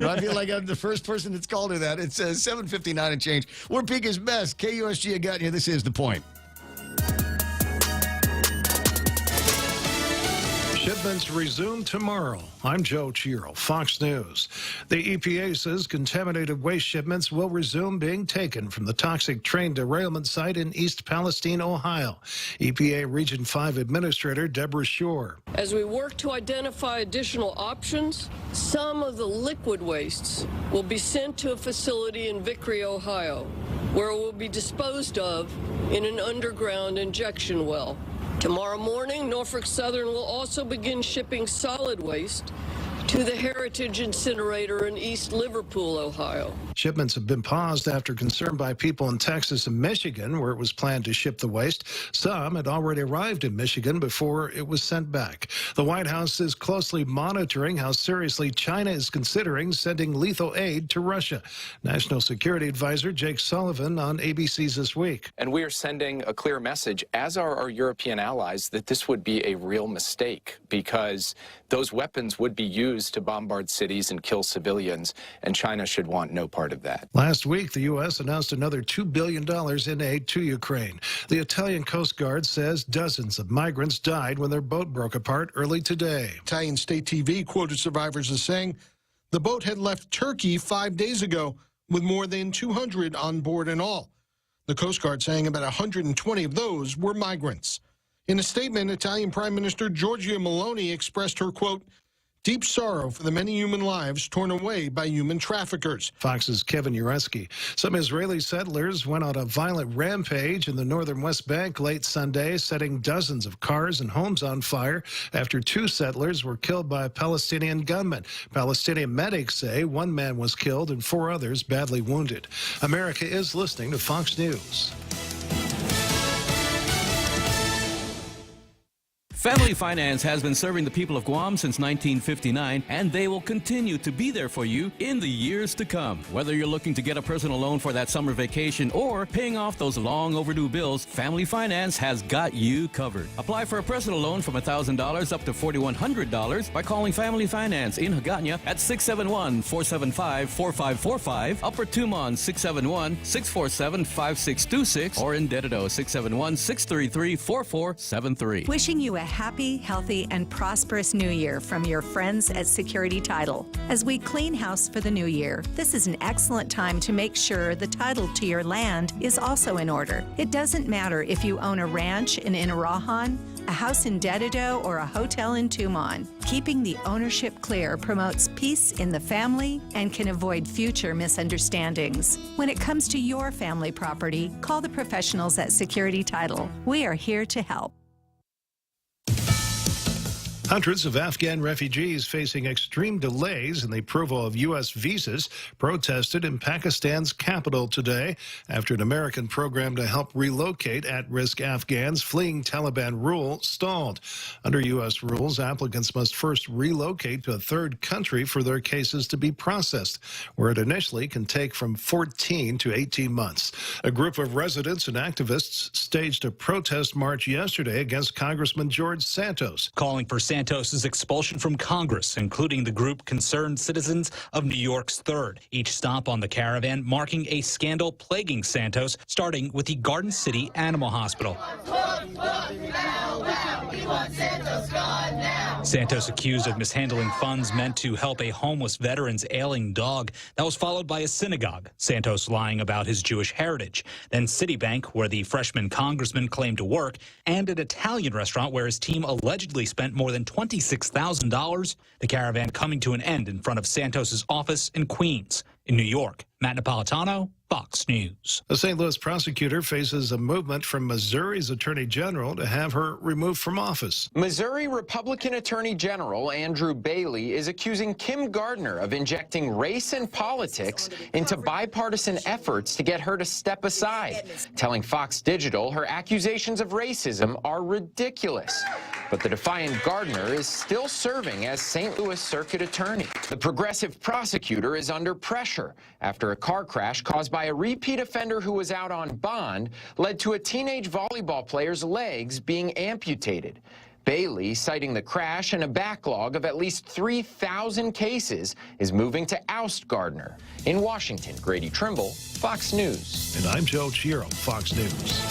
I feel like I'm the first person that's called her that. It's 7:59 and change. We're Pika's best. KUSG, I got you. This is The Point. Shipments resume tomorrow. I'm Joe Chiro, Fox News. The EPA says contaminated waste shipments will resume being taken from the toxic train derailment site in East Palestine, Ohio. EPA Region 5 Administrator Deborah Shore. As we work to identify additional options, some of the liquid wastes will be sent to a facility in Vickery, Ohio, where it will be disposed of in an underground injection well. Tomorrow morning, Norfolk Southern will also begin shipping solid waste to the Heritage Incinerator in East Liverpool, Ohio. Shipments have been paused after concern by people in Texas and Michigan, where it was planned to ship the waste. Some had already arrived in Michigan before it was sent back. The White House is closely monitoring how seriously China is considering sending lethal aid to Russia. National Security Advisor Jake Sullivan on ABC's This Week. And we are sending a clear message, as are our European allies, that this would be a real mistake, because those weapons would be used to bombard cities and kill civilians, and China should want no part of that. Last week, the U.S. announced another $2 billion in aid to Ukraine. The Italian Coast Guard says dozens of migrants died when their boat broke apart early today. Italian state TV quoted survivors as saying the boat had left Turkey 5 days ago with more than 200 on board in all. The Coast Guard saying about 120 of those were migrants. In a statement, Italian Prime Minister Giorgia Meloni expressed her, quote, deep sorrow for the many human lives torn away by human traffickers. Fox's Kevin Ureski. Some Israeli settlers went on a violent rampage in the northern West Bank late Sunday, setting dozens of cars and homes on fire after 2 settlers were killed by Palestinian gunmen. Palestinian medics say 1 man was killed and 4 others badly wounded. America is listening to Fox News. Family Finance has been serving the people of Guam since 1959, and they will continue to be there for you in the years to come. Whether you're looking to get a personal loan for that summer vacation or paying off those long overdue bills, Family Finance has got you covered. Apply for a personal loan from $1,000 up to $4,100 by calling Family Finance in Hagåtña at 671-475-4545, Upper Tumon 671-647-5626, or in Dededo 671-633-4473. Wishing you a happy, healthy, and prosperous new year from your friends at Security Title. As we clean house for the new year, this is an excellent time to make sure the title to your land is also in order. It doesn't matter if you own a ranch in Inarajan, a house in Dededo, or a hotel in Tumon. Keeping the ownership clear promotes peace in the family and can avoid future misunderstandings. When it comes to your family property, call the professionals at Security Title. We are here to help. Hundreds of Afghan refugees facing extreme delays in the approval of U.S. visas protested in Pakistan's capital today after an American program to help relocate at-risk Afghans fleeing Taliban rule stalled. Under U.S. rules, applicants must first relocate to a third country for their cases to be processed, where it initially can take from 14 to 18 months. A group of residents and activists staged a protest march yesterday against Congressman George Santos, calling for Santos's expulsion from Congress, including the group Concerned Citizens of New York's 3rd. Each stop on the caravan marking a scandal plaguing Santos, starting with the Garden City Animal Hospital. We want Santos gone now. Santos accused of mishandling funds meant to help a homeless veteran's ailing dog. That was followed by a synagogue. Santos lying about his Jewish heritage. Then Citibank, where the freshman congressman claimed to work, and an Italian restaurant where his team allegedly spent more than $26,000. The caravan coming to an end in front of Santos's office in Queens. In New York, Matt Napolitano, Fox News. A St. Louis prosecutor faces a movement from Missouri's Attorney General to have her removed from office. Missouri Republican Attorney General Andrew Bailey is accusing Kim Gardner of injecting race and politics into bipartisan efforts to get her to step aside, telling Fox Digital her accusations of racism are ridiculous. But the defiant Gardner is still serving as St. Louis Circuit Attorney. The progressive prosecutor is under pressure after a car crash caused by a repeat offender who was out on bond led to a teenage volleyball player's legs being amputated. Bailey, citing the crash and a backlog of at least 3,000 cases, is moving to oust Gardner. In Washington, Grady Trimble, Fox News. And I'm Joe Chiro, Fox News.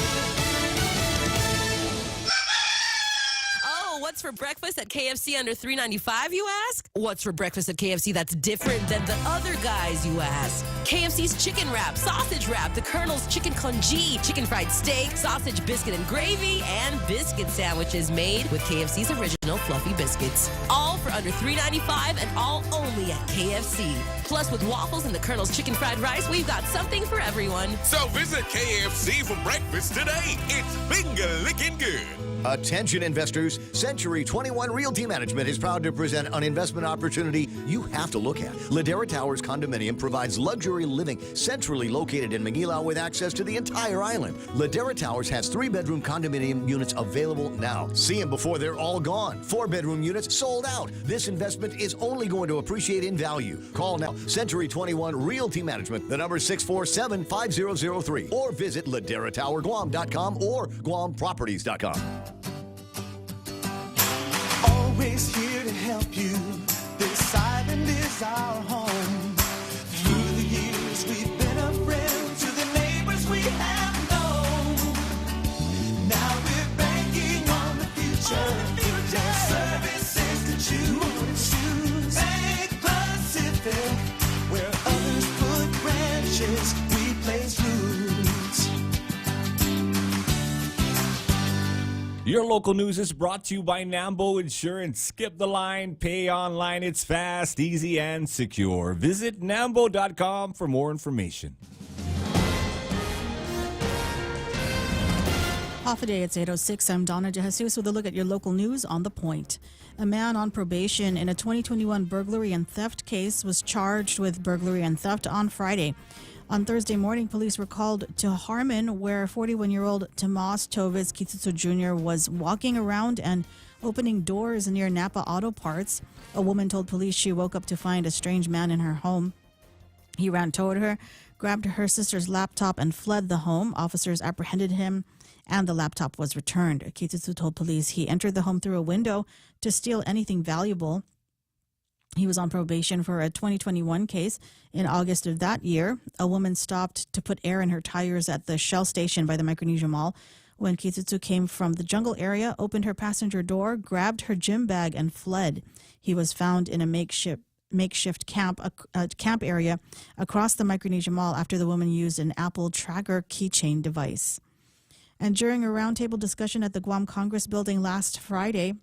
What's for breakfast at KFC under $3.95, you ask? What's for breakfast at KFC that's different than the other guys, you ask? KFC's chicken wrap, sausage wrap, the Colonel's chicken congee, chicken fried steak, sausage biscuit and gravy, and biscuit sandwiches made with KFC's original fluffy biscuits. All for under $3.95 and all only at KFC. Plus, with waffles and the Colonel's chicken fried rice, we've got something for everyone. So visit KFC for breakfast today. It's finger-licking good. Attention investors, Century 21 Realty Management is proud to present an investment opportunity you have to look at. Ladera Towers Condominium provides luxury living centrally located in Manila with access to the entire island. Ladera Towers has 3-bedroom condominium units available now. See them before they're all gone. 4-bedroom units sold out. This investment is only going to appreciate in value. Call now. Century 21 Realty Management. The number is 647-5003 or visit laderatowerguam.com or guamproperties.com. Always here to help you. This island is our home. Through the years, we've been a friend to the neighbors we have known. Now we're banking on the future. Their services to choose. Bank Pacific, where others put branches, we place roots. Your local news is brought to you by Nambo Insurance. Skip the line, pay online. It's fast, easy, and secure. Visit Nambo.com for more information. Half a day, it's 8:06. I'm Donna DeJesus with a look at your local news on The Point. A man on probation in a 2021 burglary and theft case was charged with burglary and theft on Friday. On Thursday morning, police were called to Harmon, where 41-year-old Tomas Tovis Kitsutsu Jr. was walking around and opening doors near Napa Auto Parts. A woman told police she woke up to find a strange man in her home. He ran toward her, grabbed her sister's laptop, and fled the home. Officers apprehended him, and the laptop was returned. Kitsutsu told police he entered the home through a window to steal anything valuable. He was on probation for a 2021 case. In August of that year, a woman stopped to put air in her tires at the Shell station by the Micronesia Mall. When Kitsutsu came from the jungle area, opened her passenger door, grabbed her gym bag, and fled. He was found in a makeshift camp area across the Micronesia Mall after the woman used an Apple tracker keychain device. And during a roundtable discussion at the Guam Congress building last Friday,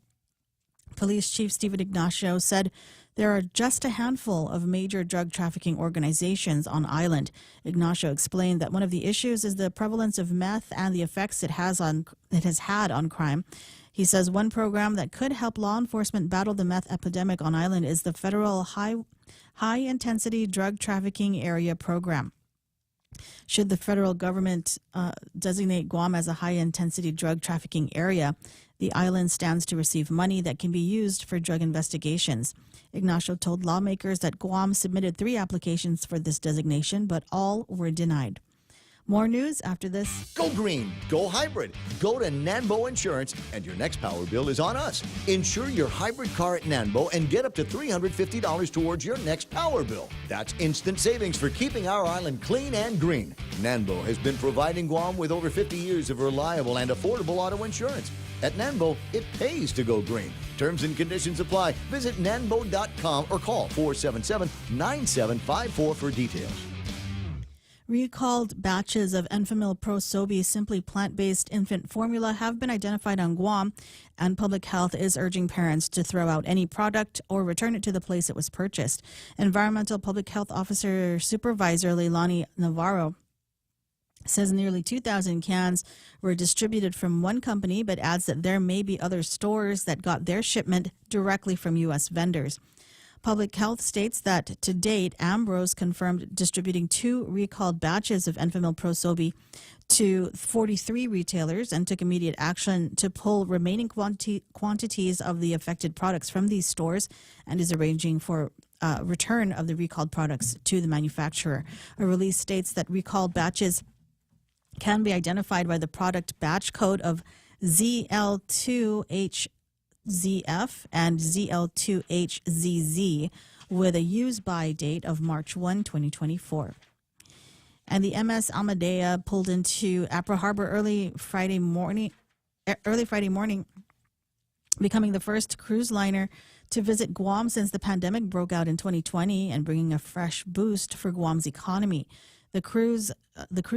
Police Chief Stephen Ignacio said there are just a handful of major drug trafficking organizations on island. Ignacio explained that one of the issues is the prevalence of meth and the effects it has had on crime. He says one program that could help law enforcement battle the meth epidemic on island is the federal high intensity drug trafficking area program. Should the federal government designate Guam as a high-intensity drug trafficking area, the island stands to receive money that can be used for drug investigations. Ignacio told lawmakers that Guam submitted 3 applications for this designation, but all were denied. More news after this. Go green, go hybrid, go to Nanbo Insurance, and your next power bill is on us. Insure your hybrid car at Nanbo and get up to $350 towards your next power bill. That's instant savings for keeping our island clean and green. Nanbo has been providing Guam with over 50 years of reliable and affordable auto insurance. At Nanbo, it pays to go green. Terms and conditions apply. Visit nanbo.com or call 477-9754 for details. Recalled batches of Enfamil Pro Sobi Simply Plant-Based Infant Formula have been identified on Guam, and Public Health is urging parents to throw out any product or return it to the place it was purchased. Environmental Public Health Officer Supervisor Leilani Navarro says nearly 2,000 cans were distributed from one company, but adds that there may be other stores that got their shipment directly from U.S. vendors. Public Health states that to date, Ambrose confirmed distributing 2 recalled batches of Enfamil Pro Sobi to 43 retailers and took immediate action to pull remaining quantities of the affected products from these stores and is arranging for return of the recalled products to the manufacturer. A release states that recalled batches can be identified by the product batch code of ZL2HZF and ZL2HZZ with a use-by date of March 1, 2024. And the MS Amadea pulled into Apra Harbor early Friday morning, becoming the first cruise liner to visit Guam since the pandemic broke out in 2020 and bringing a fresh boost for Guam's economy. The cruise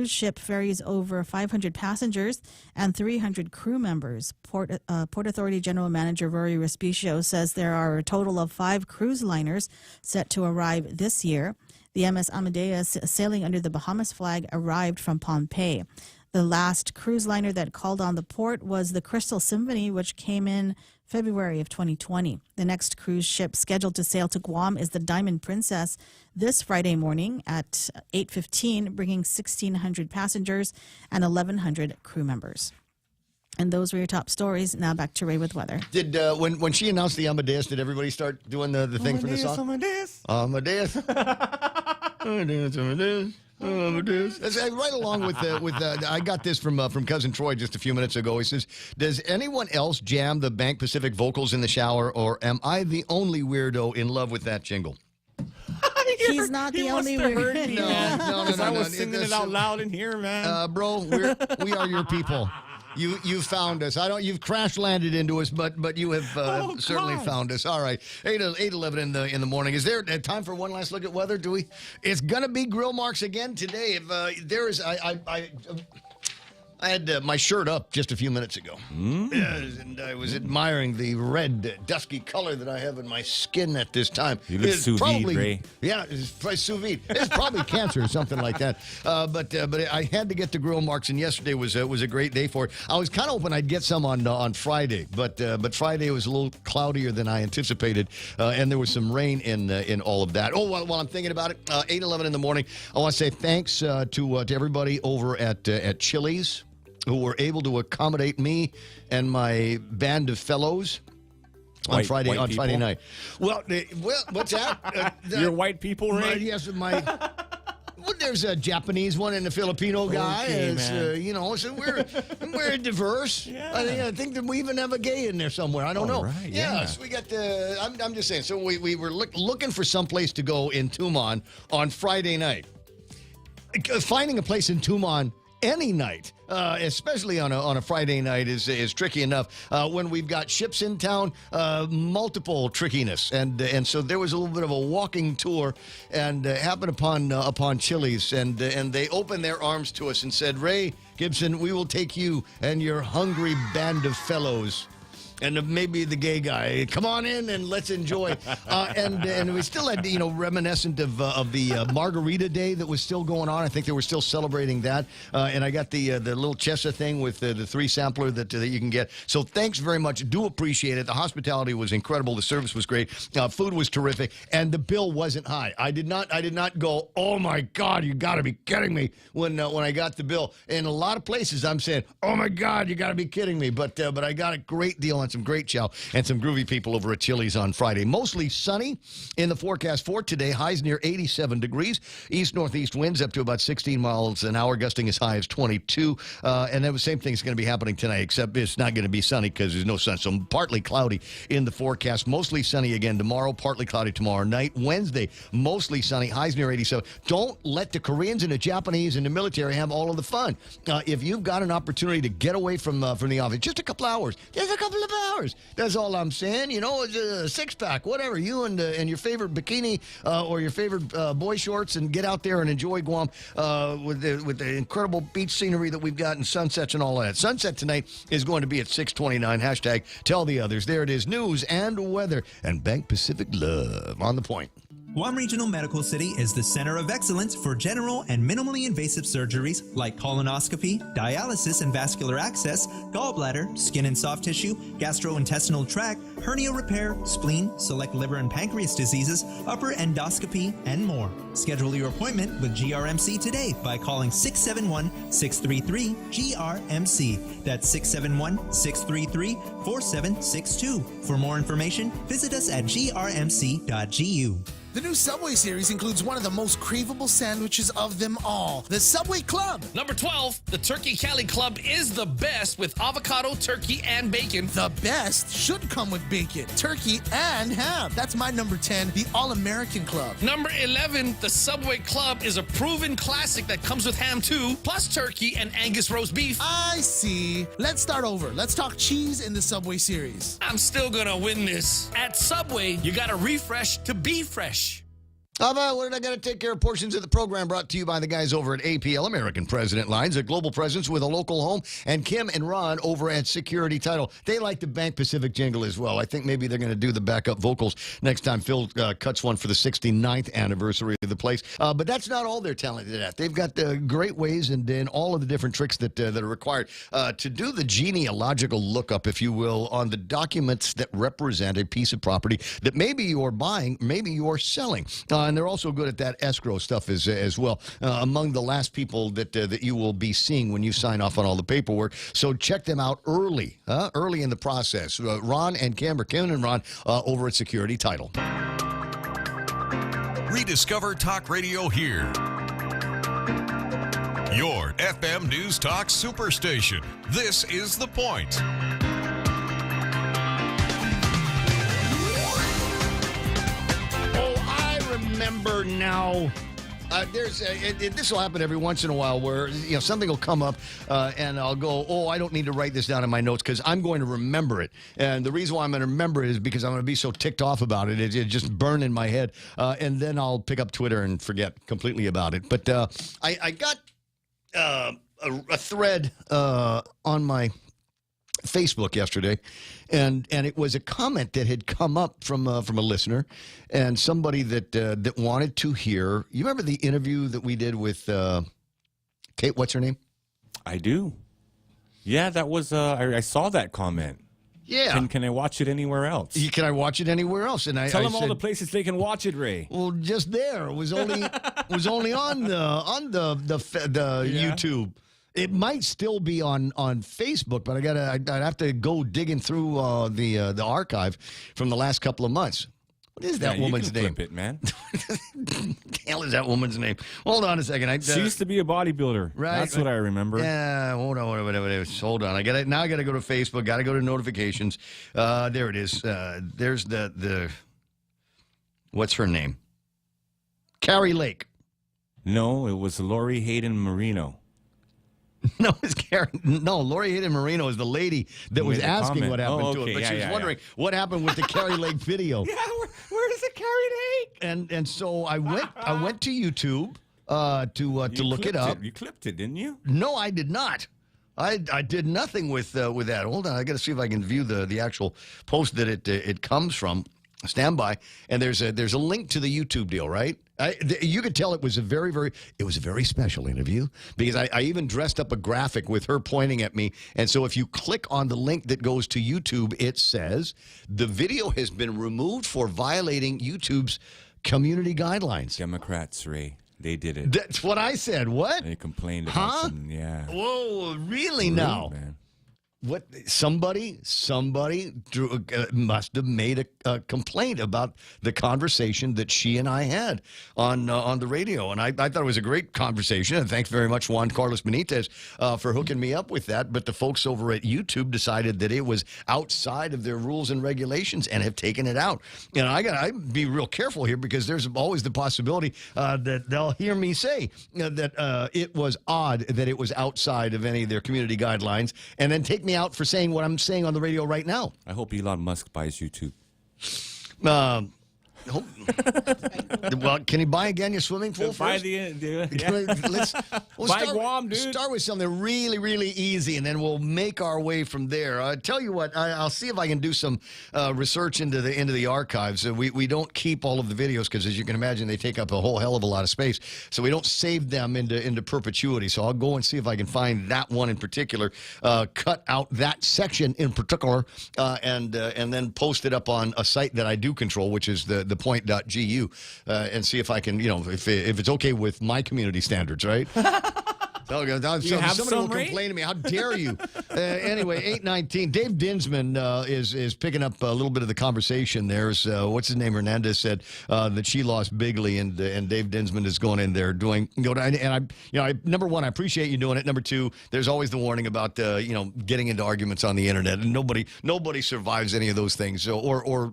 ship ferries over 500 passengers and 300 crew members. Port Authority General Manager Rory Respicio says there are a total of 5 cruise liners set to arrive this year. The MS Amadeus, sailing under the Bahamas flag, arrived from Pohnpei. The last cruise liner that called on the port was the Crystal Symphony, which came in February of 2020. The next cruise ship scheduled to sail to Guam is the Diamond Princess this Friday morning at 8:15, bringing 1,600 passengers and 1,100 crew members. And those were your top stories. Now back to Ray with weather. Did when she announced the Amadeus, did everybody start doing the thing from the song? Amadeus. Amadeus. Amadeus. Amadeus. That's right along with I got this from cousin Troy just a few minutes ago. He says, "Does anyone else jam the Bank Pacific vocals in the shower, or am I the only weirdo in love with that jingle?" He's not the only weirdo. No. I was singing it out loud in here, man. Bro, we are your people. You found us. You've crash landed into us, but you have certainly found us. All right, 8:11 in the morning. Is there time for one last look at weather? Do we? It's gonna be grill marks again today. If there is, I had my shirt up just a few minutes ago, yes, and I was admiring the red, dusky color that I have in my skin at this time. You look sous vide, Ray. Yeah, it's probably sous vide. It's probably cancer or something like that. But I had to get the grill marks, and yesterday was a great day for it. I was kind of hoping I'd get some on Friday, but Friday was a little cloudier than I anticipated, and there was some rain in all of that. Oh, while I'm thinking about it, 8:11 in the morning, I want to say thanks to everybody over at Chili's, who were able to accommodate me and my band of fellows on Friday night. Well, what's that? Your white people, Ray? Yes, well, there's a Japanese one and a Filipino guy. Okay, so we're diverse. Yeah. I think that we even have a gay in there somewhere. I don't know. Right, Yes, we got the. I'm just saying. So we were looking for some place to go in Tumon on Friday night. Finding a place in Tumon any night, especially on a Friday night, is tricky enough. When we've got ships in town, multiple trickiness, and so there was a little bit of a walking tour, and happened upon Chili's, and they opened their arms to us and said, "Ray Gibson, we will take you and your hungry band of fellows." And maybe the gay guy, come on in and let's enjoy. And we still had, reminiscent of the Margarita Day that was still going on. I think they were still celebrating that. And I got the little Chesa thing with the 3 sampler that you can get. So thanks very much. Do appreciate it. The hospitality was incredible. The service was great. Food was terrific, and the bill wasn't high. I did not go, oh my God, you got to be kidding me when I got the bill. In a lot of places, I'm saying, oh my God, you got to be kidding me. But I got a great deal on some great chow and some groovy people over at Chili's on Friday. Mostly sunny in the forecast for today. Highs near 87 degrees. East-northeast winds up to about 16 miles an hour, gusting as high as 22. And then the same thing's going to be happening tonight, except it's not going to be sunny because there's no sun. So partly cloudy in the forecast. Mostly sunny again tomorrow. Partly cloudy tomorrow night. Wednesday, mostly sunny. Highs near 87. Don't let the Koreans and the Japanese and the military have all of the fun. If you've got an opportunity to get away from the office, just a couple hours. Just a couple of hours. That's all I'm saying. You know, it's a six-pack, whatever. You and your favorite bikini or your favorite boy shorts, and get out there and enjoy Guam with the incredible beach scenery that we've got and sunsets and all that. Sunset tonight is going to be at 6:29. Hashtag tell the others. There it is. News and weather and Bank Pacific Love on the point. Guam Regional Medical City is the center of excellence for general and minimally invasive surgeries like colonoscopy, dialysis and vascular access, gallbladder, skin and soft tissue, gastrointestinal tract, hernia repair, spleen, select liver and pancreas diseases, upper endoscopy, and more. Schedule your appointment with GRMC today by calling 671-633-GRMC. That's 671-633-4762. For more information, visit us at grmc.gu. The new Subway series includes one of the most craveable sandwiches of them all, the Subway Club. Number 12, the Turkey Cali Club is the best with avocado, turkey, and bacon. The best should come with bacon, turkey, and ham. That's my number 10, the All-American Club. Number 11, the Subway Club is a proven classic that comes with ham too, plus turkey and Angus roast beef. I see. Let's start over. Let's talk cheese in the Subway series. I'm still gonna win this. At Subway, you gotta refresh to be fresh. How about what did I got to take care of? Portions of the program brought to you by the guys over at APL, American President Lines, a global presence with a local home, and Kim and Ron over at Security Title. They like the Bank Pacific jingle as well. I think maybe they're going to do the backup vocals next time Phil cuts one for the 69th anniversary of the place. But that's not all they're talented at. They've got great ways and all of the different tricks that are required to do the genealogical lookup, if you will, on the documents that represent a piece of property that maybe you're buying, maybe you're selling. And they're also good at that escrow stuff as well. Among the last people that you will be seeing when you sign off on all the paperwork. So check them out early in the process. Ron and Kim, or Kim and Ron, over at Security Title. Rediscover Talk Radio here. Your FM News Talk Superstation. This is The Point. Remember now, this will happen every once in a while where something will come up and I'll go, oh, I don't need to write this down in my notes because I'm going to remember it. And the reason why I'm going to remember it is because I'm going to be so ticked off about it. It just burn in my head. And then I'll pick up Twitter and forget completely about it. But I got a thread on my Facebook yesterday, and it was a comment that had come up from a listener and somebody that wanted to hear. You remember the interview that we did with Kate? What's her name? I do. Yeah, that was. I saw that comment. Yeah. Can I watch it anywhere else? Can I watch it anywhere else? And Tell them all the places they can watch it, Ray. Well, just there. It was only on the YouTube. It might still be on Facebook, but I'd have to go digging through the archive from the last couple of months. What is that woman's name? Flip it, man. The hell is that woman's name? Hold on a second. She used to be a bodybuilder. Right. That's what I remember. Yeah. Hold on. Hold on. I got to go to Facebook. Got to go to notifications. There it is. There's the. What's her name? Carrie Lake. No, it was Lori Hayden Marino. No, it's Karen. No, Lori Hayden Marino is the lady that was asking what happened to it. But she was wondering what happened with the Carrie Lake video. Yeah, where is the Carrie Lake? And so I went to YouTube to look it up. You clipped it, didn't you? No, I did not. I did nothing with that. Hold on, I got to see if I can view the actual post that it comes from. Stand by, and there's a link to the YouTube deal, right? You could tell it was a very special interview because I even dressed up a graphic with her pointing at me. And so if you click on the link that goes to YouTube, it says the video has been removed for violating YouTube's community guidelines. Democrats, Ray. They did it. That's what I said. What? They complained about some, yeah. Whoa, really now? Man. What somebody must have made a complaint about the conversation that she and I had on the radio, and I thought it was a great conversation. And thanks very much, Juan Carlos Benitez, for hooking me up with that. But the folks over at YouTube decided that it was outside of their rules and regulations and have taken it out. And I be real careful here because there's always the possibility that they'll hear me say that it was odd that it was outside of any of their community guidelines, and then take me out for saying what I'm saying on the radio right now. I hope Elon Musk buys YouTube. Well, can he buy again your swimming pool first? Let's buy Guam, dude. Start with something really, really easy, and then we'll make our way from there. I tell you what, I'll see if I can do some research into the archives. We don't keep all of the videos because, as you can imagine, they take up a whole hell of a lot of space. So we don't save them into perpetuity. So I'll go and see if I can find that one in particular, cut out that section in particular, and then post it up on a site that I do control, which is ThePOINT.gu, and see if I can, if it's okay with my community standards, right? Somebody will complain to me. How dare you? Anyway, 8:19. Dave Dinsman is picking up a little bit of the conversation there. What's his name? Hernandez said that she lost bigly, and Dave Dinsman is going in there doing. Number one, I appreciate you doing it. Number two, there's always the warning about getting into arguments on the internet, and nobody survives any of those things, or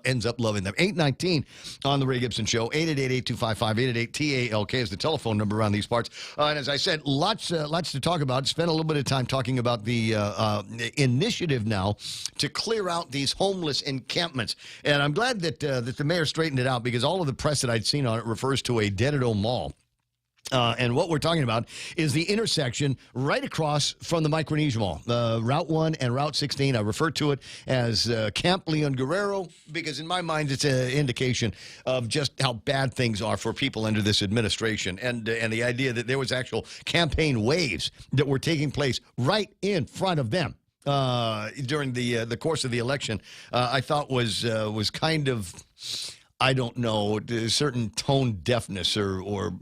ends up loving them. 8:19 on the Ray Gibson Show. 888-825-5888-TALK is the telephone number around these parts. And as I said, lots to talk about. Spent a little bit of time talking about the initiative now to clear out these homeless encampments. And I'm glad that the mayor straightened it out, because all of the press that I'd seen on it refers to a dead-at-home mall. And what we're talking about is the intersection right across from the Micronesia Mall, Route 1 and Route 16. I refer to it as Camp Leon Guerrero because in my mind it's an indication of just how bad things are for people under this administration, and the idea that there was actual campaign waves that were taking place right in front of them during the course of the election, I thought was kind of, I don't know, a certain tone deafness or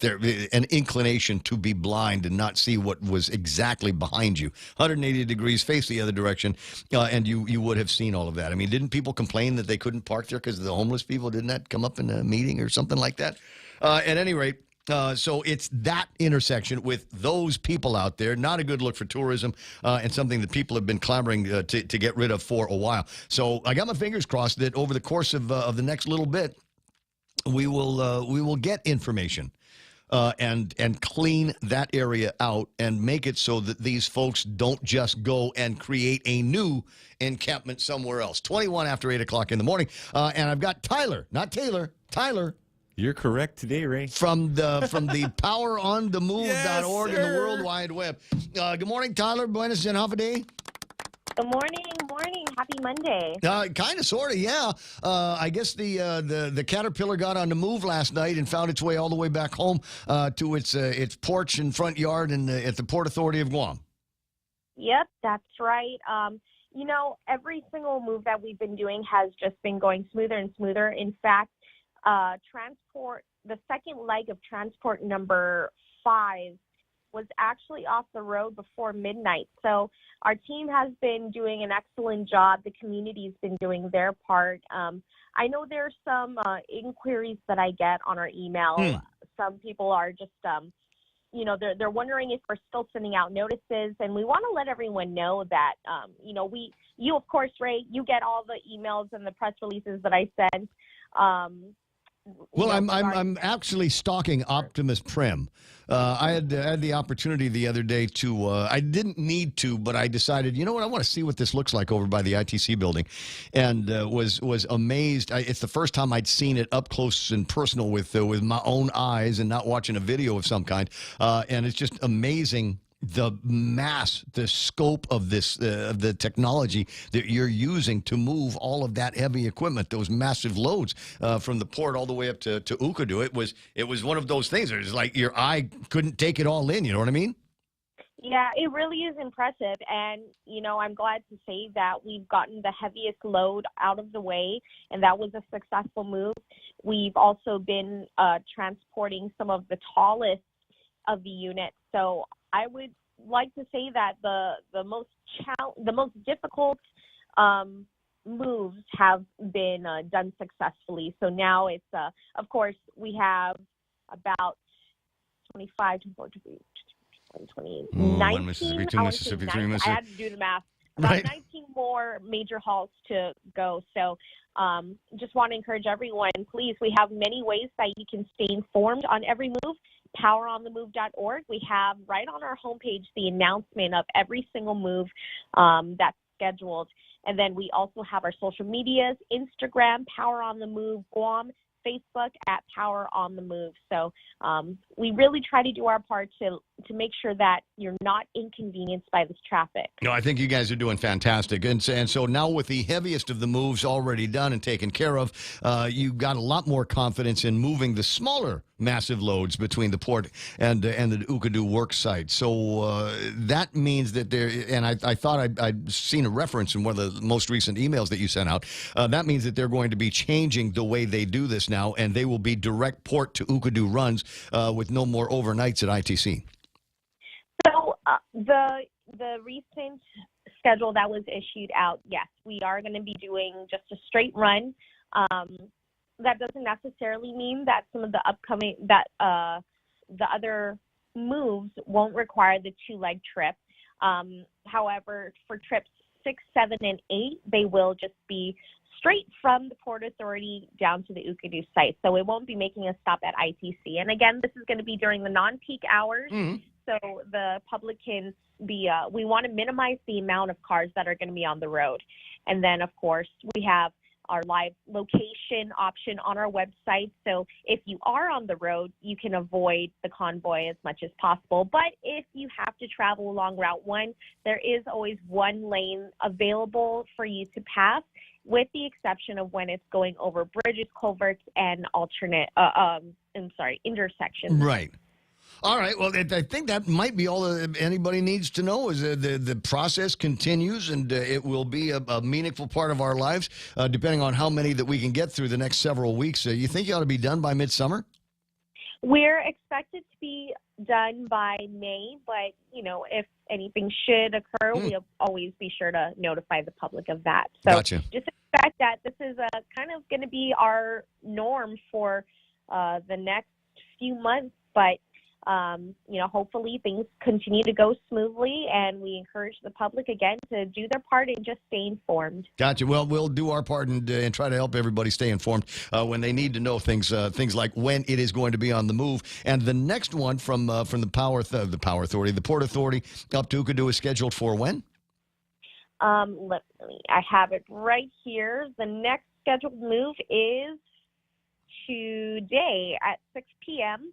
there an inclination to be blind and not see what was exactly behind you. 180 degrees, face the other direction, and you would have seen all of that. I mean, didn't people complain that they couldn't park there because the homeless people? Didn't that come up in a meeting or something like that? At any rate, so it's that intersection with those people out there. Not a good look for tourism, and something that people have been clamoring to get rid of for a while. So I got my fingers crossed that over the course of the next little bit, we will get information and clean that area out and make it so that these folks don't just go and create a new encampment somewhere else. 21 after 8 o'clock in the morning, and I've got Tyler, not Taylor, Tyler. You're correct today, Ray. From the poweronthemove.org Yes, and the World Wide Web. Good morning, Tyler. Buenos and half a day. Good morning. Happy Monday. Kind of, sort of, yeah. I guess the caterpillar got on the move last night and found its way all the way back home to its porch and front yard at the Port Authority of Guam. Yep, that's right. Every single move that we've been doing has just been going smoother and smoother. In fact, the second leg of transport number 5 was actually off the road before midnight. So our team has been doing an excellent job. The community's been doing their part. I know there's some inquiries that I get on our email. Some people are just, they're wondering if we're still sending out notices. And we want to let everyone know that, you, of course, Ray, you get all the emails and the press releases that I send. Well, I'm actually stalking Optimus Prim. I had the opportunity the other day to, I didn't need to, but I decided, you know what, I want to see what this looks like over by the ITC building, and was amazed. It's the first time I'd seen it up close and personal with my own eyes and not watching a video of some kind, and it's just amazing. The scope of the technology that you're using to move all of that heavy equipment, those massive loads from the port all the way up to Ukadu. It was one of those things. It was like your eye couldn't take it all in. You know what I mean? Yeah, it really is impressive. And, I'm glad to say that we've gotten the heaviest load out of the way, and that was a successful move. We've also been transporting some of the tallest of the units. So I would like to say that the most difficult moves have been done successfully. So now it's of course we have about 25 to 20, 1 Mississippi, 2 Mississippi, 3 Mississippi. I had to do the math. About 19 more major halls to go. So just want to encourage everyone, please, we have many ways that you can stay informed on every move. PowerOnTheMove.org. We have right on our homepage the announcement of every single move that's scheduled. And then we also have our social medias, Instagram, Power on the Move, Guam, Facebook at Power on the Move. So we really try to do our part to make sure that you're not inconvenienced by this traffic. No, I think you guys are doing fantastic. And so now with the heaviest of the moves already done and taken care of, you've got a lot more confidence in moving the smaller massive loads between the port and the Ukadu work site. So that means that there, and I thought I'd seen a reference in one of the most recent emails that you sent out, that means that they're going to be changing the way they do this now, and they will be direct port to Ukadu runs with no more overnights at ITC. So the recent schedule that was issued out, yes, we are going to be doing just a straight run. That doesn't necessarily mean that some of the upcoming, the other moves won't require the two-leg trip. However, for trips 6, 7, and 8, they will just be straight from the Port Authority down to the Ukadu site. So it won't be making a stop at ITC. And again, this is going to be during the non-peak hours. So the public can be, we want to minimize the amount of cars that are going to be on the road. And then, of course, we have our live location option on our website. So if you are on the road, you can avoid the convoy as much as possible. But if you have to travel along Route 1, there is always one lane available for you to pass, with the exception of when it's going over bridges, culverts, and intersections. Right. All right. Well, I think that might be all that anybody needs to know is the process continues, and it will be a meaningful part of our lives, depending on how many that we can get through the next several weeks. You think you ought to be done by midsummer? We're expected to be done by May, but, if anything should occur, we'll always be sure to notify the public of that. So Gotcha. Just expect that this is kind of going to be our norm for the next few months, but hopefully things continue to go smoothly, and we encourage the public again to do their part and just stay informed. Gotcha. Well, we'll do our part and try to help everybody stay informed when they need to know things like when it is going to be on the move. And the next one from the Power Authority, the Port Authority up to Ukadu is scheduled for when? I have it right here. The next scheduled move is today at 6 p.m.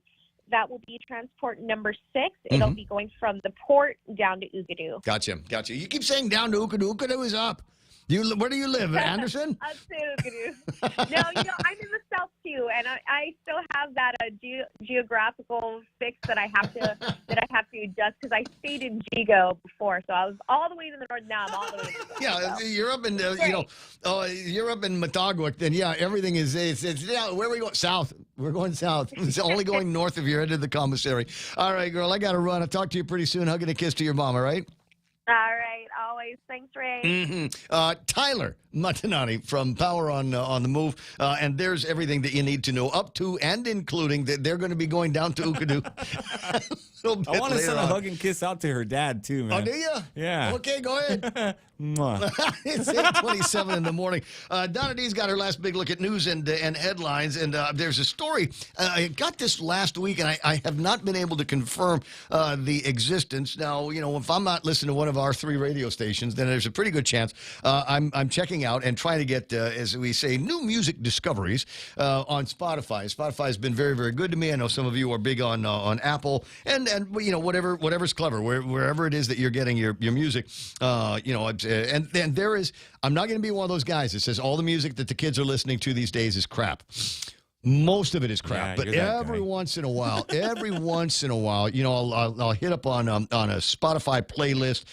That will be transport number 6. It'll be going from the port down to Ukadu. Gotcha. You keep saying down to Ukadu. Ukadu is up. Where do you live, Anderson? Up to Ukadu. No, I'm in the south too, and I still have that geographical fix that I have to adjust because I stayed in Jigo before, so I was all the way to the north. Now I'm all the way to the south. Yeah, you're up in you're up in Matagwak. Then everything is where are we going? South. We're going south. It's only going north if you're headed to the commissary. All right, girl, I got to run. I'll talk to you pretty soon. Hug and a kiss to your mom. All right. All right, always. Thanks, Ray. Tyler Matanani from Power on the Move, and there's everything that you need to know, up to and including that they're going to be going down to Ukadu. I want to send a hug and kiss out to her dad, too, man. Oh, do you? Yeah. Okay, go ahead. It's 8:27 in the morning. Donna D's got her last big look at news and headlines, and there's a story. I got this last week, and I have not been able to confirm the existence. Now, if I'm not listening to one of our 3 radio stations, then there's a pretty good chance I'm checking out and trying to get, as we say, new music discoveries on Spotify. Spotify has been very, very good to me. I know some of you are big on Apple and whatever's clever, wherever it is that you're getting your music, and then there is, I'm not going to be one of those guys that says all the music that the kids are listening to these days is crap. Most of it is crap, Yeah, but you're that every guy. once in a while, I'll hit up on a Spotify playlist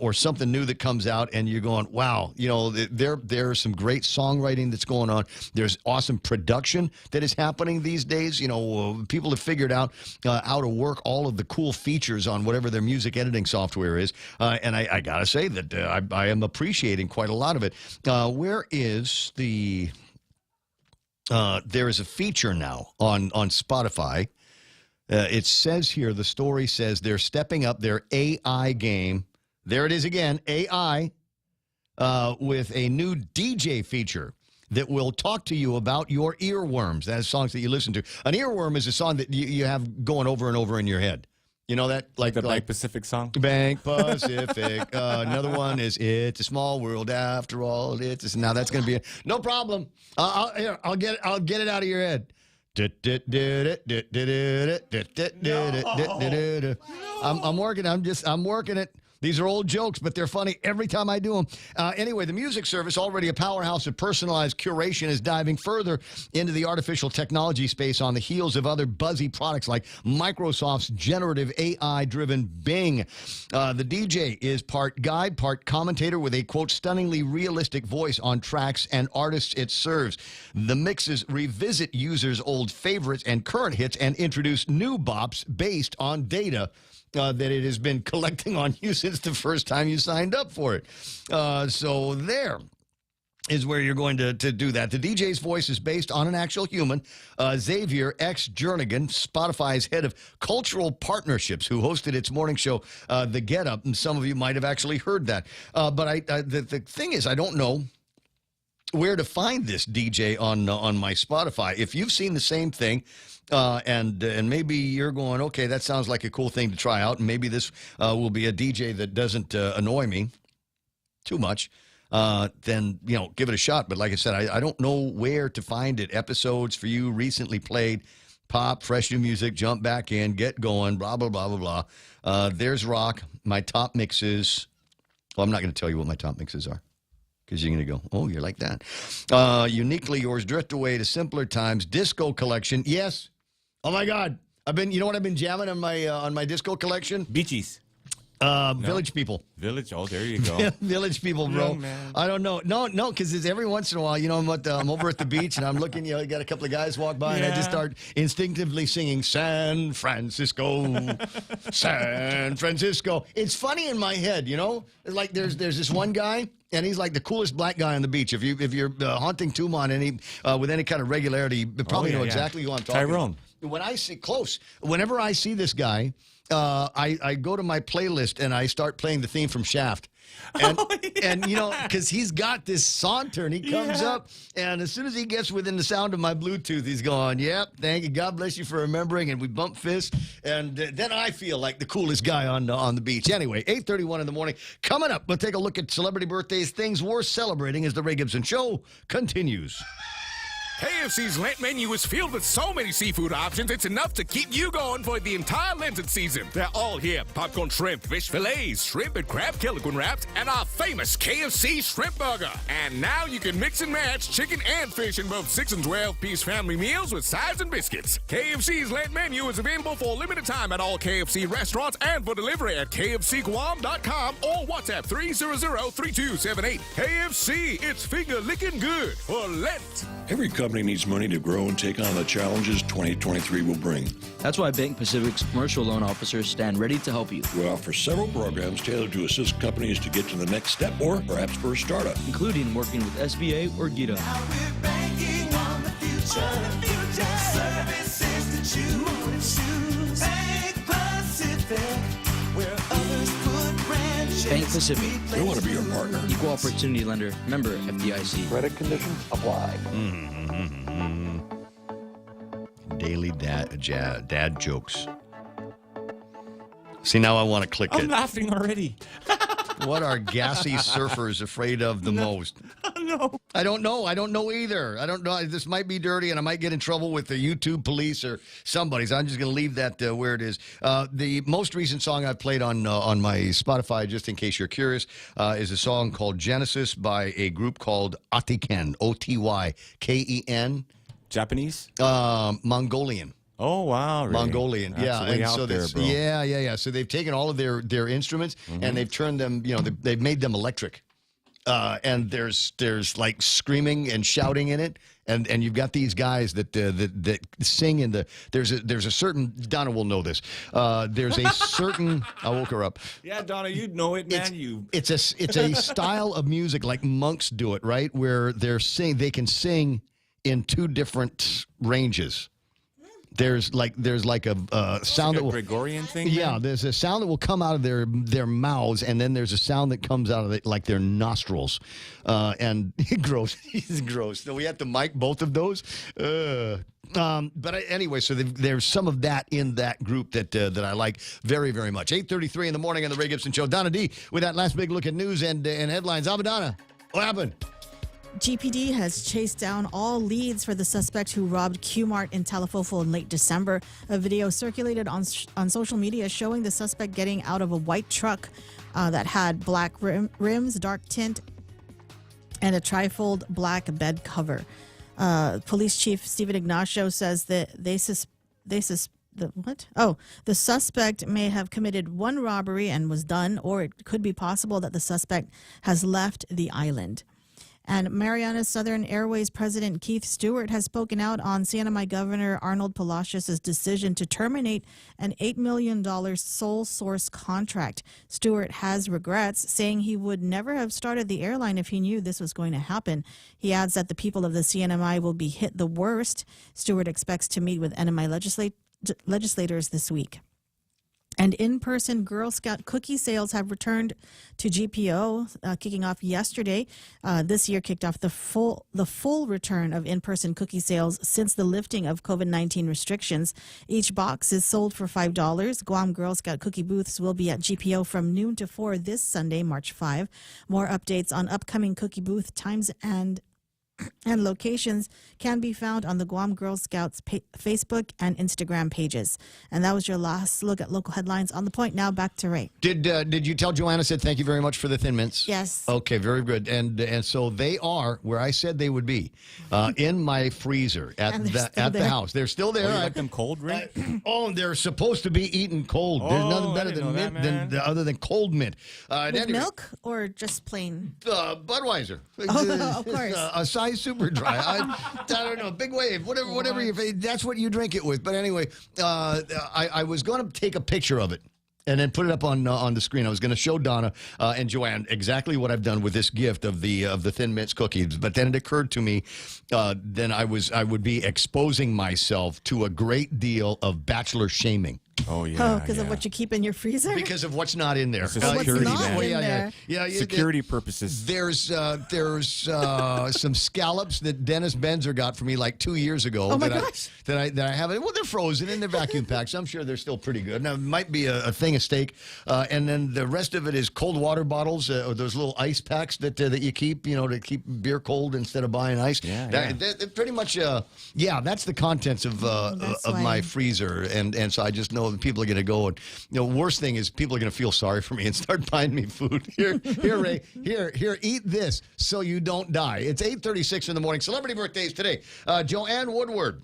or something new that comes out, and you're going, wow, there's some great songwriting that's going on. There's awesome production that is happening these days. People have figured out how to work all of the cool features on whatever their music editing software is, and I gotta say that I am appreciating quite a lot of it. Where is the? There is a feature now on Spotify. It says here, the story says they're stepping up their AI game. There it is again, AI, with a new DJ feature that will talk to you about your earworms. That is songs that you listen to. An earworm is a song that you have going over and over in your head. You know that? Like the Bank Pacific song? Bank Pacific. Another one is It's a Small World After All. Now that's going to be no problem. I'll get it out of your head. I'm working. I'm working it. These are old jokes, but they're funny every time I do them. Anyway, the music service, already a powerhouse of personalized curation, is diving further into the artificial technology space on the heels of other buzzy products like Microsoft's generative AI-driven Bing. The DJ is part guide, part commentator with a, quote, stunningly realistic voice on tracks and artists it serves. The mixes revisit users' old favorites and current hits and introduce new bops based on data that it has been collecting on you since the first time you signed up for it. So there is where you're going to do that. The DJ's voice is based on an actual human, Xavier X. Jernigan, Spotify's head of cultural partnerships, who hosted its morning show, The Get Up, and some of you might have actually heard that. But the thing is, I don't know where to find this DJ on my Spotify. If you've seen the same thing, and maybe you're going, okay, that sounds like a cool thing to try out, and maybe this will be a DJ that doesn't annoy me too much, then, give it a shot. But like I said, I don't know where to find it. Episodes for you recently played, pop, fresh new music, jump back in, get going, blah, blah, blah, blah, blah. There's rock. My top mixes. Well, I'm not going to tell you what my top mixes are, because you're going to go, oh, you're like that. Uniquely yours, drift away to simpler times, disco collection. Yes. Oh, my God. You know what I've been jamming on my disco collection? Bee Gees. Village People. Village? Oh, there you go. Village People, bro. Young man. I don't know. No, because every once in a while, I'm over at the beach and I'm looking, I got a couple of guys walk by and I just start instinctively singing San Francisco, San Francisco. It's funny in my head, Like there's this one guy, and he's like the coolest black guy on the beach. If you're hunting Tumon with any kind of regularity, you probably know exactly who I'm talking Tyrone. about. Whenever I see this guy, I go to my playlist and I start playing the theme from Shaft. And, because he's got this saunter and he comes up, and as soon as he gets within the sound of my Bluetooth, he's going, yep, thank you, God bless you for remembering, and we bump fists, and then I feel like the coolest guy on the beach. Anyway, 8:31 in the morning. Coming up, we'll take a look at celebrity birthdays, things worth celebrating as the Ray Gibson Show continues. KFC's Lent menu is filled with so many seafood options, it's enough to keep you going for the entire Lenten season. They're all here. Popcorn shrimp, fish fillets, shrimp and crab Kellogg's wraps, and our famous KFC shrimp burger. And now you can mix and match chicken and fish in both 6 and 12-piece family meals with sides and biscuits. KFC's Lent menu is available for a limited time at all KFC restaurants and for delivery at kfcguam.com or WhatsApp 300-3278. KFC, it's finger-licking good for Lent. Every company needs money to grow and take on the challenges 2023 will bring. That's why Bank Pacific's commercial loan officers stand ready to help you. We offer several programs tailored to assist companies to get to the next step or perhaps for a startup, including working with SBA or GITA. Banking on the future. Services to choose. Bank Pacific, where others put branches. Bank Pacific. We want to be your partner. Equal opportunity lender. Member FDIC. Credit conditions apply. Daily dad jokes. See, now I want to click it. I'm laughing already. What are gassy surfers afraid of the most? No. I don't know. I don't know either. I don't know. This might be dirty, and I might get in trouble with the YouTube police or somebody. So I'm just going to leave that where it is. The most recent song I've played on my Spotify, just in case you're curious, is a song called Genesis by a group called Otyken, Otyken. Japanese? Mongolian. Oh, wow. Really? Mongolian, That's yeah. way And out so there, this, bro. yeah. So they've taken all of their instruments and they've turned them, they've made them electric. And there's like screaming and shouting in it. And you've got these guys that sing in the there's a certain Donna will know this. There's a certain I woke her up. Yeah, Donna, you'd know it, man. It's a style of music like monks do it, right? Where they can sing in two different ranges. There's like a sound like that will, Gregorian thing. yeah, man? there's a sound that will come out of their mouths, and then there's a sound that comes out of like their nostrils, and gross. It's gross. So we have to mic both of those. But anyway, so there's some of that in that group that I like very, very much. 8:33 in the morning on the Ray Gibson Show. Donna D with that last big look at news and headlines. Abadana, what happened? GPD has chased down all leads for the suspect who robbed Q-Mart in Talafofo in late December. A video circulated on social media showing the suspect getting out of a white truck that had black rims, dark tint, and a trifold black bed cover. Police Chief Stephen Ignacio says that the suspect may have committed one robbery and was done, or it could be possible that the suspect has left the island. And Mariana Southern Airways President Keith Stewart has spoken out on CNMI Governor Arnold Palacios' decision to terminate an $8 million sole source contract. Stewart has regrets, saying he would never have started the airline if he knew this was going to happen. He adds that the people of the CNMI will be hit the worst. Stewart expects to meet with NMI legislators this week. And in-person Girl Scout cookie sales have returned to GPO, kicking off yesterday. This year kicked off the full return of in-person cookie sales since the lifting of COVID-19 restrictions. Each box is sold for $5. Guam Girl Scout cookie booths will be at GPO from noon to 4 this Sunday, March 5. More updates on upcoming cookie booth times and locations can be found on the Guam Girl Scouts Facebook and Instagram pages. And that was your last look at local headlines on The Point. Now back to Ray. Did you tell Joanna said thank you very much for the Thin Mints? Yes. Okay, very good. And so they are where I said they would be, in my freezer at the house. They're still there. Oh, you like them cold, Ray? They're supposed to be eaten cold. There's nothing better than mint other than cold mint. With anyway, milk or just plain? Budweiser. Oh, of course. A size super dry. I don't know. Big wave. Whatever. That's what you drink it with. But anyway, I was going to take a picture of it and then put it up on the screen. I was going to show Donna and Joanne exactly what I've done with this gift of the Thin Mints cookies. But then it occurred to me, then I would be exposing myself to a great deal of bachelor shaming. Oh, yeah. Oh, because of what you keep in your freezer? Because of what's not in there. Security, man. Security purposes. There's some scallops that Dennis Benzer got for me like 2 years ago. Oh my gosh. That I haven't. Well, they're frozen in their vacuum packs. So I'm sure they're still pretty good. Now, it might be a thing of steak. And then the rest of it is cold water bottles, or those little ice packs that you keep, to keep beer cold instead of buying ice. They're pretty much, that's the contents of my freezer. And so I just know that people are going to go and, worst thing is people are going to feel sorry for me and start buying me food. Here, Ray, here, eat this so you don't die. It's 8:36 in the morning. Celebrity birthdays today. Joanne Woodward,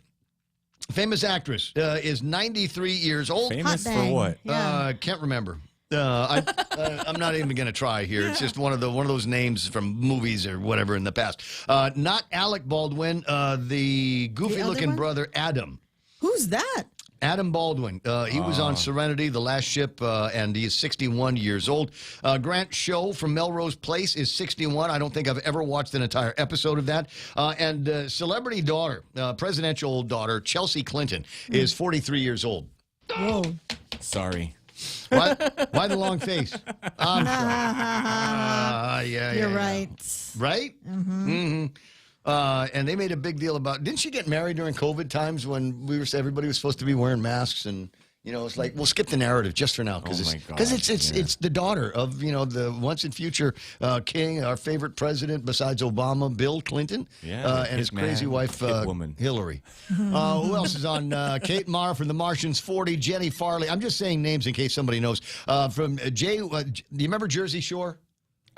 famous actress, is 93 years old. Famous for what? Yeah. Can't remember. I'm not even going to try here. It's just one of those names from movies or whatever in the past. Not Alec Baldwin, the goofy-looking brother Adam. Who's that? Adam Baldwin. He was on Serenity, The Last Ship, and he is 61 years old. Grant Show from Melrose Place is 61. I don't think I've ever watched an entire episode of that. And celebrity daughter, presidential daughter, Chelsea Clinton, is 43 years old. Whoa. Sorry. Why the long face? I'm You're right. Right? Mm-hmm. And they made a big deal about. Didn't she get married during COVID times when everybody was supposed to be wearing masks? And it's like we'll skip the narrative just for now because it's the daughter of the once and future king, our favorite president besides Obama, Bill Clinton, and his crazy wife Hillary. Who else is on? Kate Mara from The Martians, 40. Jenny Farley. I'm just saying names in case somebody knows. From Jay, do you remember Jersey Shore?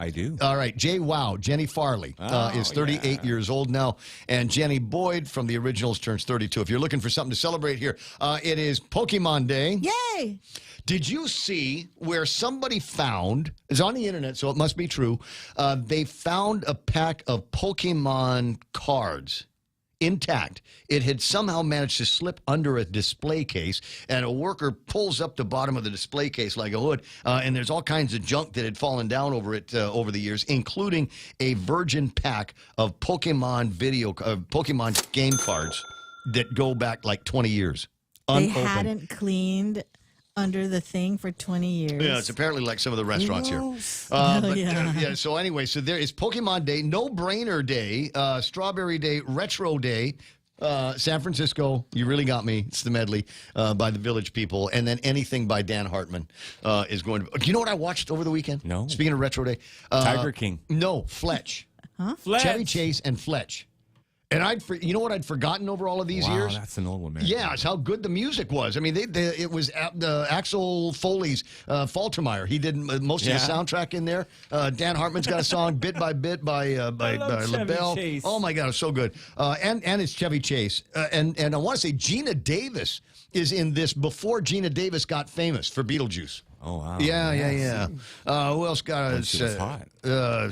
I do. All right. Jenny Farley is 38 years old now. And Jenny Boyd from the originals turns 32. If you're looking for something to celebrate here, it is Pokemon Day. Yay! Did you see where somebody found, it's on the internet, so it must be true, they found a pack of Pokemon cards intact. It had somehow managed to slip under a display case, and a worker pulls up the bottom of the display case like a hood, and there's all kinds of junk that had fallen down over it over the years, including a virgin pack of Pokemon Pokemon game cards that go back like 20 years. They hadn't cleaned under the thing for 20 years. Yeah, it's apparently like some of the restaurants here. So anyway, so there is Pokemon Day, No Brainer Day, Strawberry Day, Retro Day, San Francisco, You Really Got Me, it's the medley by the Village People, and then anything by Dan Hartman is going to... Do you know what I watched over the weekend? No. Speaking of Retro Day. Tiger King. No, Fletch. Huh? Fletch. Chevy Chase and Fletch. And you know what I'd forgotten over all of these years? That's an old one, man. Yeah, it's how good the music was. I mean, it was Axel Foley's Faltermeyer. He did most of the soundtrack in there. Dan Hartman's got a song, Bit by Bit by LaBelle. Chase. Oh my God, it's so good. And it's Chevy Chase. And I want to say Gina Davis is in this before Gina Davis got famous for Beetlejuice. Oh, wow. Yeah. Who else got us? She was hot.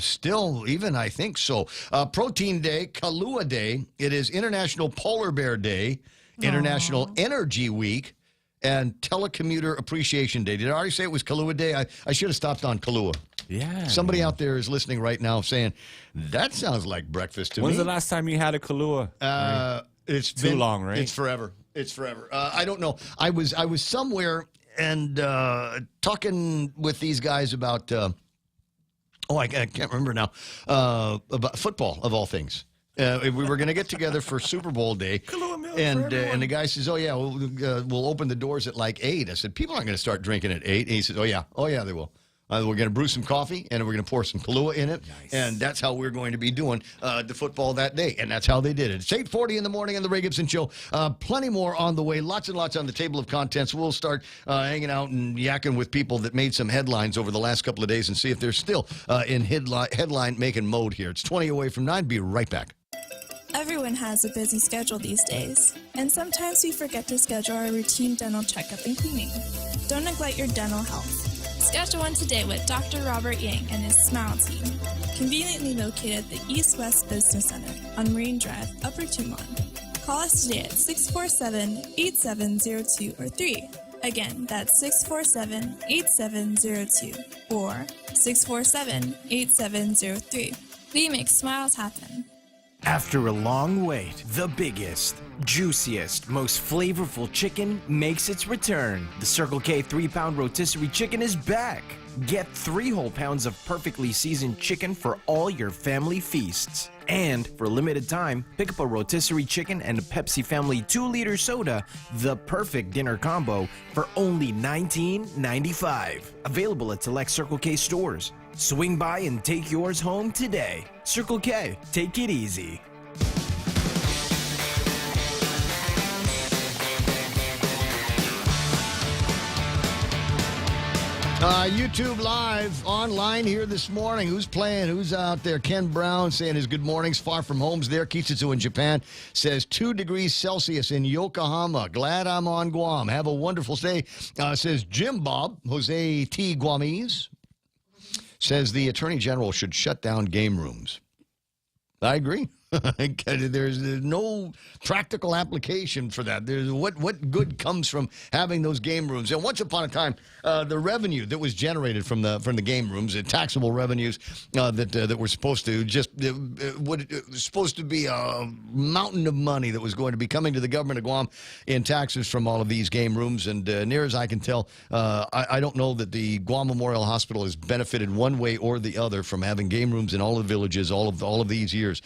Still, even, I think so. Protein Day, Kahlua Day. It is International Polar Bear Day, International Energy Week, and Telecommuter Appreciation Day. Did I already say it was Kahlua Day? I should have stopped on Kahlua. Yeah. Somebody out there is listening right now saying, that sounds like breakfast to me. When's the last time you had a Kahlua? It's too long, right? It's forever. I don't know. I was somewhere and talking with these guys about I can't remember now, about football of all things. We were going to get together for Super Bowl day, and the guy says, "Oh yeah, we'll open the doors at like 8." I said, "People aren't going to start drinking at 8." And he says, "Oh yeah, they will. We're going to brew some coffee, and we're going to pour some Kahlua in it, and that's how we're going to be doing the football that day." And that's how they did it. It's 8:40 in the morning on the Ray Gibson Show. Plenty more on the way. Lots and lots on the table of contents. We'll start hanging out and yakking with people that made some headlines over the last couple of days and see if they're still in headline-making mode here. It's 20 away from 9. Be right back. Everyone has a busy schedule these days, and sometimes we forget to schedule our routine dental checkup and cleaning. Don't neglect your dental health. Schedule one today with Dr. Robert Yang and his Smile Team, conveniently located at the East West Business Center on Marine Drive, Upper Tumon. Call us today at 647-8702 or 3. Again, that's 647-8702 or 647-8703. We make smiles happen. After a long wait, the biggest, juiciest, most flavorful chicken makes its return. The Circle K 3-pound rotisserie chicken is back. Get 3 whole pounds of perfectly seasoned chicken for all your family feasts. And for a limited time, pick up a rotisserie chicken and a Pepsi Family 2-liter soda, the perfect dinner combo, for only $19.95. Available at select Circle K stores. Swing by and take yours home today. Circle K, take it easy. YouTube Live online here this morning. Who's playing? Who's out there? Ken Brown saying his good mornings. Far from home's there. Kisitsu in Japan says 2 degrees Celsius in Yokohama. Glad I'm on Guam. Have a wonderful day. Says Jim Bob, Jose T. Guamese. Says the Attorney General should shut down game rooms. I agree. There's no practical application for that. There's what good comes from having those game rooms? And once upon a time, the revenue that was generated from the game rooms, the taxable revenues that were supposed to was supposed to be a mountain of money that was going to be coming to the government of Guam in taxes from all of these game rooms. And near as I can tell, I don't know that the Guam Memorial Hospital has benefited one way or the other from having game rooms in all the villages all of these years.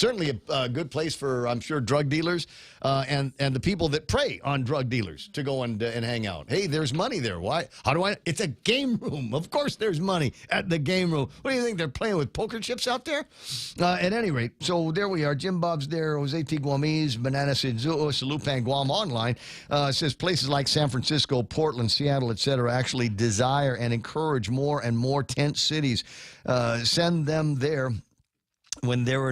certainly a good place for, I'm sure, drug dealers and the people that prey on drug dealers to go and hang out. Hey, there's money there. Why? How do I? It's a game room. Of course there's money at the game room. What do you think? They're playing with poker chips out there? At any rate, so there we are. Jim Bob's there. Jose T. Guamiz, Banana Sidzuo, Salupang Guam Online says places like San Francisco, Portland, Seattle, etc. actually desire and encourage more and more tent cities. Send them there when there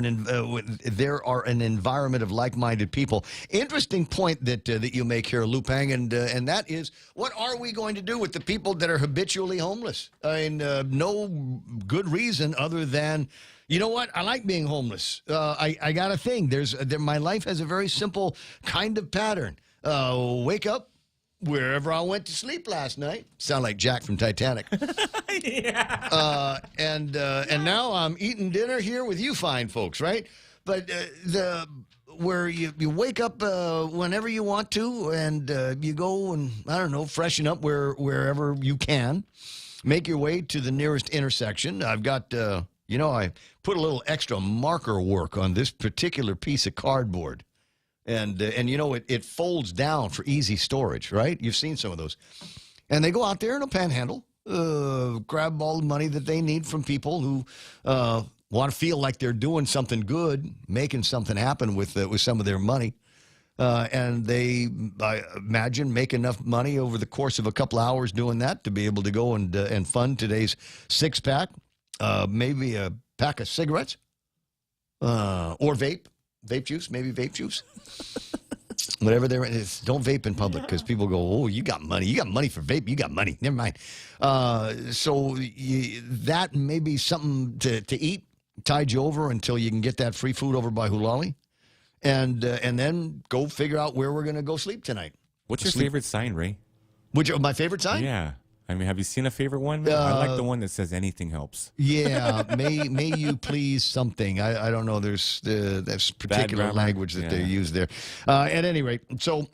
are an environment of like-minded people. Interesting point that you make here, Lupang, and that is, what are we going to do with the people that are habitually homeless? I mean, no good reason other than, you know what? I like being homeless. I got a thing. My life has a very simple kind of pattern. Wake up wherever I went to sleep last night. Sound like Jack from Titanic. Yeah. And now I'm eating dinner here with you fine folks, right? But where you wake up whenever you want to, and you go and, I don't know, freshen up wherever you can. Make your way to the nearest intersection. I've got, I put a little extra marker work on this particular piece of cardboard. And it folds down for easy storage, right? You've seen some of those. And they go out there in a panhandle, grab all the money that they need from people who want to feel like they're doing something good, making something happen with some of their money. And they, I imagine, make enough money over the course of a couple of hours doing that to be able to go and fund today's six-pack, maybe a pack of cigarettes, or vape juice, maybe vape juice. Whatever there is, don't vape in public because people go, oh, you got money. You got money for vape. You got money. Never mind. That may be something to eat, tide you over until you can get that free food over by Hulali. And then go figure out where we're going to go sleep tonight. What's your favorite sign, Ray? My favorite sign? Yeah. I mean, have you seen a favorite one? I like the one that says anything helps. Yeah, may you please something. I don't know. There's particular language that they use there. At any rate, so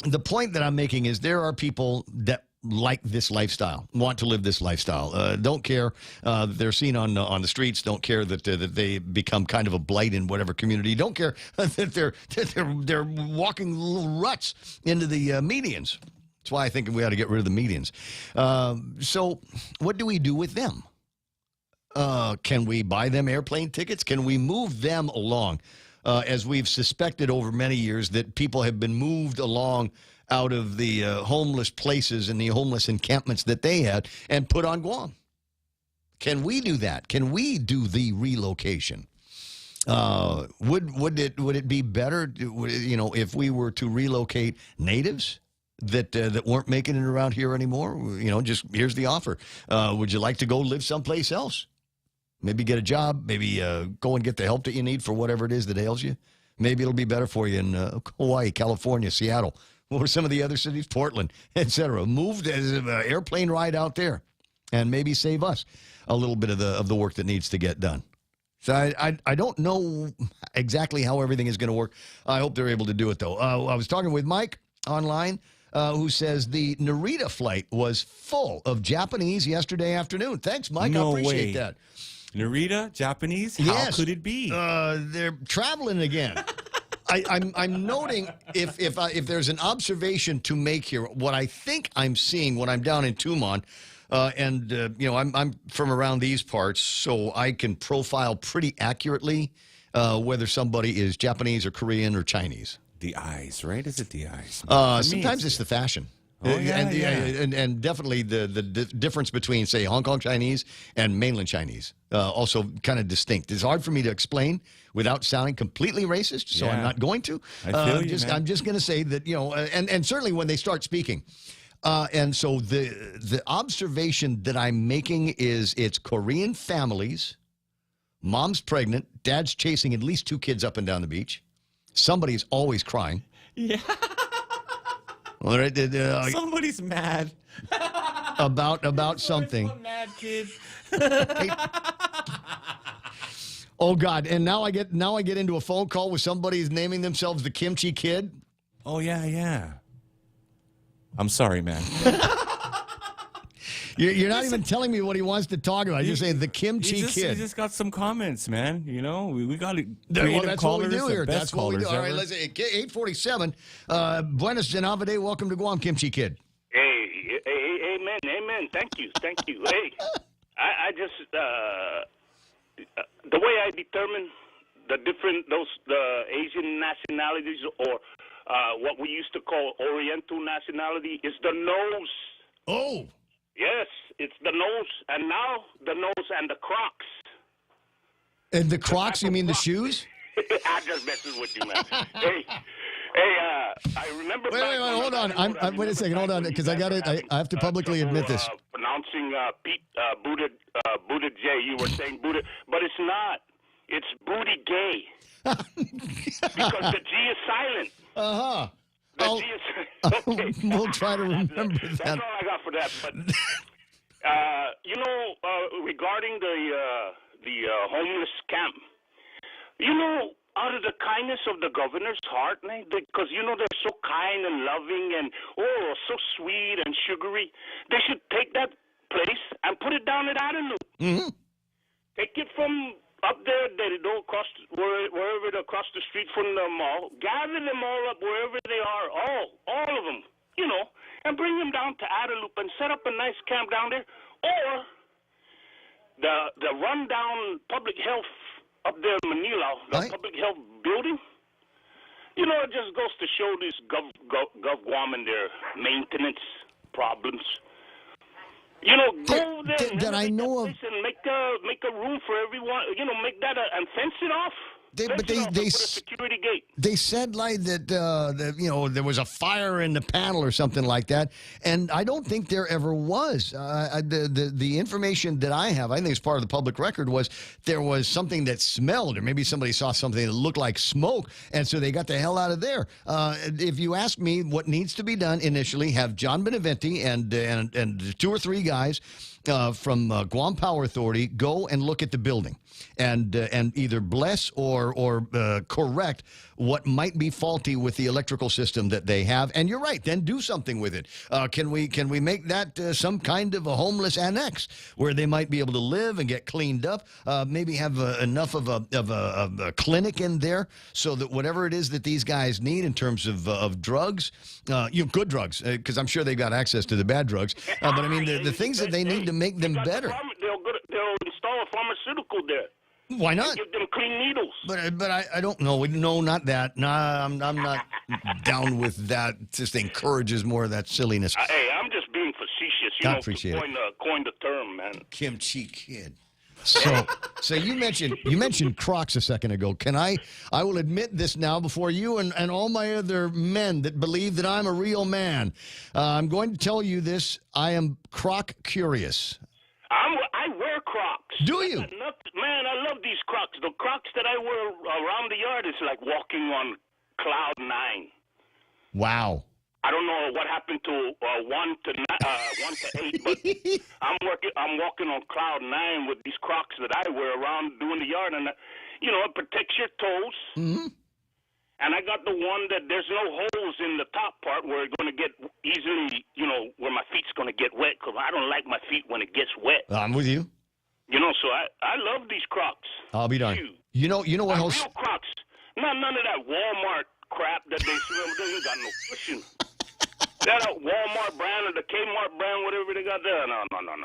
the point that I'm making is there are people that like this lifestyle, want to live this lifestyle, don't care they're seen on the streets, don't care that they become kind of a blight in whatever community, don't care that they're walking little ruts into the medians. That's why I think we ought to get rid of the medians. So what do we do with them? Can we buy them airplane tickets? Can we move them along? As we've suspected over many years that people have been moved along out of the homeless places and the homeless encampments that they had and put on Guam. Can we do that? Can we do the relocation? Would it be better, if we were to relocate natives that weren't making it around here anymore? Just here's the offer. Would you like to go live someplace else? Maybe get a job. Maybe go and get the help that you need for whatever it is that ails you. Maybe it'll be better for you in Hawaii, California, Seattle, or some of the other cities, Portland, etc. Move as an airplane ride out there, and maybe save us a little bit of the work that needs to get done. So I don't know exactly how everything is going to work. I hope they're able to do it, though. I was talking with Mike online, who says the Narita flight was full of Japanese yesterday afternoon. Thanks, Mike. No I appreciate way. that. Narita, Japanese? Yes. How could it be? They're traveling again. I'm noting if there's an observation to make here, what I think I'm seeing when I'm down in Tumon, I'm from around these parts, so I can profile pretty accurately whether somebody is Japanese or Korean or Chinese. The eyes, right? Is it the eyes? Sometimes it's the fashion. And definitely the difference between, say, Hong Kong Chinese and mainland Chinese, also kind of distinct. It's hard for me to explain without sounding completely racist, so I'm not going to. I feel you, man. I'm just going to say that, and certainly when they start speaking. And so the observation that I'm making is it's Korean families, mom's pregnant, dad's chasing at least 2 kids up and down the beach. Somebody's always crying. Yeah. All right, somebody's mad about something. One mad kid. Oh God! And now I get into a phone call with somebody who's naming themselves the Kimchi Kid. Oh yeah. I'm sorry, man. You're not even telling me what he wants to talk about. You're saying the kimchi kid. He just got some comments, man. You know, we got to Well, that's what we callers, do here. the best That's what we do. callers All right, ever. let's 847. Buenos Janavade. Welcome to Guam, Kimchi Kid. Hey, amen. Thank you. Hey, I just the way I determine the Asian nationalities or what we used to call Oriental nationality is the nose. Oh. Yes, it's the nose, and now the nose and the Crocs. And the Crocs, you mean the shoes? I'm just messing with you, man. hey, I remember. Wait, hold on. Wait a second, hold on, because I got it. I have to publicly admit this. Pronouncing Pete Buttigieg, you were saying Buddha, but it's not. It's booty gay because the G is silent. Okay. We'll try to remember that. That's all I got for that. But regarding the homeless camp, out of the kindness of the governor's heart, because they're so kind and loving and so sweet and sugary, they should take that place and put it down at Automotive. Mm-hmm. Take it from up there, they don't cross wherever they cross the street from the mall. Gather them all up wherever they are, all of them, and bring them down to Adelup and set up a nice camp down there. Or the rundown public health up there in Manila, the public health building. It just goes to show this Gov Guam and their maintenance problems. Go there that I know of. And make a room for everyone. Make that and fence it off. They put a security gate. They said like that there was a fire in the panel or something like that, and I don't think there ever was. The information that I have, I think it's part of the public record, was there was something that smelled, or maybe somebody saw something that looked like smoke, and so they got the hell out of there. If you ask me, what needs to be done initially, have John Beneventi and 2 or 3 guys from Guam Power Authority go and look at the building and either bless or correct what might be faulty with the electrical system that they have. And you're right, then do something with it. Can we make that some kind of a homeless annex where they might be able to live and get cleaned up? Maybe have enough of a clinic in there so that whatever it is that these guys need in terms of drugs, good drugs, because I'm sure they got access to the bad drugs. But I mean the things that they need to make them better. They'll install a pharmaceutical there. Why not? And give them clean needles. But I don't know. No, not that. No, I'm not down with that. It just encourages more of that silliness. Hey, I'm just being facetious. I appreciate it. Coin the term, man. Kimchi Kid. So you mentioned Crocs a second ago. I will admit this now before you and all my other men that believe that I'm a real man. I'm going to tell you this. I am Croc curious. I wear Crocs. Do you? Man, I love these Crocs. The Crocs that I wear around the yard is like walking on cloud 9. Wow. I don't know what happened to 1 to 8, but I'm walking on cloud 9 with these Crocs that I wear around doing the yard, and it protects your toes. Mm-hmm. And I got the one that there's no holes in the top part where it's going to get easily, where my feet's going to get wet, because I don't like my feet when it gets wet. I'm with you. So I love these Crocs. I'll be darned. You know what else? Real Crocs. None of that Walmart crap that they sell. They ain't got no cushion. That Walmart brand or the Kmart brand, whatever they got there. No.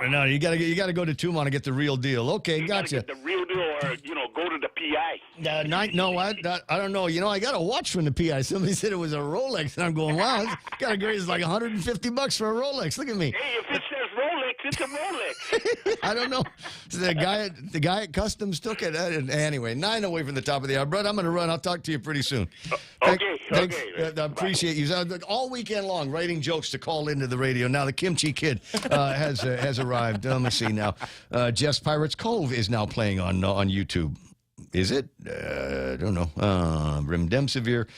No, you gotta go to Tumon to get the real deal. Okay, gotcha. Get the real deal, or go to the PI. No, I don't know. I got a watch from the PI. Somebody said it was a Rolex, and I'm going, wow, it's like $150 for a Rolex. Look at me. Hey, if it says Rolex, it's a Rolex. I don't know. The guy at Customs took it. Anyway, 9 away from the top of the hour. Brother, I'm going to run. I'll talk to you pretty soon. Okay. I appreciate you. All weekend long, writing jokes to call into the radio. Now the Kimchi Kid has arrived. Let me see now. Jess Pirates Cove is now playing on YouTube. Is it? I don't know. Remdemsevere.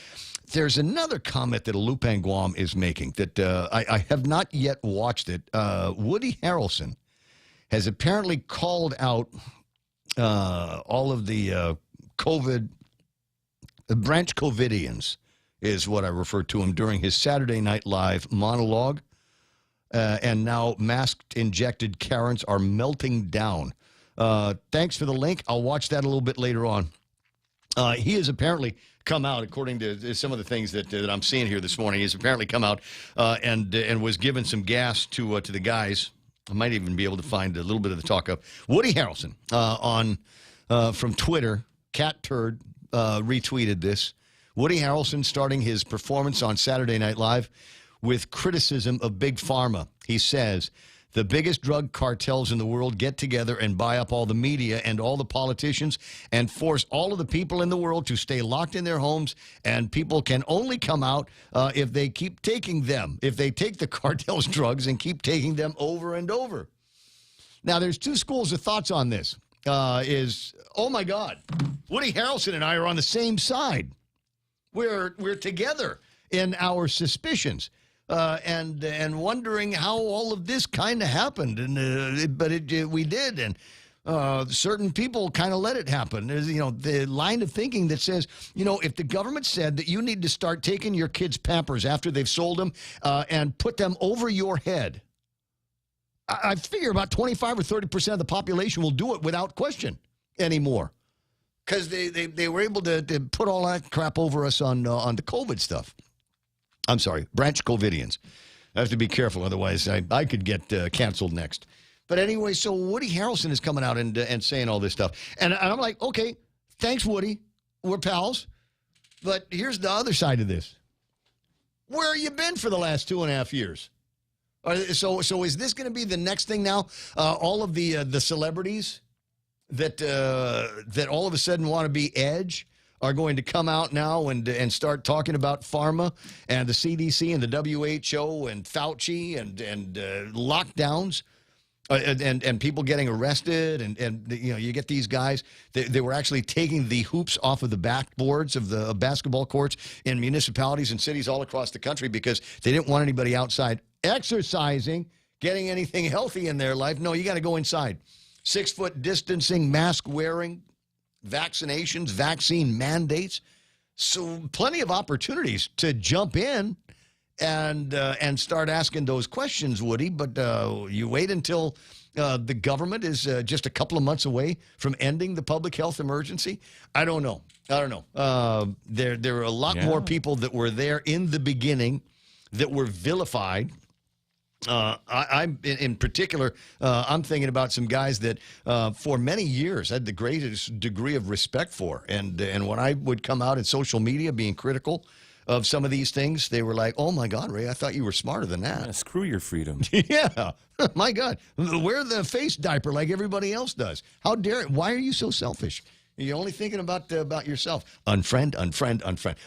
There's another comment that Lupang Guam is making that I have not yet watched it. Woody Harrelson has apparently called out all of the branch COVIDians, is what I refer to him, during his Saturday Night Live monologue. and now masked injected Karens are melting down. Thanks for the link. I'll watch that a little bit later on. He has apparently come out, according to some of the things that I'm seeing here this morning. He's apparently come out and was given some gas to the guys. I might even be able to find a little bit of the talk of Woody Harrelson from Twitter. Cat Turd retweeted this. Woody Harrelson starting his performance on Saturday Night Live with criticism of Big Pharma. He says, the biggest drug cartels in the world get together and buy up all the media and all the politicians and force all of the people in the world to stay locked in their homes, and people can only come out if they keep taking them, if they take the cartel's drugs and keep taking them over and over. Now, there's two schools of thoughts on this. Oh, my God, Woody Harrelson and I are on the same side. We're together in our suspicions. And wondering how all of this kind of happened, but we did, and certain people kind of let it happen. There's, the line of thinking that says, if the government said that you need to start taking your kids' Pampers after they've sold them and put them over your head, I figure about 25 or 30% of the population will do it without question anymore, because they were able to put all that crap over us on the COVID stuff. I'm sorry, branch COVIDians. I have to be careful, otherwise I could get canceled next. But anyway, so Woody Harrelson is coming out and saying all this stuff. And I'm like, okay, thanks, Woody. We're pals. But here's the other side of this. Where have you been for the last 2.5 years? So is this going to be the next thing now? All of the celebrities that all of a sudden want to be edge are going to come out now and start talking about pharma and the CDC and the WHO and Fauci and lockdowns and people getting arrested and you get these guys. They were actually taking the hoops off of the backboards of the basketball courts in municipalities and cities all across the country because they didn't want anybody outside exercising, getting anything healthy in their life. No, you got to go inside. 6-foot distancing, mask wearing, vaccinations, vaccine mandates. So plenty of opportunities to jump in and start asking those questions, Woody. But you wait until the government is just a couple of months away from ending the public health emergency. I don't know. There are a lot more people that were there in the beginning that were vilified. I'm in particular, I'm thinking about some guys that for many years I had the greatest degree of respect for. And when I would come out in social media being critical of some of these things, they were like, oh, my God, Ray, I thought you were smarter than that. Yeah, screw your freedom. Yeah. My God. Wear the face diaper like everybody else does. How dare it? Why are you so selfish? You're only thinking about yourself. Unfriend.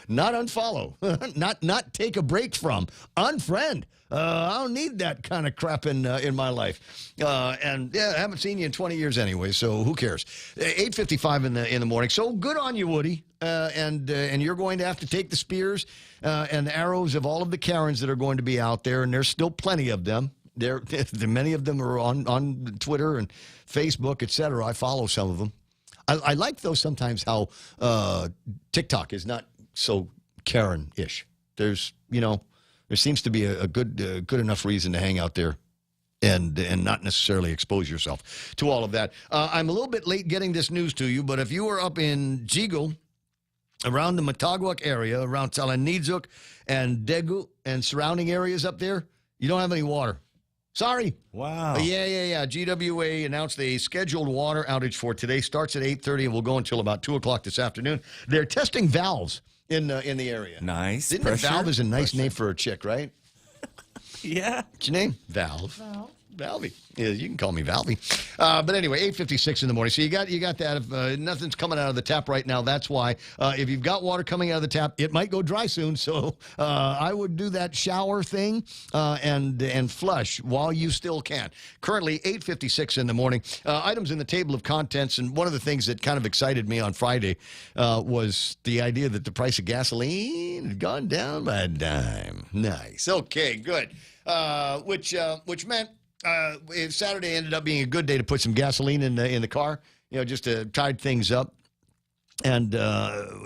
Not unfollow. not take a break from. Unfriend. I don't need that kind of crap in my life. And yeah, I haven't seen you in 20 years anyway, so who cares? 8:55 in the morning. So good on you, Woody. And you're going to have to take the spears and the arrows of all of the Karens that are going to be out there, and there's still plenty of them. Many of them are on Twitter and Facebook, etc. I follow some of them. I like, though, sometimes how TikTok is not so Karen-ish. There's, there seems to be a good enough reason to hang out there and not necessarily expose yourself to all of that. I'm a little bit late getting this news to you, but if you were up in Jigo, around the Mataguac area, around Talanizuk and Daegu and surrounding areas up there, you don't have any water. Sorry. Wow. Yeah. GWA announced a scheduled water outage for today. Starts at 8:30 and will go until about 2 o'clock this afternoon. They're testing valves in the area. Nice. Didn't a valve is a nice name for a chick, right? Yeah. What's your name? Valve. Valvy. Yeah, you can call me Valvy. But anyway, 8:56 in the morning. So you got that. If nothing's coming out of the tap right now, that's why. If you've got water coming out of the tap, it might go dry soon. So I would do that shower thing and flush while you still can. Currently, 8:56 in the morning. Items in the table of contents, and one of the things that kind of excited me on Friday was the idea that the price of gasoline had gone down by a dime. Nice. Okay, good. Which meant Saturday ended up being a good day to put some gasoline in the car, just to tide things up and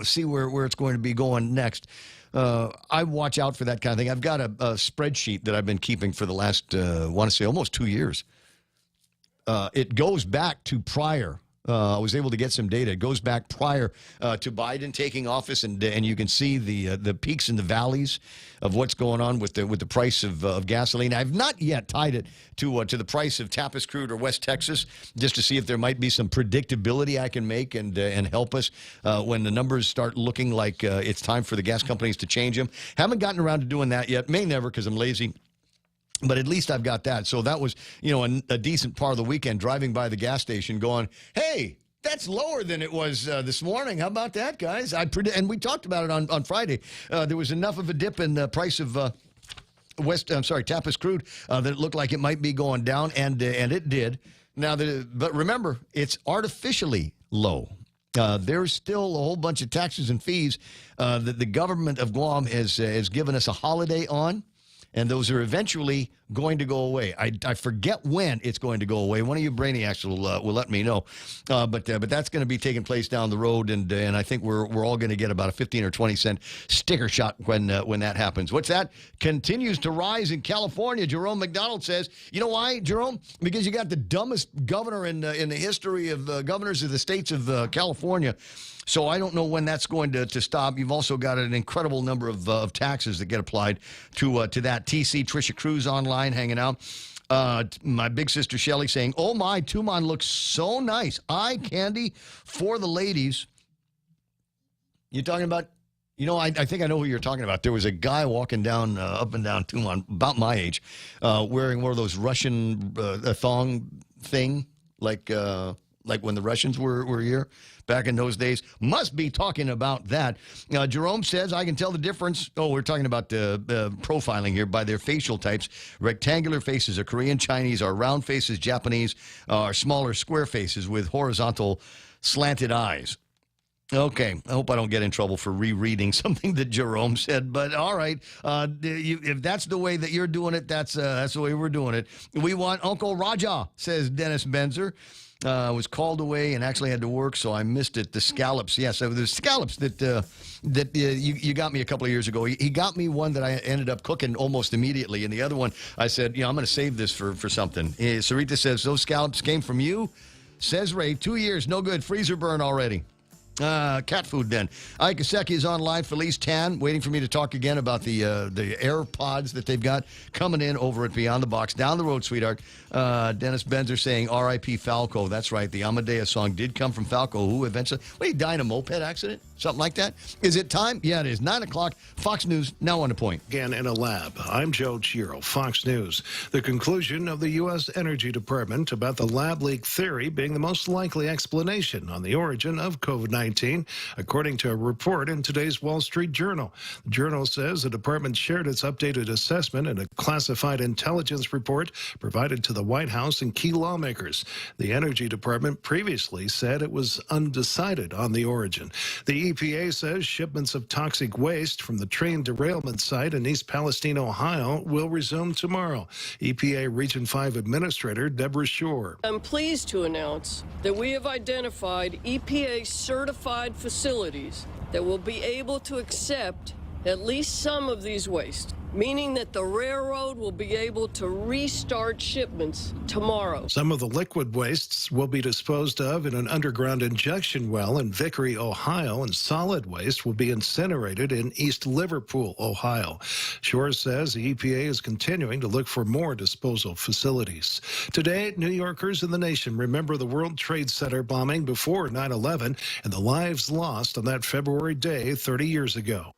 see where it's going to be going next. I watch out for that kind of thing. I've got a spreadsheet that I've been keeping for the last, want to say, almost 2 years. It goes back to prior. I was able to get some data. It goes back prior to Biden taking office, and you can see the peaks and the valleys of what's going on with the price of gasoline. I've not yet tied it to the price of Tapas crude or West Texas, just to see if there might be some predictability I can make and help us when the numbers start looking like it's time for the gas companies to change them. Haven't gotten around to doing that yet. May never, because I'm lazy. But at least I've got that. So that was, a decent part of the weekend, driving by the gas station going, hey, that's lower than it was this morning. How about that, guys? And we talked about it on Friday. There was enough of a dip in the price of Tapas crude that it looked like it might be going down, and it did. Now, but remember, it's artificially low. There's still a whole bunch of taxes and fees that the government of Guam has given us a holiday on. And those are eventually going to go away. I forget when it's going to go away. One of you brainiacs will let me know. But that's going to be taking place down the road, and I think we're all going to get about a 15 or 20 cent sticker shot when that happens. What's that? Continues to rise in California. Jerome McDonald says, you know why, Jerome? Because you got the dumbest governor in the history of governors of the states of California. So I don't know when that's going to stop. You've also got an incredible number of taxes that get applied to that. TC Trisha Cruz online hanging out. My big sister Shelly saying, oh my, Tumon looks so nice. Eye candy for the ladies. You're talking about, I think I know who you're talking about. There was a guy walking down, up and down Tumon, about my age, wearing one of those Russian thong thing, like when the Russians were here back in those days. Must be talking about that. Jerome says, I can tell the difference. Oh, we're talking about profiling here by their facial types. Rectangular faces are Korean, Chinese are round faces, Japanese are smaller square faces with horizontal slanted eyes. Okay, I hope I don't get in trouble for rereading something that Jerome said, but all right. If that's the way that you're doing it, that's the way we're doing it. We want Uncle Raja, says Dennis Benzer. Was called away and actually had to work, so I missed it. The scallops, yes, the scallops that you got me a couple of years ago. He got me one that I ended up cooking almost immediately, and the other one I said, I'm going to save this for something. Sarita says, those scallops came from you? Says Ray, 2 years, no good, freezer burn already. Cat food then. Ike Aseki is online. Felice Tan waiting for me to talk again about the AirPods that they've got coming in over at Beyond the Box. Down the road, sweetheart. Dennis Benzer saying R.I.P. Falco. That's right. The Amadeus song did come from Falco, who eventually, he died in a moped accident? Something like that? Is it time? Yeah, it is. 9 o'clock. Fox News, now on the point. Again in a lab. I'm Joe Giro, Fox News. The conclusion of the U.S. Energy Department about the lab leak theory being the most likely explanation on the origin of COVID-19, according to a report in today's Wall Street Journal. The journal says the department shared its updated assessment in a classified intelligence report provided to the White House and key lawmakers. The Energy Department previously said it was undecided on the origin. The EPA says shipments of toxic waste from the train derailment site in East Palestine, Ohio, will resume tomorrow. EPA Region 5 Administrator Deborah Shore. I'm pleased to announce that we have identified EPA-certified facilities that will be able to accept at least some of these wastes, meaning that the railroad will be able to restart shipments tomorrow. Some of the liquid wastes will be disposed of in an underground injection well in Vickery, Ohio, and solid waste will be incinerated in East Liverpool, Ohio. Shore says the EPA is continuing to look for more disposal facilities. Today, New Yorkers and the nation remember the World Trade Center bombing before 9/11 and the lives lost on that February day 30 years ago.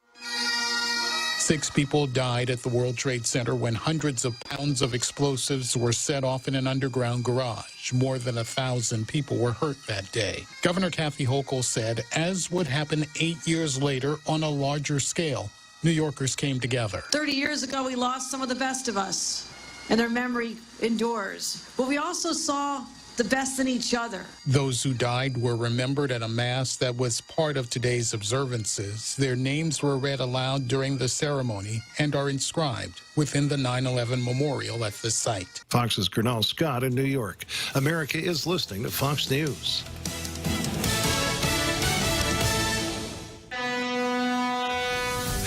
6 people died at the World Trade Center when hundreds of pounds of explosives were set off in an underground garage. More than 1,000 people were hurt that day. Governor Kathy Hochul said, as would happen 8 years later on a larger scale, New Yorkers came together. 30 years ago, we lost some of the best of us, and their memory endures. But we also saw the best in each other. Those who died were remembered at a mass that was part of today's observances. Their names were read aloud during the ceremony and are inscribed within the 9/11 memorial at the site. Fox's Colonel Scott in New York. America is listening to Fox News.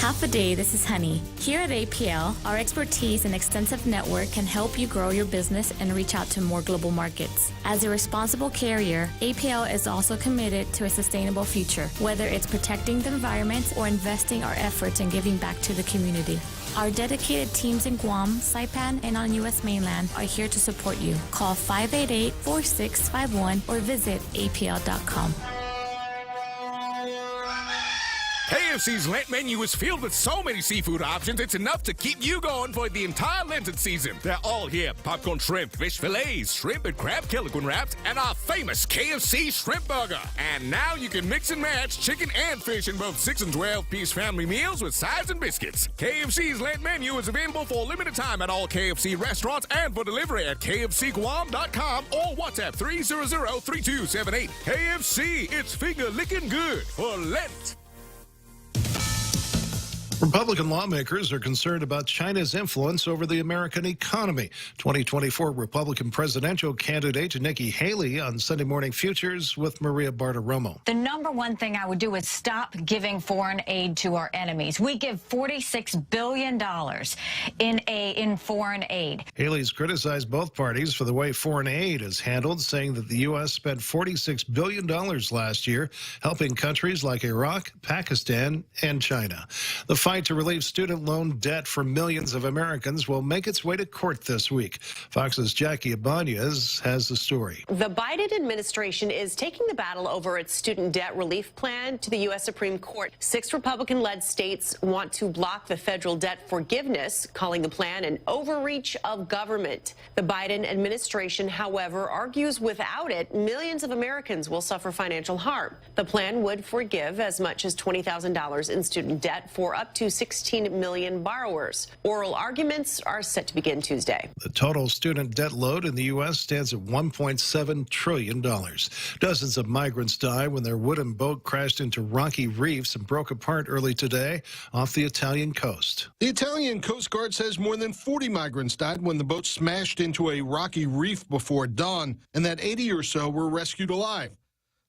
Half a day, this is Honey. Here at APL, our expertise and extensive network can help you grow your business and reach out to more global markets. As a responsible carrier, APL is also committed to a sustainable future, whether it's protecting the environment or investing our efforts in giving back to the community. Our dedicated teams in Guam, Saipan, and on U.S. mainland are here to support you. Call 588-4651 or visit apl.com. KFC's Lent menu is filled with so many seafood options, it's enough to keep you going for the entire Lenten season. They're all here. Popcorn shrimp, fish fillets, shrimp and crab Killiquin wraps, and our famous KFC shrimp burger. And now you can mix and match chicken and fish in both 6 and 12-piece family meals with sides and biscuits. KFC's Lent menu is available for a limited time at all KFC restaurants and for delivery at kfcguam.com or WhatsApp 300-3278. KFC, it's finger-licking good for Lent. Republican lawmakers are concerned about China's influence over the American economy. 2024 Republican presidential candidate Nikki Haley on Sunday Morning Futures with Maria Bartiromo. The number one thing I would do is stop giving foreign aid to our enemies. We give $46 billion in foreign aid. Haley's criticized both parties for the way foreign aid is handled, saying that the U.S. spent $46 billion last year helping countries like Iraq, Pakistan, and China. The fight to relieve student loan debt for millions of Americans will make its way to court this week. Fox's Jackie Ibanez has the story. The Biden administration is taking the battle over its student debt relief plan to the U.S. Supreme Court. 6 Republican-led states want to block the federal debt forgiveness, calling the plan an overreach of government. The Biden administration, however, argues without it, millions of Americans will suffer financial harm. The plan would forgive as much as $20,000 in student debt for up to 16 million borrowers. Oral arguments are set to begin Tuesday. The total student debt load in the U.S. stands at $1.7 trillion. Dozens of migrants died when their wooden boat crashed into rocky reefs and broke apart early today off the Italian coast. The Italian Coast Guard says more than 40 migrants died when the boat smashed into a rocky reef before dawn, and that 80 or so were rescued alive.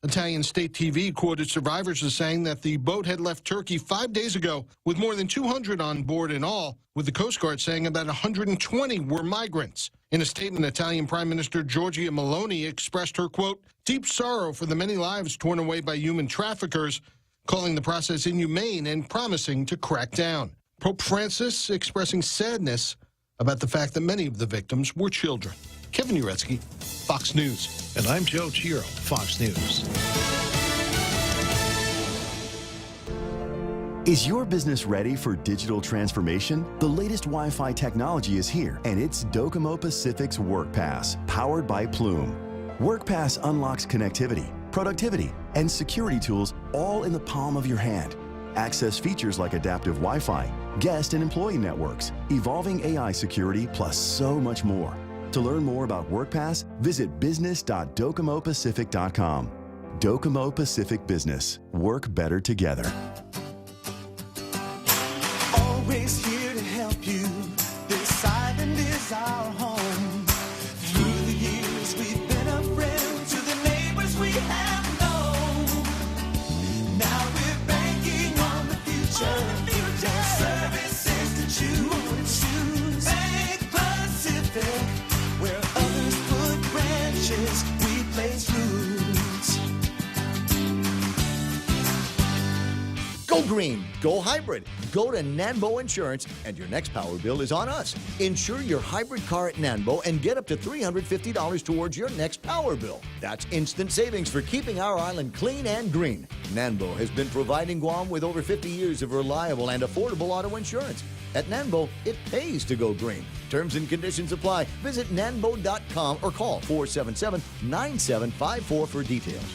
Italian state TV quoted survivors as saying that the boat had left Turkey 5 days ago with more than 200 on board in all, with the Coast Guard saying about 120 were migrants. In a statement, Italian Prime Minister Giorgia Meloni expressed her, quote, deep sorrow for the many lives torn away by human traffickers, calling the process inhumane and promising to crack down. Pope Francis expressing sadness about the fact that many of the victims were children. Kevin Uretsky, Fox News. And I'm Joe Chiro, Fox News. Is your business ready for digital transformation? The latest Wi-Fi technology is here, and it's Docomo Pacific's WorkPass, powered by Plume. WorkPass unlocks connectivity, productivity, and security tools all in the palm of your hand. Access features like adaptive Wi-Fi, guest and employee networks, evolving AI security, plus so much more. To learn more about WorkPass, visit business.docomopacific.com. Docomo Pacific Business. Work better together. Always here to help you. This island is our home. Through the years, we've been a friend to the neighbors we have known. Now we're banking on the future. Services to choose. Bank Pacific. Where others put branches, we place roots. Go green, go hybrid, go to Nanbo Insurance, and your next power bill is on us. Insure your hybrid car at Nanbo and get up to $350 towards your next power bill. That's instant savings for keeping our island clean and green. Nanbo has been providing Guam with over 50 years of reliable and affordable auto insurance. At Nanbo, it pays to go green. Terms and conditions apply. Visit nanbo.com or call 477-9754 for details.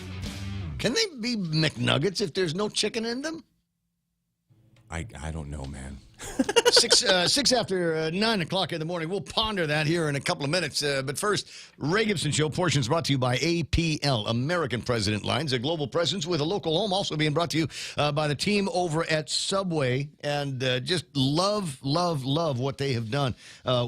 Can they be McNuggets if there's no chicken in them? I don't know, man. Six after 9 o'clock in the morning. We'll ponder that here in a couple of minutes. But first, Ray Gibson Show portions brought to you by APL, American President Lines, a global presence with a local home, also being brought to you by the team over at Subway. And just love what they have done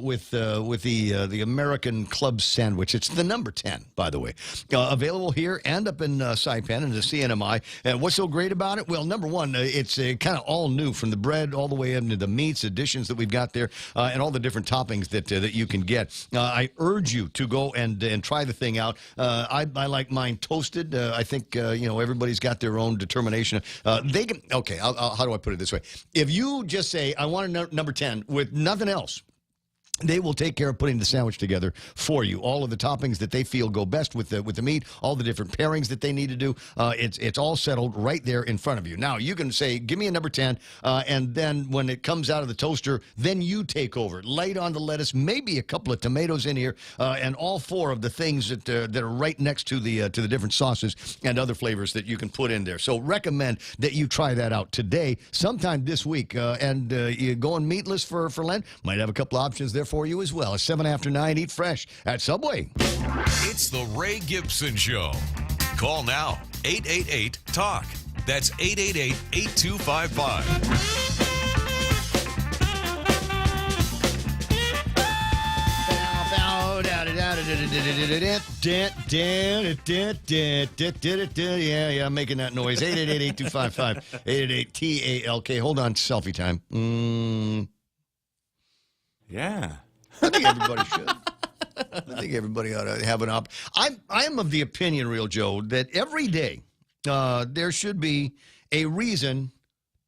with the American Club Sandwich. It's the number 10, by the way. Available here and up in Saipan and the CNMI. And what's so great about it? Well, number one, it's kind of all new, from the bread all the way into the meats, additions that we've got there, and all the different toppings that you can get. I urge you to go and try the thing out. I like mine toasted. I think everybody's got their own determination. They can. Okay, how do I put it this way? If you just say, I want a number 10 with nothing else, they will take care of putting the sandwich together for you. All of the toppings that they feel go best with the meat, all the different pairings that they need to do, it's all settled right there in front of you. Now, you can say, give me a number 10, and then when it comes out of the toaster, then you take over. Light on the lettuce, maybe a couple of tomatoes in here, and all four of the things that are right next to the different sauces and other flavors that you can put in there. So recommend that you try that out today, sometime this week. And you're going meatless for Lent, might have a couple of options there for you as well. It's 7 after 9. Eat fresh at Subway. It's the Ray Gibson Show. Call now. 888-TALK. That's 888-825-5. Yeah, I'm making that noise. 888-825-5. 888-TALK. Hold on, selfie time. Yeah. I think everybody should. I think everybody ought to have an op. I am of the opinion, Real Joe, that every day there should be a reason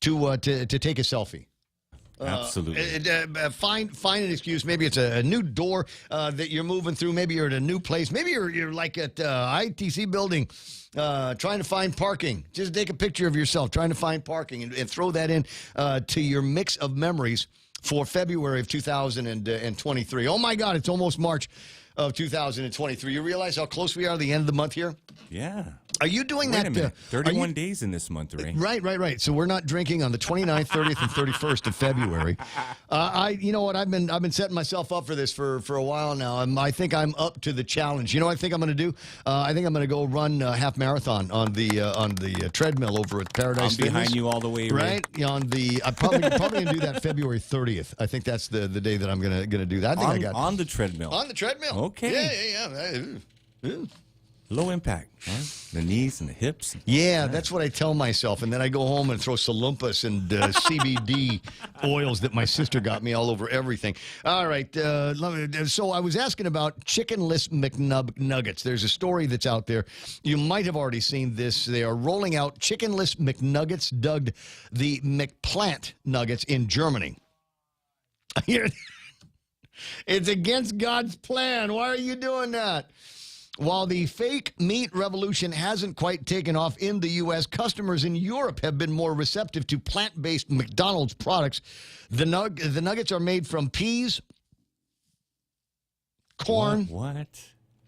to take a selfie. Absolutely. Find an excuse. Maybe it's a new door that you're moving through. Maybe you're at a new place. Maybe you're like at ITC building trying to find parking. Just take a picture of yourself trying to find parking and throw that in to your mix of memories for February of 2023. Oh, my God, it's almost March of 2023. You realize how close we are to the end of the month here? Yeah. Are you doing Wait that? a minute. 31 days in this month, Ray. Right. So we're not drinking on the 29th, 30th, and 31st of February. You know what? I've been setting myself up for this for a while now. I think I'm up to the challenge. You know what I think I'm going to do? I think I'm going to go run a half marathon on the treadmill over at Paradise I'm behind Fitness. you all the way, Ray. Right? I'm probably going to do that February 30th. I think that's the day that I'm going to do that. I think I got on the treadmill. On the treadmill. Okay. Yeah. Low impact, huh? The knees and the hips. Yeah, that's what I tell myself. And then I go home and throw Salumpas and CBD oils that my sister got me all over everything. All right. So I was asking about chickenless McNuggets. There's a story that's out there. You might have already seen this. They are rolling out chickenless McNuggets, dubbed the McPlant Nuggets, in Germany. It's against God's plan. Why are you doing that? While the fake meat revolution hasn't quite taken off in the U.S., customers in Europe have been more receptive to plant-based McDonald's products. The nuggets are made from peas, corn,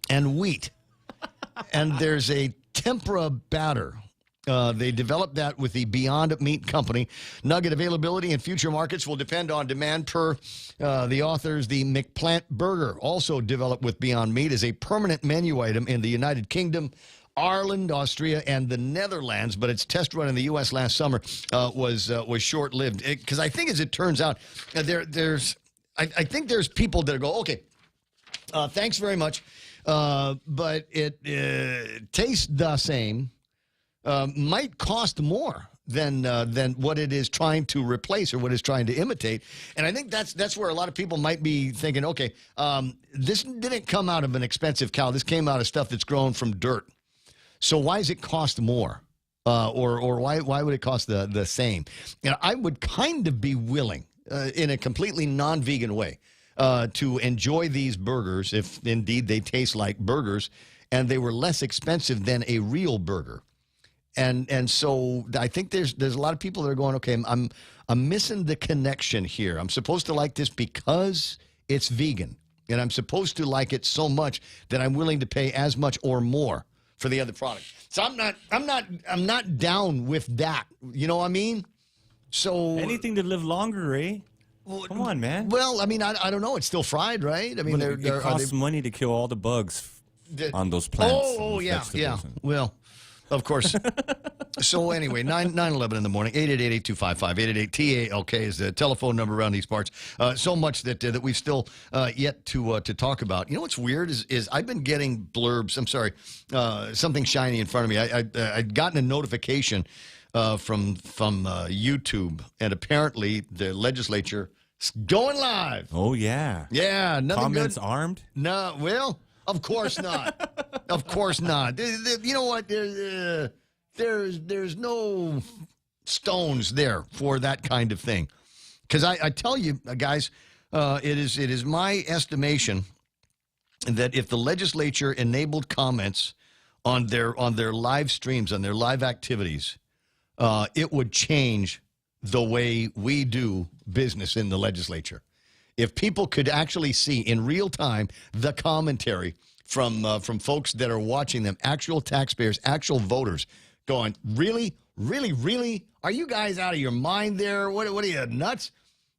and wheat. And there's a tempura batter. They developed that with the Beyond Meat company. Nugget availability in future markets will depend on demand. Per the authors, the McPlant Burger, also developed with Beyond Meat, is a permanent menu item in the United Kingdom, Ireland, Austria, and the Netherlands. But its test run in the U.S. last summer was short-lived. Because I think, as it turns out, I think there's people that go, okay, thanks very much, but it tastes the same. Might cost more than what it is trying to replace or what it's trying to imitate. And I think that's where a lot of people might be thinking, okay, this didn't come out of an expensive cow. This came out of stuff that's grown from dirt. So why does it cost more? Or why would it cost the same? You know, I would kind of be willing, in a completely non-vegan way, to enjoy these burgers if indeed they taste like burgers and they were less expensive than a real burger. And so I think there's a lot of people that are going, okay, I'm missing the connection here. I'm supposed to like this because it's vegan, and I'm supposed to like it so much that I'm willing to pay as much or more for the other product. So I'm not down with that. You know what I mean? So anything to live longer, Ray. Come on, man. Well, I mean, I don't know. It's still fried, right? I mean, It costs money to kill all the bugs on those plants. Oh, yeah. Well, of course. So anyway, 9/11 in the morning, 888-8255-888-TALK is the telephone number around these parts. So much that we've still yet to talk about. You know what's weird is I've been getting blurbs. I'm sorry, something shiny in front of me. I'd gotten a notification from YouTube, and apparently the legislature is going live. Oh, yeah. Yeah, nothing Comments good. armed? No, well, of course not. Of course not. You know what? There's no stones there for that kind of thing. Because I tell you, guys, it is my estimation that if the legislature enabled comments on their live streams, on their live activities, it would change the way we do business in the legislature. If people could actually see in real time the commentary from folks that are watching them, actual taxpayers, actual voters, going, really? Are you guys out of your mind there? What are you, nuts?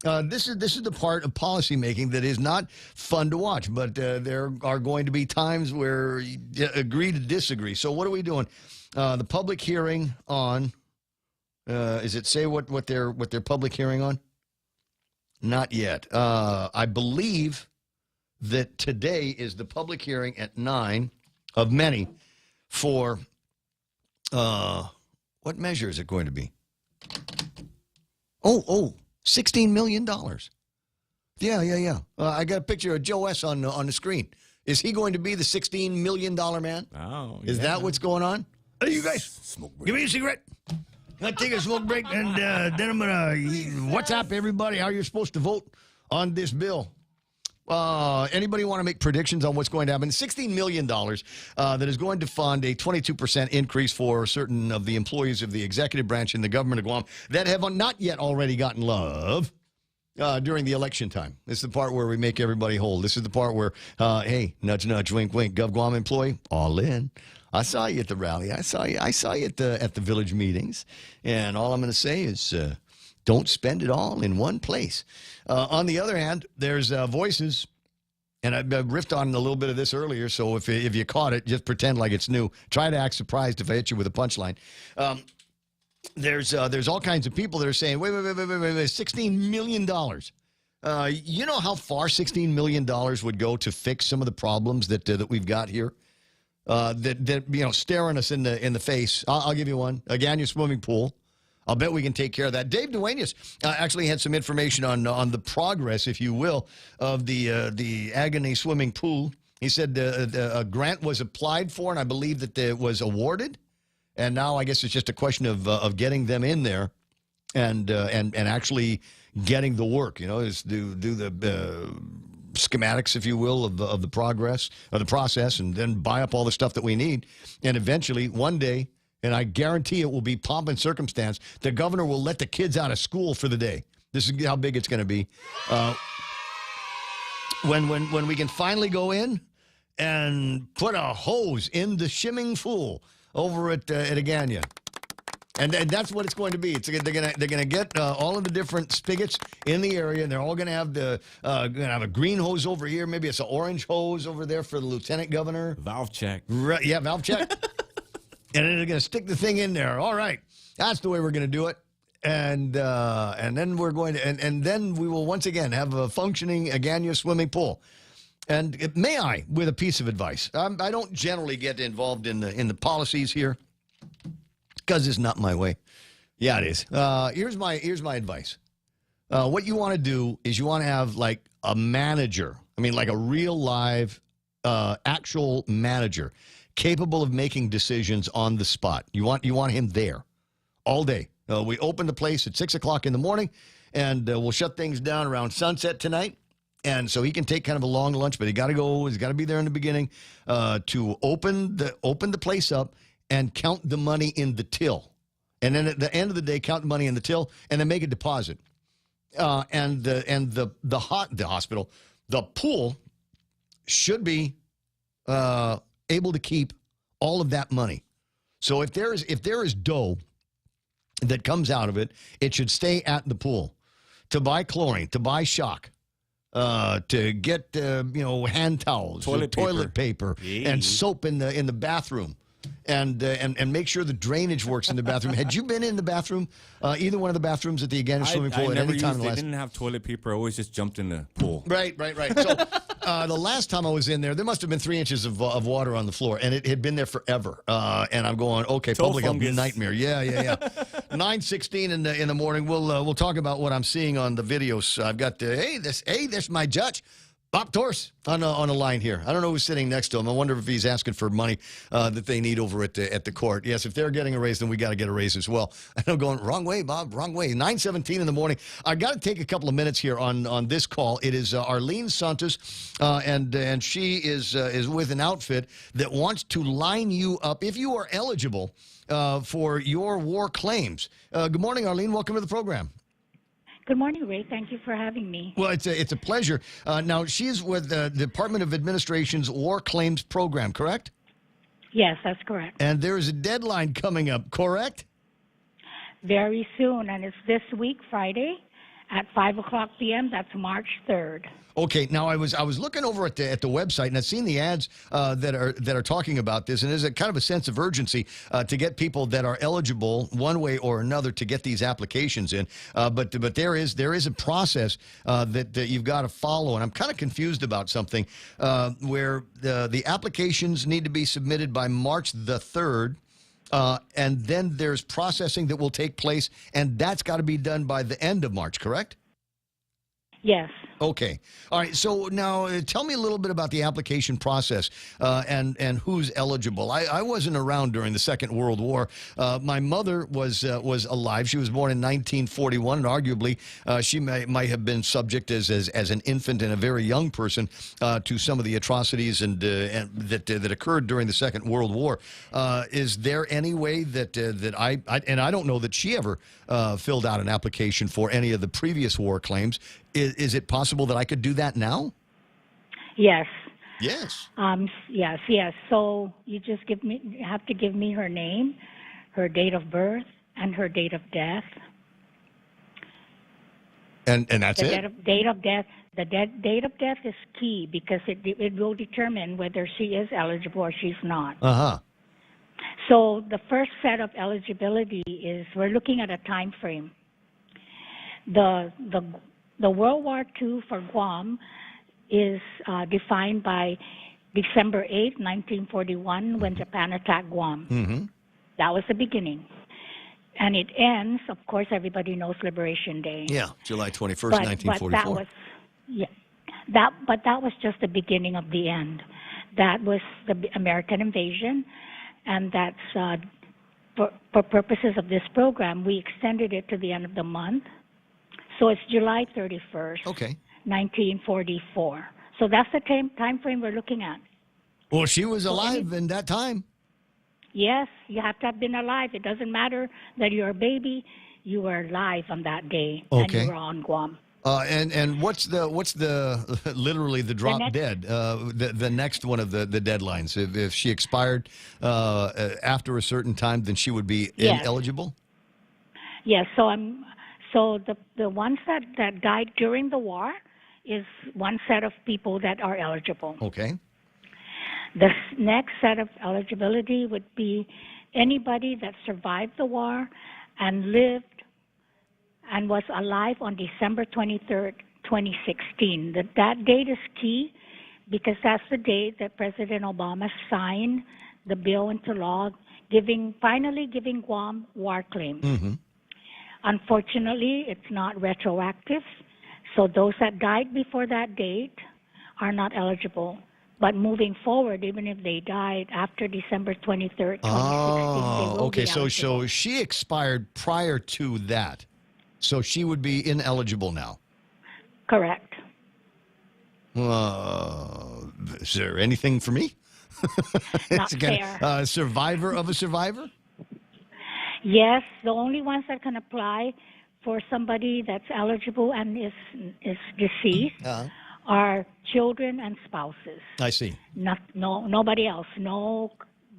This is the part of policymaking that is not fun to watch, but there are going to be times where you agree to disagree. So what are we doing? The public hearing on, is it say what their public hearing on? Not yet. I believe that today is the public hearing at 9 of many for, what measure is it going to be? $16 million. Yeah. I got a picture of Joe S. on the screen. Is he going to be the $16 million man? Oh, Is that what's going on? Hey, you guys, smoke break. Give me a cigarette. I'm going to take a smoke break, and then I'm going to WhatsApp everybody how you're supposed to vote on this bill. Anybody want to make predictions on what's going to happen? $16 million that is going to fund a 22% increase for certain of the employees of the executive branch in the government of Guam that have not yet already gotten love during the election time. This is the part where we make everybody whole. This is the part where, hey, nudge, nudge, wink, wink, Gov Guam employee, all in. I saw you at the rally. I saw you at the village meetings. And all I'm going to say is don't spend it all in one place. On the other hand, there's voices, and I riffed on a little bit of this earlier, so if you caught it, just pretend like it's new. Try to act surprised if I hit you with a punchline. There's all kinds of people that are saying, wait, $16 million. You know how far $16 million would go to fix some of the problems that we've got here? That staring us in the face. I'll give you one. Again, your swimming pool. I'll bet we can take care of that. Dave Duenas actually had some information on the progress, if you will, of the Agony swimming pool. He said a grant was applied for, and I believe that it was awarded. And now I guess it's just a question of getting them in there and actually getting the work. Is do the schematics, if you will, of the progress of the process, and then buy up all the stuff that we need. And eventually, one day, and I guarantee it will be pomp and circumstance, the governor will let the kids out of school for the day. This is how big it's going to be. When we can finally go in and put a hose in the shimming pool over at Agania. And that's what it's going to be. They're gonna get all of the different spigots in the area, and they're all gonna have gonna have a green hose over here. Maybe it's an orange hose over there for the lieutenant governor. Valve check. Right? Yeah, valve check. And then they're gonna stick the thing in there. All right, that's the way we're gonna do it. And then we're going to and then we will once again have a functioning Agania swimming pool. And may I, with a piece of advice, I don't generally get involved in the policies here, because it's not my way. Yeah, it is. Here's my advice. What you want to do is you want to have like a manager. I mean, like a real live actual manager capable of making decisions on the spot. You want him there all day. We open the place at 6 o'clock in the morning, and we'll shut things down around sunset tonight. And so he can take kind of a long lunch, but he's got to be there in the beginning to open the place up and count the money in the till. And then at the end of the day, count the money in the till and then make a deposit. And the hospital, the pool should be able to keep all of that money. So if there is dough that comes out of it, it should stay at the pool. to buy chlorine, to buy shock, to get hand towels, toilet paper, and soap in the bathroom, and make sure the drainage works in the bathroom. Had you been in the bathroom, either one of the bathrooms at the Again swimming pool at any time in the last? They didn't have toilet paper. I always just jumped in the pool. Right. So the last time I was in there must have been 3 inches of water on the floor, and it had been there forever. And I'm going, okay, public health nightmare. Yeah. 9:16 in the morning. We'll talk about what I'm seeing on the videos. I've got there's my judge. Bob Torres on the line here. I don't know who's sitting next to him. I wonder if he's asking for money that they need over at the court. Yes, if they're getting a raise, then we got to get a raise as well. And I'm going, wrong way, Bob, wrong way. 9:17 in the morning. I got to take a couple of minutes here on this call. It is Arlene Santos, and she is with an outfit that wants to line you up if you are eligible for your war claims. Good morning, Arlene. Welcome to the program. Good morning, Ray. Thank you for having me. Well, it's a pleasure. Now, she's with the Department of Administration's War Claims Program, correct? Yes, that's correct. And there is a deadline coming up, correct? Very soon, and it's this week, Friday, at 5:00 p.m. That's March 3rd. Okay. Now, I was looking over at the website, and I've seen the ads that are talking about this, and there's a kind of a sense of urgency to get people that are eligible one way or another to get these applications in. But there is a process that you've got to follow, and I'm kind of confused about something where the applications need to be submitted by March the 3rd. And then there's processing that will take place, and that's got to be done by the end of March, correct? Yes. Okay. All right. So now tell me a little bit about the application process and who's eligible. I wasn't around during the Second World War. My mother was alive. She was born in 1941, and arguably she might have been subject as an infant and a very young person to some of the atrocities and that occurred during the Second World War. Is there any way that I don't know that she ever filled out an application for any of the previous war claims. Is it possible that I could do that now? Yes. Yes. Yes. So you just have to give me her name, her date of birth, and her date of death. And that's it? Date of death. The date of death is key because it will determine whether she is eligible or she's not. Uh-huh. So the first set of eligibility is we're looking at a time frame. The World War II for Guam is defined by December 8, 1941, when Japan attacked Guam. Mm-hmm. That was the beginning. And it ends, of course, everybody knows Liberation Day. Yeah, July 21st, 1944. But that was just the beginning of the end. That was the American invasion, and that's for purposes of this program, we extended it to the end of the month. So it's July 31st, 1944. So that's the time frame we're looking at. Well, she was alive in that time. Yes, you have to have been alive. It doesn't matter that you're a baby. You were alive on that day, and you were on Guam. And what's the literally the drop dead? The next one of the deadlines. If she expired after a certain time, then she would be ineligible. Yes. So the ones that died during the war is one set of people that are eligible. Okay. The next set of eligibility would be anybody that survived the war and lived and was alive on December 23rd, 2016. That date is key because that's the date that President Obama signed the bill into law, finally giving Guam war claims. Mm-hmm. Unfortunately, it's not retroactive, so those that died before that date are not eligible. But moving forward, even if they died after December 23rd, 2016, they will be eligible. So she expired prior to that. So she would be ineligible now. Correct. Is there anything for me? Not fair. Survivor of a survivor? Yes, the only ones that can apply for somebody that's eligible and is deceased are children and spouses. I see. Nobody else. No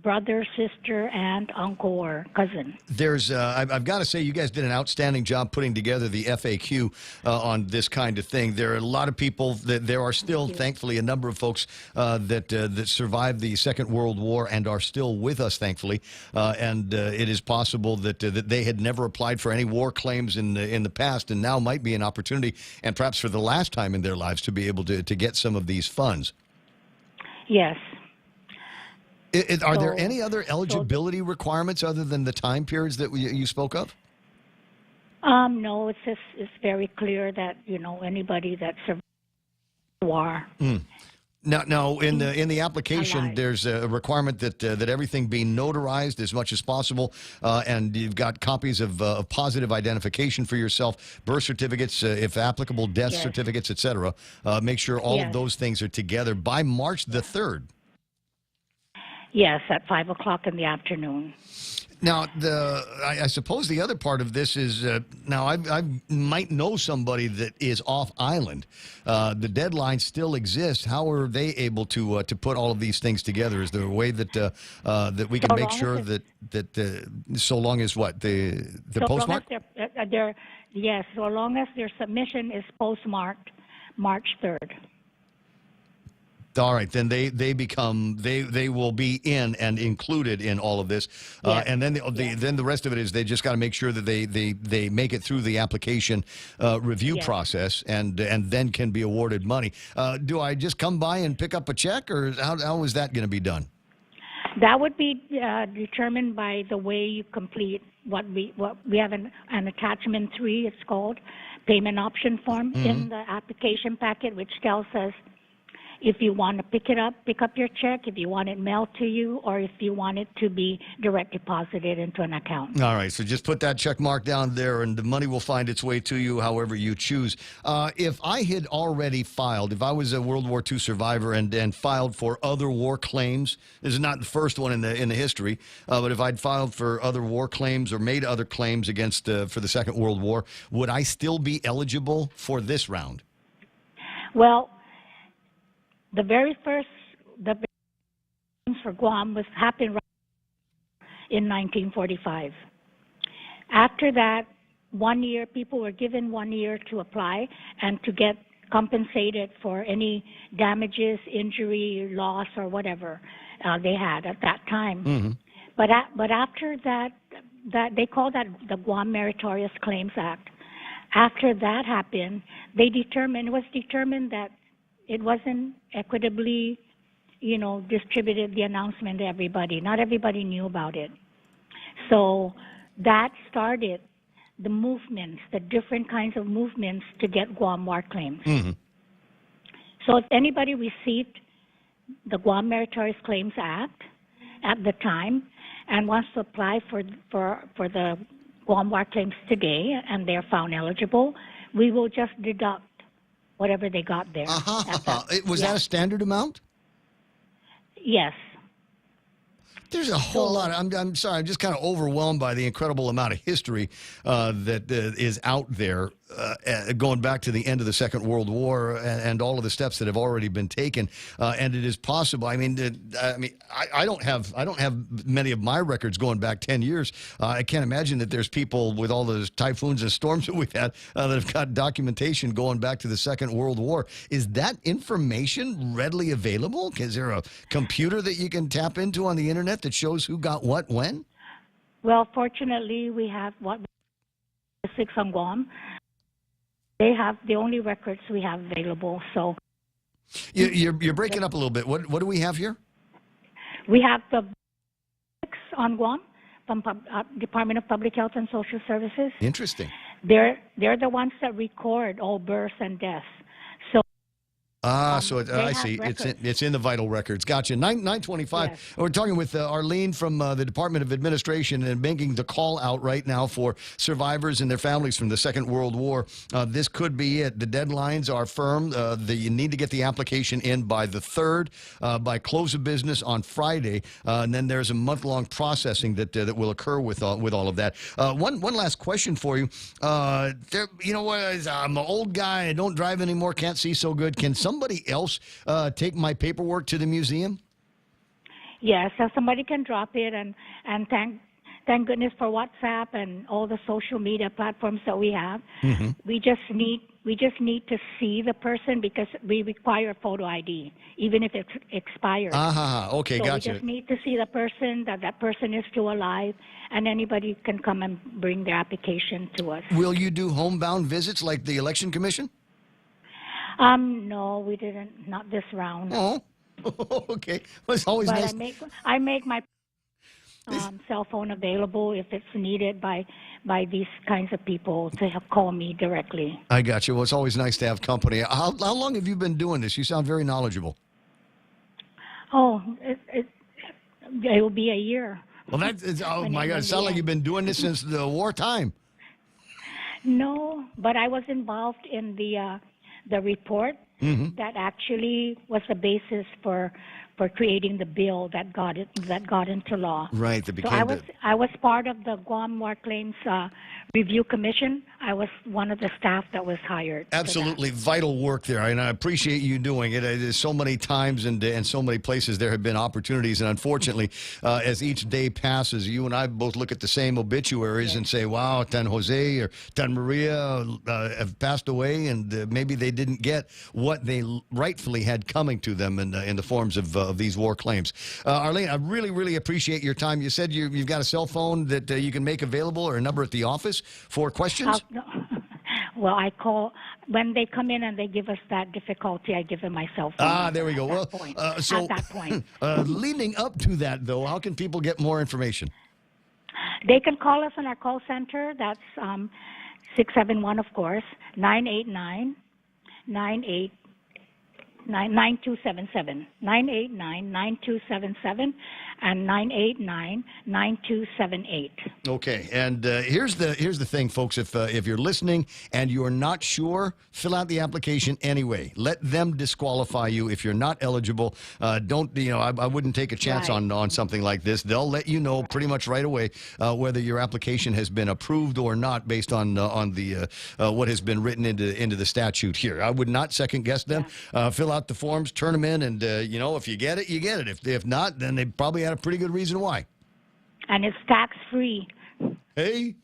brother, sister, aunt, uncle, or cousin. There's, I've got to say, you guys did an outstanding job putting together the FAQ on this kind of thing. There are a lot of people that there are still, thankfully, a number of folks that survived the Second World War and are still with us, thankfully. And it is possible that they had never applied for any war claims in the past, and now might be an opportunity, and perhaps for the last time in their lives, to be able to get some of these funds. Yes. Are there any other eligibility requirements other than the time periods that you spoke of? No, it's very clear that, anybody that survived the war. Now, in the application, there's a requirement that everything be notarized as much as possible, and you've got copies of positive identification for yourself, birth certificates, if applicable, death certificates, etc. Make sure all of those things are together by March the 3rd. Yes, at 5 o'clock in the afternoon. Now, I suppose the other part of this is, now I might know somebody that is off island. The deadline still exists. How are they able to put all of these things together? Is there a way that that we can make sure that so long as what the postmark? Yes, so long as their submission is postmarked March 3rd. All right, then they will be in and included in all of this, and then then the rest of it is they just got to make sure that they make it through the application review process and then can be awarded money. Do I just come by and pick up a check, or how is that going to be done? That would be determined by the way you complete what we have an attachment 3. It's called payment option form in the application packet, which tells us if you want to pick up your check, if you want it mailed to you, or if you want it to be direct deposited into an account. All right, so just put that check mark down there, and the money will find its way to you however you choose. If I had already filed, if I was a World War II survivor and filed for other war claims, this is not the first one in the history, but if I'd filed for other war claims or made other claims against for the Second World War, would I still be eligible for this round? Well, the very first for Guam happened in 1945. After that, 1 year, people were given 1 year to apply and to get compensated for any damages, injury, loss, or whatever they had at that time. But after that they call that the Guam Meritorious Claims Act. After that happened, it was determined that it wasn't equitably, distributed, the announcement to everybody. Not everybody knew about it. So that started the movements, the different kinds of movements to get Guam war claims. So if anybody received the Guam Meritorious Claims Act at the time and wants to apply for the Guam war claims today and they're found eligible, we will just deduct whatever they got there. Was that a standard amount? Yes. There's a whole lot. I'm sorry. I'm just kind of overwhelmed by the incredible amount of history that is out there, going back to the end of the Second World War and all of the steps that have already been taken. And it is possible. I don't have many of my records going back 10 years. I can't imagine that there's people with all those typhoons and storms that we've had that have got documentation going back to the Second World War. Is that information readily available? Is there a computer that you can tap into on the internet that shows who got what when? Well, fortunately, we have statistics on Guam. They have the only records we have available. So you're breaking up a little bit. What do we have here? We have the statistics on Guam from Department of Public Health and Social Services. Interesting. They're the ones that record all births and deaths. So I see. It's in the vital records. Gotcha. 925. Yes. We're talking with Arlene from the Department of Administration and making the call out right now for survivors and their families from the Second World War. This could be it. The deadlines are firm. You need to get the application in by the 3rd, by close of business on Friday, and then there's a month-long processing that will occur with all of that. One last question for you. You know what? I'm an old guy. I don't drive anymore. Can't see so good. Can somebody else take my paperwork to the museum? Yes, so somebody can drop it, and thank goodness for WhatsApp and all the social media platforms that we have. Mm-hmm. We just need to see the person because we require photo ID, even if it's expired. Okay, so gotcha. we just need to see the person, that person is still alive, and anybody can come and bring their application to us. Will you do homebound visits like the Election Commission? No, we didn't. Not this round. Oh, okay. Well, it's always But nice. I make my cell phone available if it's needed by these kinds of people to call me directly. I got you. Well, it's always nice to have company. How long have you been doing this? You sound very knowledgeable. Oh, it will be a year. Well, oh my God! It sounds like you've been doing this since the wartime. No, but I was involved in the report that actually was the basis for creating the bill that got into law. Right, that became I was part of the Guam War Claims Review Commission. I was one of the staff that was hired. Absolutely vital work there, and I appreciate you doing it. There's so many times and so many places there have been opportunities, and unfortunately, as each day passes, you and I both look at the same obituaries and say, wow, Tan Jose or Tan Maria have passed away, and maybe they didn't get what they rightfully had coming to them in the forms of these war claims. Arlene, I really, really appreciate your time. You said you've got a cell phone that you can make available or a number at the office for questions? Well, I call when they come in and they give us that difficulty. I give them my cell phone. There we go. Well, so at that point, leading up to that, though, how can people get more information? They can call us on our call center. That's 671, of course, 989-9277, 989-9277, and 989-9278. Okay, and here's the thing, folks. If you're listening and you're not sure, fill out the application anyway. Let them disqualify you if you're not eligible. Don't I wouldn't take a chance on something like this. They'll let you know pretty much right away whether your application has been approved or not based on the what has been written into the statute here. I would not second guess them. Fill out the forms, turn them in, and if you get it, you get it. If not, then they probably had a pretty good reason why. And it's tax-free. Hey,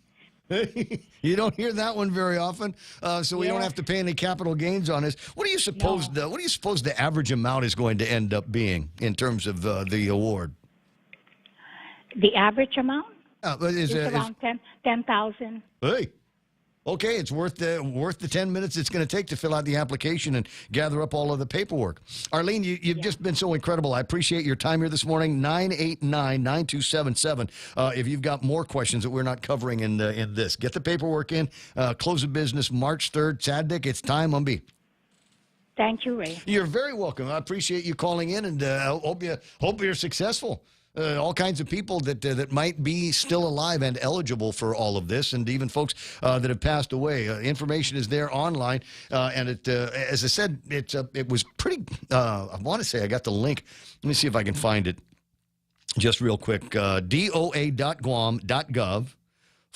you don't hear that one very often, so we don't have to pay any capital gains on this. What do you suppose? What do you suppose the average amount is going to end up being in terms of the award? The average amount is around 10,000. Hey. Okay, it's worth the 10 minutes it's going to take to fill out the application and gather up all of the paperwork. Arlene, you've just been so incredible. I appreciate your time here this morning. 989-9277. If you've got more questions that we're not covering in this, get the paperwork in. Close of business March 3rd. Sadik, it's time, Umbi. Thank you, Ray. You're very welcome. I appreciate you calling in, and hope you're successful. All kinds of people that might be still alive and eligible for all of this, and even folks that have passed away. Information is there online, and it, as I said, it was pretty. I want to say I got the link. Let me see if I can find it. Just real quick, doa.guam.gov.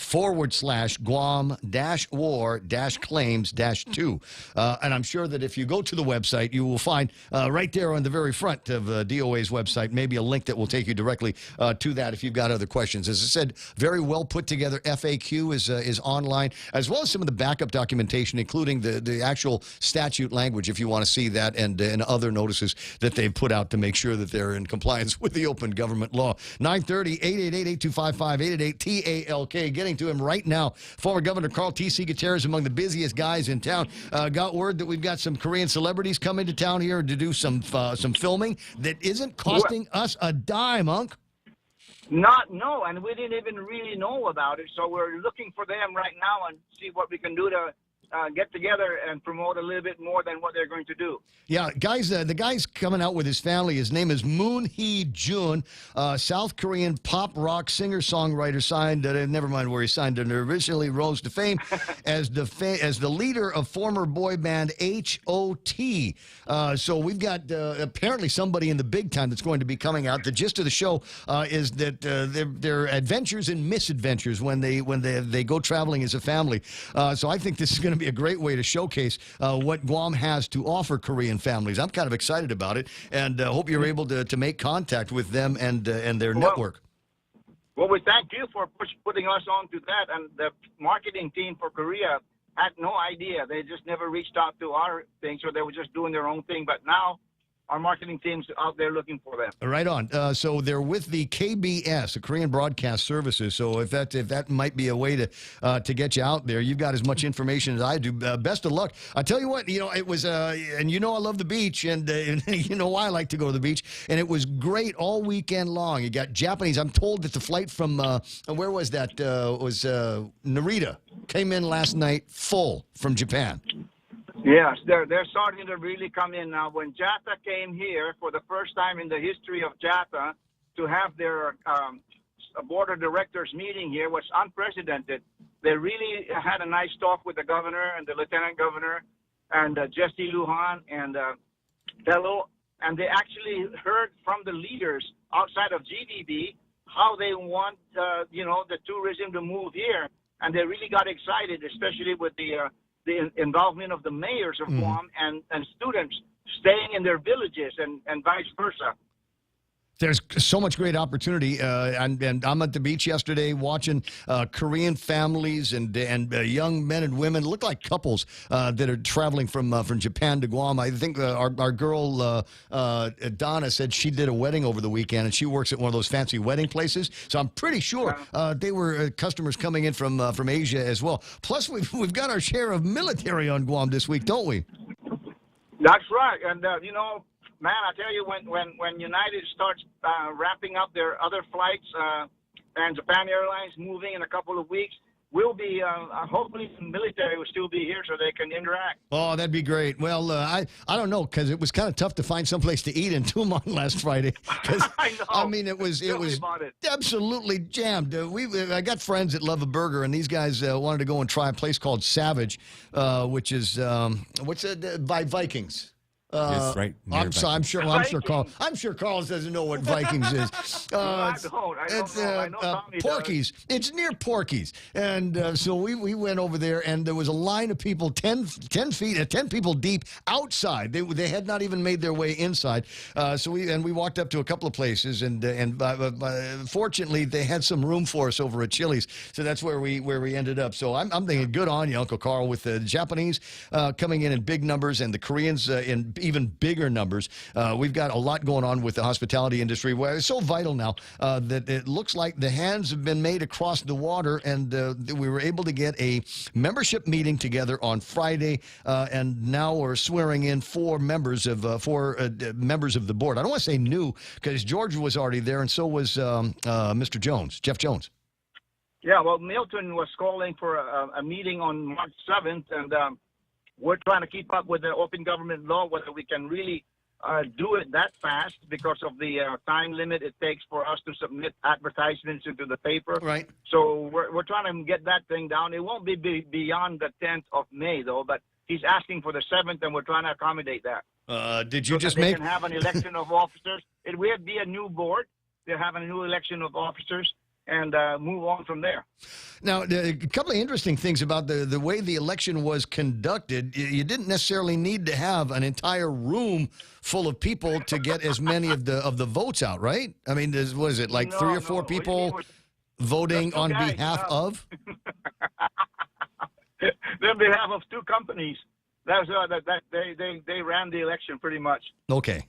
/Guam-war-claims-2. And I'm sure that if you go to the website, you will find right there on the very front of DOA's website, maybe a link that will take you directly to that if you've got other questions. As I said, very well put together FAQ is online, as well as some of the backup documentation, including the actual statute language, if you want to see that, and other notices that they've put out to make sure that they're in compliance with the open government law. 930-888-8255-888-TALK. Getting to him right now. Former Governor Carl T.C. Gutierrez, among the busiest guys in town. Got word that we've got some Korean celebrities coming to town here to do some filming that isn't costing us a dime, Unc. No, and we didn't even really know about it, so we're looking for them right now and see what we can do to get together and promote a little bit more than what they're going to do. Yeah, guys, the guy's coming out with his family. His name is Moon Hee-jun, South Korean pop rock singer-songwriter, signed, never mind where he signed it, originally rose to fame as the leader of former boy band H.O.T. So we've got apparently somebody in the big time that's going to be coming out. The gist of the show is that their adventures and misadventures when they go traveling as a family. So I think this is going to be a great way to showcase what Guam has to offer Korean families. I'm kind of excited about it, and hope you're able to make contact with them and their network. Well, we thank you for putting us on to that. And the marketing team for Korea had no idea. They just never reached out to our thing, so they were just doing their own thing. But now our marketing team's out there looking for them. Right on. So they're with the KBS, the Korean Broadcast Services. So if that might be a way to get you out there, you've got as much information as I do. Best of luck. I tell you what, it was, and I love the beach, and you know why I like to go to the beach, and it was great all weekend long. You got Japanese. I'm told that the flight from where was that? Was Narita came in last night full from Japan. Yes, they're starting to really come in now. When JATA came here for the first time in the history of JATA to have their board of directors meeting here was unprecedented. They really had a nice talk with the governor and the lieutenant governor and Jesse Lujan and Bello, and they actually heard from the leaders outside of GDB how they want the tourism to move here, and they really got excited, especially with the involvement of the mayors of Guam and students staying in their villages and vice versa. There's so much great opportunity, and I'm at the beach yesterday watching Korean families and young men and women, look like couples that are traveling from Japan to Guam. I think our girl Donna said she did a wedding over the weekend, and she works at one of those fancy wedding places. So I'm pretty sure they were customers coming in from Asia as well. Plus, we've got our share of military on Guam this week, don't we? That's right, and man, I tell you, when United starts wrapping up their other flights and Japan Airlines moving in a couple of weeks, we'll be, hopefully the military will still be here so they can interact. Oh, that'd be great. Well, I don't know, because it was kind of tough to find someplace to eat in Tumon last Friday. I mean, it was absolutely jammed. I got friends that love a burger, and these guys wanted to go and try a place called Savage, which is, by Vikings. Yes, right. I'm sure Carl doesn't know what Vikings is. I know Porky's. It's near Porky's, and so we went over there, and there was a line of people 10 people deep outside. They had not even made their way inside. So we walked up to a couple of places, and fortunately they had some room for us over at Chili's. So that's where we ended up. So I'm thinking, good on you, Uncle Carl, with the Japanese coming in big numbers and the Koreans in even bigger numbers. We've got a lot going on with the hospitality industry, where it's so vital now that it looks like the hands have been made across the water, and we were able to get a membership meeting together on Friday, and now we're swearing in four members of the board. I don't want to say new, because George was already there, and so was Mr. Jones, Jeff Jones. Yeah, well, Milton was calling for a meeting on March 7th, and we're trying to keep up with the open government law, whether we can really do it that fast because of the time limit it takes for us to submit advertisements into the paper. Right. So we're trying to get that thing down. It won't be beyond the 10th of May, though, but he's asking for the 7th, and we're trying to accommodate that. Did you so just that they make... can have an election of officers. It will be a new board. They'll have a new election of officers and move on from there. Now, a couple of interesting things about the way the election was conducted. You didn't necessarily need to have an entire room full of people to get as many of the votes out, right? I mean, what is it, like three or four people voting on behalf of? On behalf of two companies. They ran the election pretty much. Okay.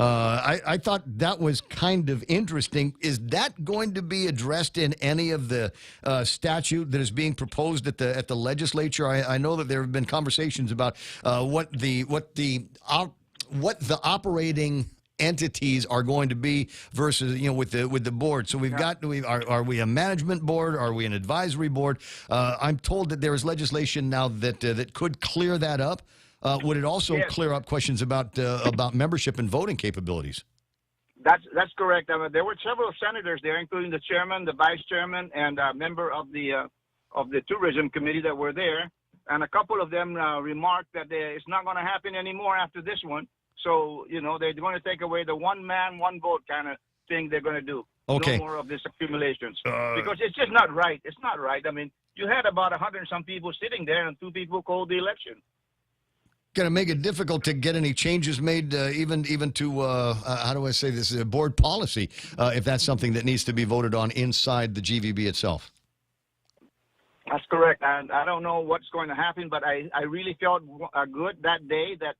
I thought that was kind of interesting. Is that going to be addressed in any of the statute that is being proposed at the legislature? I know that there have been conversations about what the operating entities are going to be versus with the board. So we've got are we a management board? Are we an advisory board? I'm told that there is legislation now that could clear that up. Would it also clear up questions about membership and voting capabilities? That's correct. I mean, there were several senators there, including the chairman, the vice chairman, and a member of the tourism committee that were there. And a couple of them remarked that it's not going to happen anymore after this one. So they're going to take away the one man, one vote kind of thing they're going to do. Okay. No more of these accumulations because it's just not right. It's not right. I mean, you had about 100 and some people sitting there, and 2 people called the election. Going to make it difficult to get any changes made, even to how do I say this, board policy, if that's something that needs to be voted on inside the GVB itself. That's correct. And I don't know what's going to happen, but I really felt good that day that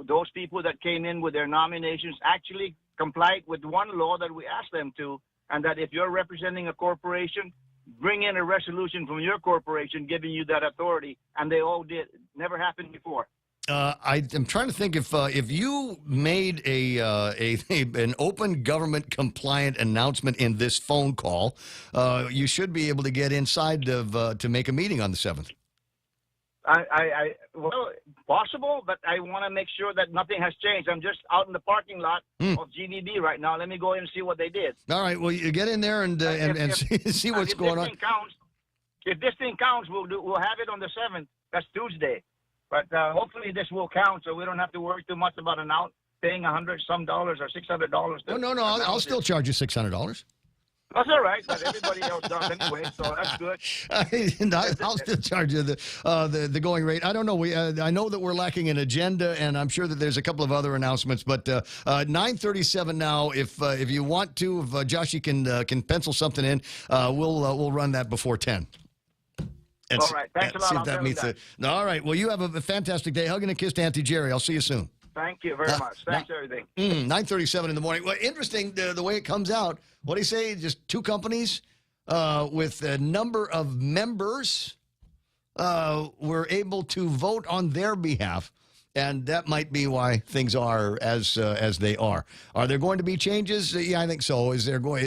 those people that came in with their nominations actually complied with one law that we asked them to, and that if you're representing a corporation, bring in a resolution from your corporation giving you that authority, and they all did. Never happened before. I'm trying to think if you made an open government compliant announcement in this phone call, you should be able to get inside of to make a meeting on the 7th. Well, possible, but I want to make sure that nothing has changed. I'm just out in the parking lot of GVB right now. Let me go in and see what they did. All right. Well, you get in there and see what's going on. If this thing counts, we'll have it on the 7th. That's Tuesday. But hopefully this will count, so we don't have to worry too much about paying $100 some or $600. No. I'll still charge you $600. That's all right, but everybody else does anyway, so that's good. I'll still charge you the going rate. I don't know. I know that we're lacking an agenda, and I'm sure that there's a couple of other announcements. But 9:37 now. If you want to, if Joshy can pencil something in, we'll run that before 10. All right. Thanks a lot. See if that meets it. All right. Well, you have a fantastic day. Hugging and kiss to Auntie Jerry. I'll see you soon. Thank you very much. Thanks, everything. 9:37 in the morning. Well, interesting the way it comes out. What do you say? Just 2 companies with a number of members were able to vote on their behalf. And that might be why things are as they are. Are there going to be changes? Yeah, I think so. Is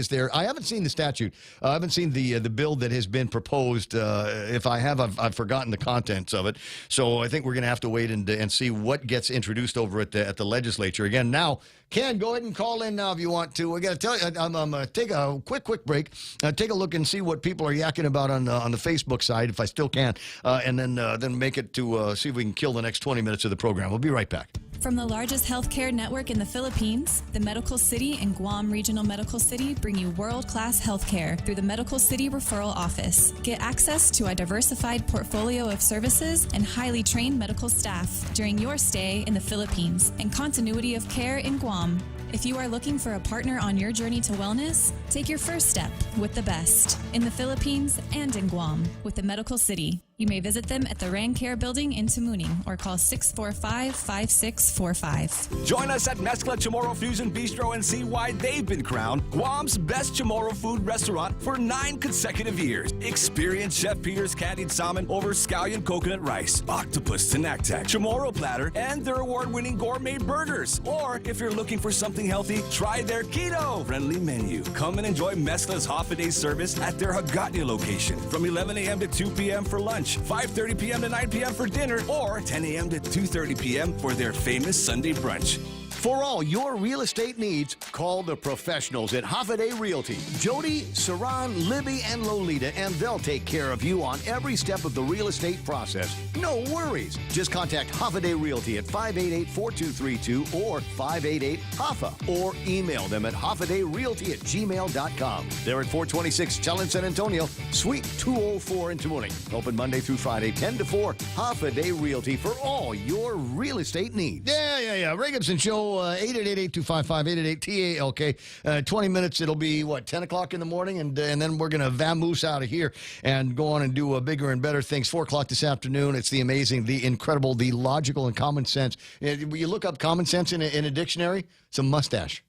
there? I haven't seen the statute. I haven't seen the bill that has been proposed. If I have, I've forgotten the contents of it. So I think we're going to have to wait and see what gets introduced over at the legislature. Again, now, Ken, go ahead and call in now if you want to. We got to tell you, I'm going to take a quick break. Take a look and see what people are yakking about on the Facebook side, if I still can, and then make it to see if we can kill the next 20 minutes of the program. We'll be right back. From the largest healthcare network in the Philippines, the Medical City and Guam Regional Medical City bring you world-class healthcare through the Medical City Referral Office. Get access to a diversified portfolio of services and highly trained medical staff during your stay in the Philippines and continuity of care in Guam. If you are looking for a partner on your journey to wellness, take your first step with the best in the Philippines and in Guam with the Medical City. You may visit them at the Rancare Building in Tamuning or call 645-5645. Join us at Mezcla Chamorro Fusion Bistro and see why they've been crowned Guam's best Chamorro food restaurant for 9 consecutive years. Experience Chef Peter's candied salmon over scallion coconut rice, octopus tinactac, Chamorro platter, and their award-winning gourmet burgers. Or if you're looking for something healthy, try their keto-friendly menu. Come and enjoy Mezcla's half-a-day service at their Hagåtña location from 11 a.m. to 2 p.m. for lunch, 5:30 p.m. to 9 p.m. for dinner, or 10 a.m. to 2:30 p.m. for their famous Sunday brunch. For all your real estate needs, call the professionals at Holiday Realty. Jody, Saran, Libby, and Lolita, and they'll take care of you on every step of the real estate process. No worries. Just contact Holiday Realty at 588-4232 or 588-HOFFA or email them at hoffadayrealty@gmail.com. They're at 426 Challenge San Antonio, Suite 204 in Tamuning. Open Monday through Friday, 10 to 4. Holiday Realty for all your real estate needs. Yeah. Ray Gibson Show. 888-255-888-TALK. 20 minutes, it'll be, 10 o'clock in the morning, and then we're going to vamoose out of here and go on and do bigger and better things. 4 o'clock this afternoon, it's the amazing, the incredible, the logical, and common sense. You look up common sense in a dictionary, it's a mustache.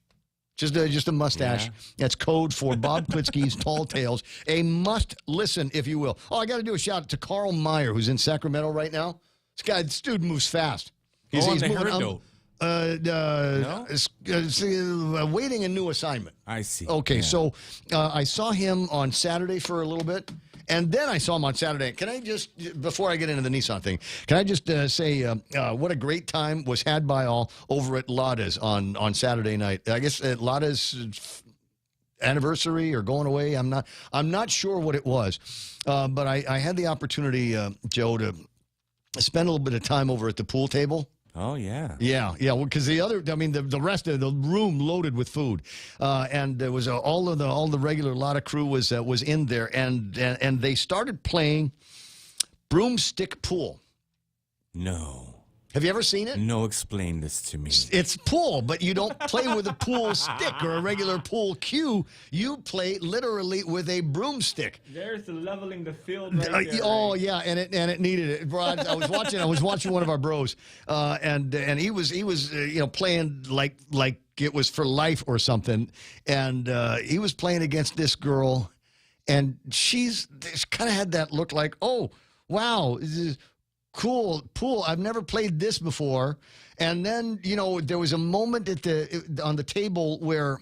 Just a mustache. Yeah. That's code for Bob Klitsky's Tall Tales. A must listen, if you will. Oh, I got to do a shout out to Carl Meyer, who's in Sacramento right now. This dude moves fast. He's moving waiting a new assignment. I see. Okay, so I saw him on Saturday for a little bit, and then I saw him on Saturday. Can I just, before I get into the Nissan thing, can I just say what a great time was had by all over at Lada's on Saturday night. I guess at Lada's anniversary or going away. I'm not sure what it was, but I had the opportunity, Joe, to spend a little bit of time over at the pool table. Oh, yeah. Yeah. Well, because the rest of the room loaded with food, and there was all the regular Lotta crew was in there, and they started playing broomstick pool. No. Have you ever seen it? No, explain this to me. It's pool, but you don't play with a pool stick or a regular pool cue. You play literally with a broomstick. There's the leveling the field right there. Oh yeah, and it needed it. Bro, I was watching one of our bros, and he was playing like it was for life or something, and he was playing against this girl, and she's kind of had that look like, oh wow, this is cool pool. I've never played this before. And then, there was a moment on the table where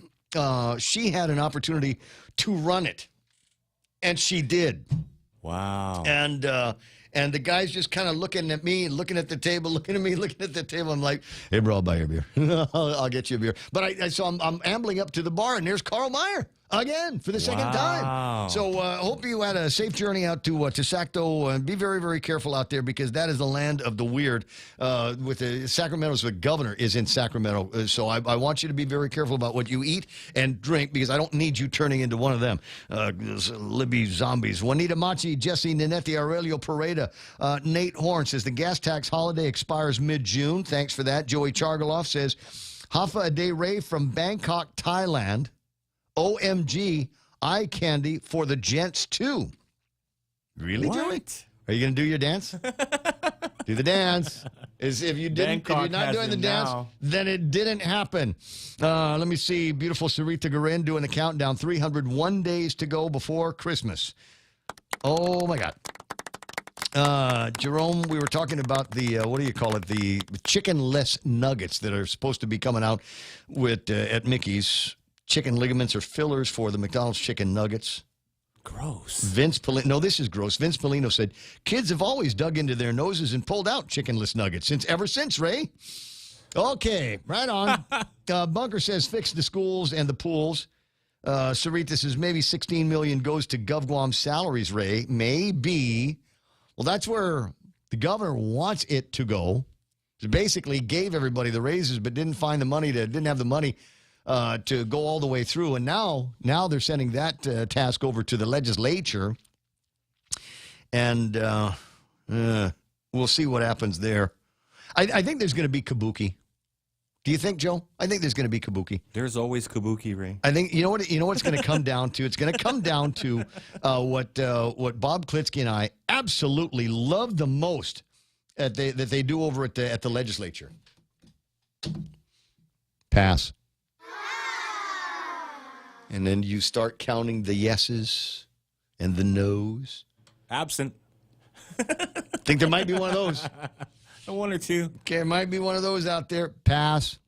she had an opportunity to run it. And she did. Wow. And the guy's just kind of looking at me, looking at the table, looking at me, looking at the table. I'm like, hey, bro, I'll buy you a beer. I'll get you a beer. But so I'm ambling up to the bar, and there's Carl Meyer. Again, for the second time. So hope you had a safe journey out to Sacto, and be very, very careful out there, because that is the land of the weird. With the Sacramento's the governor is in Sacramento. So I want you to be very careful about what you eat and drink, because I don't need you turning into one of them. Libby zombies. Juanita Machi, Jesse Nanetti, Aurelio Pareda. Nate Horn says the gas tax holiday expires mid-June. Thanks for that. Joey Chargaloff says, Hafa Ade Ray from Bangkok, Thailand. OMG, eye candy for the gents, too. Really, Joey? Are you going to do your dance? Do the dance. If you're not doing the dance, then it didn't happen. Let me see. Beautiful Sarita Garin doing the countdown. 301 days to go before Christmas. Oh, my God. Jerome, we were talking about the, the chickenless nuggets that are supposed to be coming out with at Mickey's. Chicken ligaments or fillers for the McDonald's chicken nuggets. Gross. Vince Polino. No, this is gross. Vince Polino said, kids have always dug into their noses and pulled out chickenless nuggets ever since, Ray. Okay, right on. Bunker says, fix the schools and the pools. Sarita says, maybe $16 million goes to GovGuam salaries, Ray. Maybe. Well, that's where the governor wants it to go. He basically gave everybody the raises, but didn't have the money to go all the way through. And now they're sending that task over to the legislature. And we'll see what happens there. I think there's going to be kabuki. Do you think, Joe? I think there's going to be kabuki. There's always kabuki, Ray. I think, you know what it's going to come down to? It's going to come down to what Bob Klitsky and I absolutely love the most that they do over at the legislature. Pass. And then you start counting the yeses and the nos. Absent. Think there might be one of those. One or two. Okay, there might be one of those out there. Pass.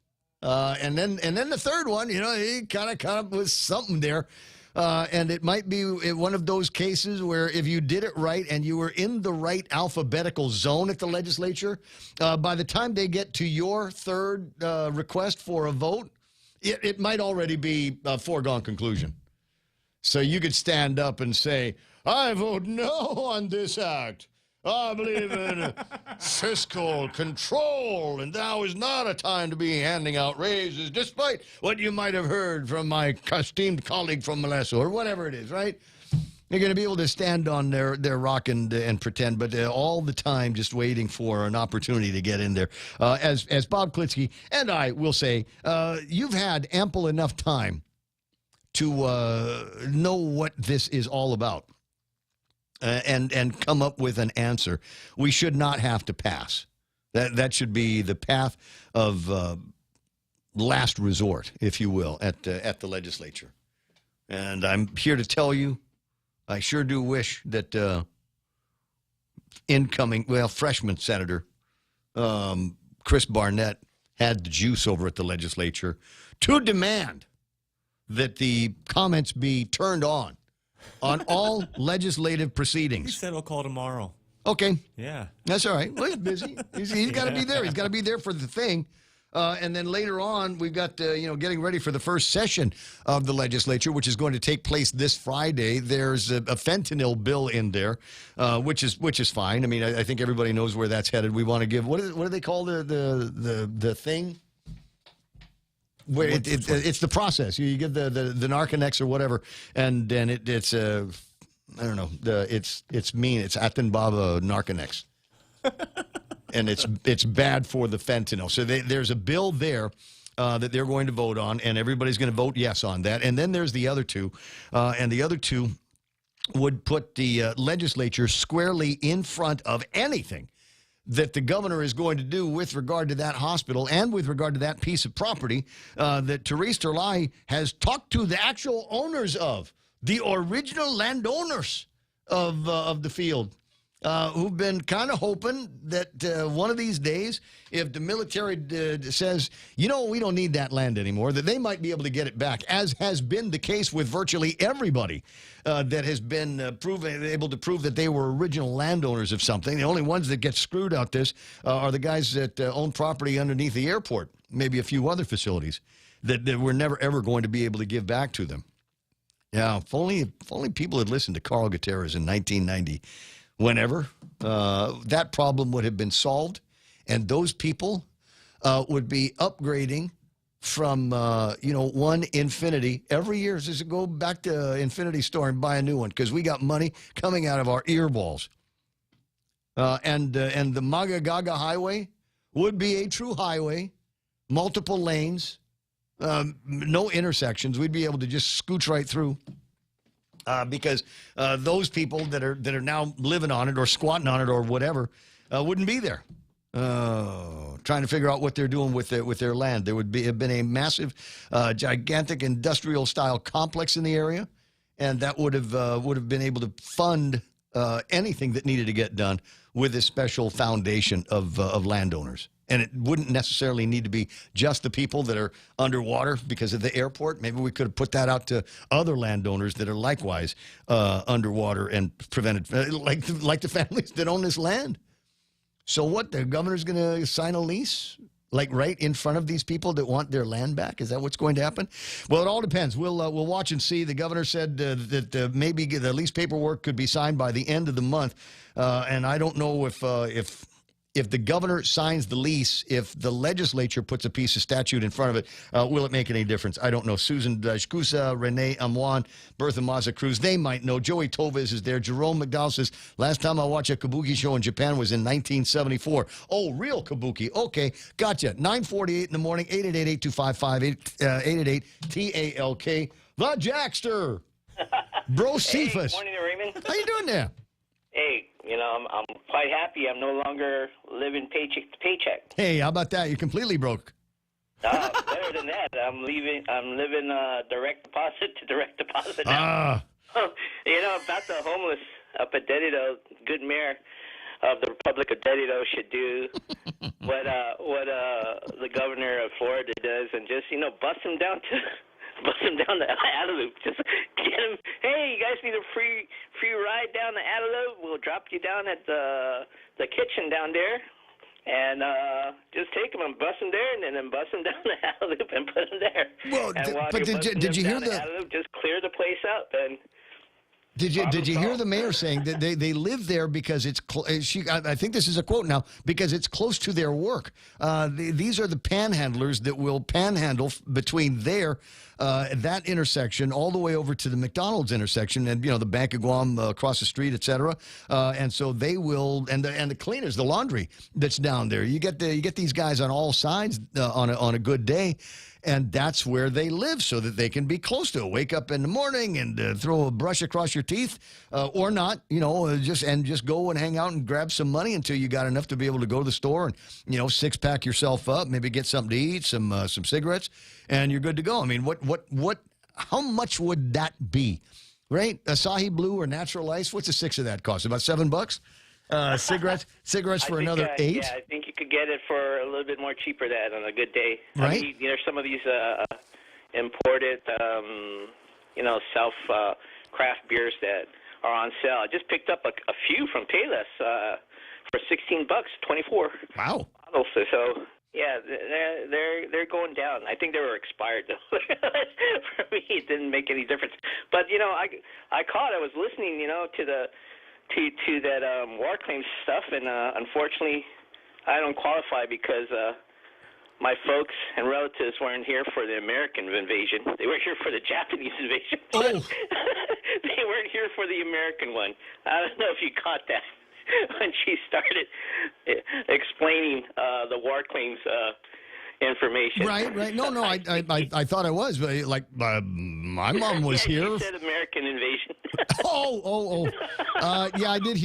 And then the third one, he kind of come up with something there. And it might be one of those cases where if you did it right and you were in the right alphabetical zone at the legislature, by the time they get to your third request for a vote, it might already be a foregone conclusion. So you could stand up and say, I vote no on this act. I believe in fiscal control, and now is not a time to be handing out raises, despite what you might have heard from my esteemed colleague from Molesso, or whatever it is, right? You're going to be able to stand on their rock and pretend, but all the time just waiting for an opportunity to get in there. As Bob Klitsky and I will say, you've had ample enough time to know what this is all about and come up with an answer. We should not have to pass. That should be the path of last resort, if you will, at the legislature. And I'm here to tell you, I sure do wish that freshman Senator Chris Barnett had the juice over at the legislature to demand that the comments be turned on all legislative proceedings. He said he'll call tomorrow. Okay. Yeah. That's all right. Well, he's busy. He's got to be there. He's got to be there for the thing. And then later on, we've got, getting ready for the first session of the legislature, which is going to take place this Friday. There's a fentanyl bill in there, which is fine. I mean, I think everybody knows where that's headed. We want to give, what do they call the thing? Where it's the process. You give the Narconex or whatever, and then it's I don't know. It's mean. It's Athenbaba Narconex. And it's bad for the fentanyl. So there's a bill there that they're going to vote on, and everybody's going to vote yes on that. And then there's the other two, and the other two would put the legislature squarely in front of anything that the governor is going to do with regard to that hospital and with regard to that piece of property that Therese Terlai has talked to the actual owners of, the original landowners of the field. Who've been kind of hoping that one of these days, if the military says, we don't need that land anymore, that they might be able to get it back, as has been the case with virtually everybody that has been able to prove that they were original landowners of something. The only ones that get screwed out this are the guys that own property underneath the airport, maybe a few other facilities that we're never, ever going to be able to give back to them. Yeah, if only people had listened to Carl Gutierrez in 1990. Whenever that problem would have been solved, and those people would be upgrading from one Infinity every year. Just go back to Infinity store and buy a new one because we got money coming out of our earballs. And the Maga Gaga Highway would be a true highway, multiple lanes, no intersections. We'd be able to just scooch right through. Because those people that are now living on it or squatting on it or whatever wouldn't be there. Trying to figure out what they're doing with their land. There would have been a massive, gigantic industrial style complex in the area, and that would have been able to fund anything that needed to get done with a special foundation of landowners. And it wouldn't necessarily need to be just the people that are underwater because of the airport. Maybe we could have put that out to other landowners that are likewise underwater and prevented, like the families that own this land. So what, the governor's going to sign a lease? Like right in front of these people that want their land back? Is that what's going to happen? Well, it all depends. We'll watch and see. The governor said that maybe the lease paperwork could be signed by the end of the month. And I don't know if the governor signs the lease, if the legislature puts a piece of statute in front of it, will it make any difference? I don't know. Susan Dashkusa, Renee Amwan, Bertha Maza Cruz, they might know. Joey Toves is there. Jerome McDowell says, last time I watched a kabuki show in Japan was in 1974. Oh, real kabuki. Okay, gotcha. 9:48 in the morning, 888-255-888-TALK. The Jackster. Bro Cephas. Hey, morning, Raymond. How you doing there? Hey, I'm quite happy. I'm no longer living paycheck to paycheck. Hey, how about that? You're completely broke. Better than that. I'm living direct deposit to direct deposit now. About the homeless up at Dedido, good mayor of the Republic of Dedido should do what the governor of Florida does and just, bust them down the Adaloop. Just get them. Hey, you guys need a free ride down the Adaloop? We'll drop you down at the kitchen down there, and just take them and bust them there, and then bust them down the Adaloop and put them there. Well, but did you hear the Adaloop, just clear the place up and. Did you hear the mayor saying that they live there because it's I think this is a quote now, because it's close to their work. These are the panhandlers that will panhandle between that intersection all the way over to the McDonald's intersection and the Bank of Guam across the street, etc. And so they will and the cleaners, the laundry that's down there. You get these guys on all sides on a good day. And that's where they live so that they can be close to it. Wake up in the morning and throw a brush across your teeth or not, just go and hang out and grab some money until you got enough to be able to go to the store and, six-pack yourself up, maybe get something to eat, some cigarettes, and you're good to go. I mean, how much would that be, right? Asahi Blue or Natural Ice, what's a six of that cost? About $7? Cigarettes for another $8? Yeah, I think you could get it for a little bit more cheaper than that on a good day. Right. I mean, some of these imported, self craft beers that are on sale. I just picked up a few from Payless for $16, 24. Wow. bottles. So Yeah, they're going down. I think they were expired though. For me, it didn't make any difference. But I caught. I was listening, to that war claims stuff, and unfortunately, I don't qualify because my folks and relatives weren't here for the American invasion. They were here for the Japanese invasion. Oh. They weren't here for the American one. I don't know if you caught that when she started explaining the war claims information. Right. No. I thought I was, but my mom was Yeah, here. she said American invasion. Yeah, I did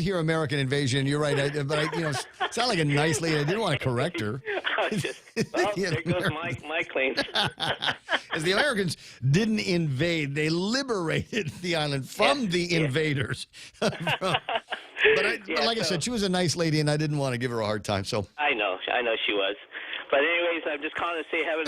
hear American invasion. You're right, but I sound like a nice lady. I didn't want to correct her. There goes my claims. As the Americans didn't invade, they liberated the island from the invaders. But like I said, she was a nice lady, and I didn't want to give her a hard time. So I know she was. But anyways, I'm just calling to say have a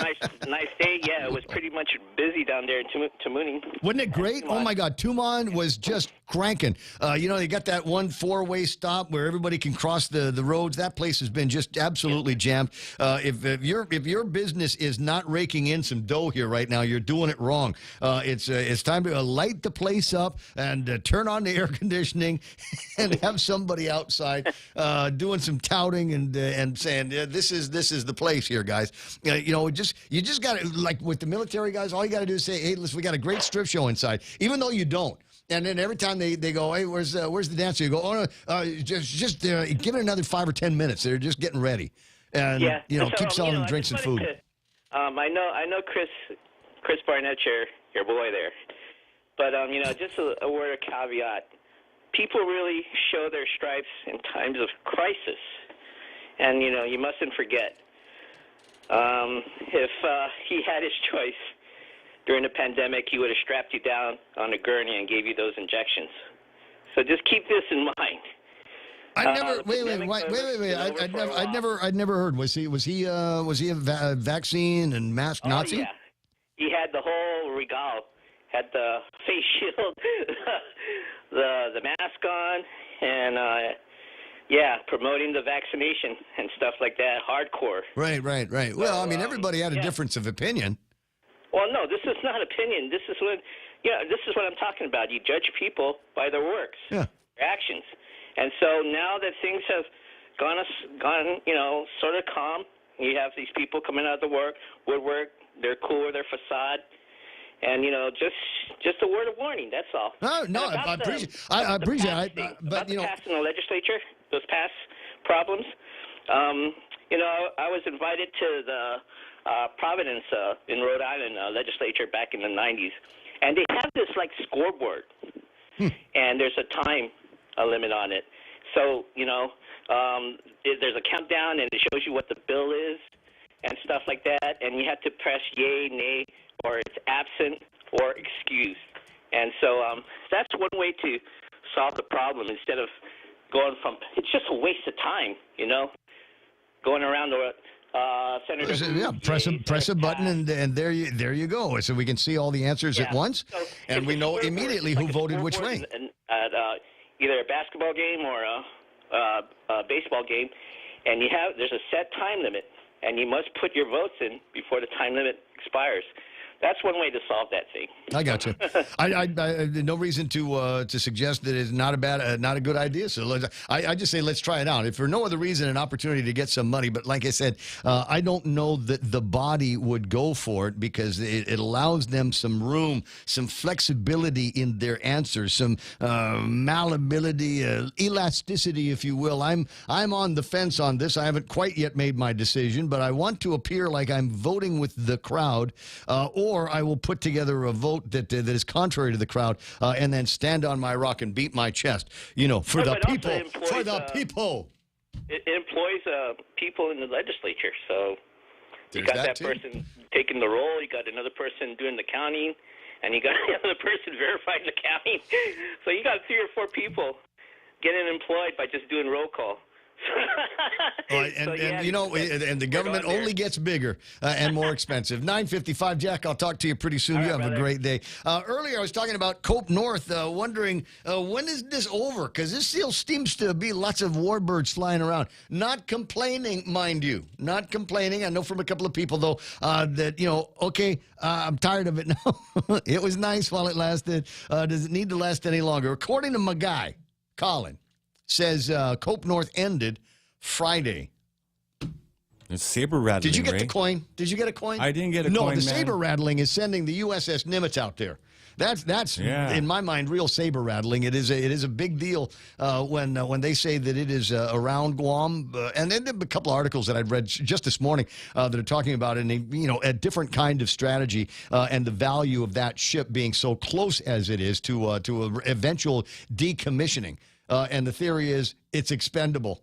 nice day. Yeah, it was pretty much busy down there in Tamuning. wasn't it great? Oh my God, Tumon was just cranking. They got that one 4-way stop where everybody can cross the roads. That place has been just absolutely jammed. If your business is not raking in some dough here right now, you're doing it wrong. It's time to light the place up and turn on the air conditioning and have somebody outside doing some touting and saying this is the place here, guys. You just got to, like with the military guys, all you got to do is say, hey, listen, we got a great strip show inside, even though you don't. And then every time they go, hey, where's the dancer? You go, oh no, just give it another 5 or 10 minutes. They're just getting ready, and keep selling them drinks and food. I know Chris Barnett, your boy there, but just a word of caveat. People really show their stripes in times of crisis, and you mustn't forget. If he had his choice during the pandemic, he would have strapped you down on a gurney and gave you those injections. So just keep this in mind. I'd never heard. Was he a vaccine and mask Nazi? Yeah. He had the whole regale, had the face shield, the mask on, and promoting the vaccination and stuff like that, hardcore. Right. Well, I mean, everybody had a difference of opinion. Well, no, this is not opinion. This is what I'm talking about. You judge people by their works, their actions. And so now that things have gone, sort of calm, you have these people coming out of the woodwork. They're cool with their facade. And, just a word of warning, that's all. No, I appreciate it. But, passing the legislature, those past problems, I was invited to the Providence in Rhode Island legislature back in the 90s. And they have this, scoreboard. And there's a time limit on it. So, there's a countdown, and it shows you what the bill is and stuff like that. And you have to press yay, nay, or it's absent or excused. And so that's one way to solve the problem instead of going from – it's just a waste of time, going around the senator. Yeah, press a button, and there you go. So we can see all the answers at once, and we know immediately who voted which way. At either a basketball game or a baseball game, and there's a set time limit, and you must put your votes in before the time limit expires. That's one way to solve that thing. I got you. I no reason to suggest that it's not a good idea. So I just say let's try it out. If for no other reason, an opportunity to get some money. But like I said, I don't know that the body would go for it because it allows them some room, some flexibility in their answers, some malleability, elasticity, if you will. I'm on the fence on this. I haven't quite yet made my decision, but I want to appear like I'm voting with the crowd, or I will put together a vote that is contrary to the crowd, and then stand on my rock and beat my chest. For the people. For the people. It employs people in the legislature. So you got that person taking the role. You got another person doing the counting, and you got another person verifying the counting. So you got 3 or 4 people getting employed by just doing roll call. And you know, and the government only gets bigger and more expensive. 9:55, Jack. I'll talk to you pretty soon. All You right, have a brother. great day. Earlier, I was talking about Cope North, wondering when is this over? Because this still seems to be lots of warbirds flying around. Not complaining, mind you. Not complaining. I know from a couple of people, though, that, you know, okay, I'm tired of it now. It was nice while it lasted. Does it need to last any longer? According to my guy, Colin, says Cope North ended Friday. It's saber rattling. Did you get Ray. the coin? Did you get a coin? I didn't get a no, coin. No, the man. saber rattling is sending the USS Nimitz out there. That's Yeah. in my mind real saber rattling. It is a big deal when they say that it is around Guam. And then a couple of articles that I've read just this morning that are talking about a different kind of strategy and the value of that ship being so close as it is to a eventual decommissioning. And the theory is it's expendable.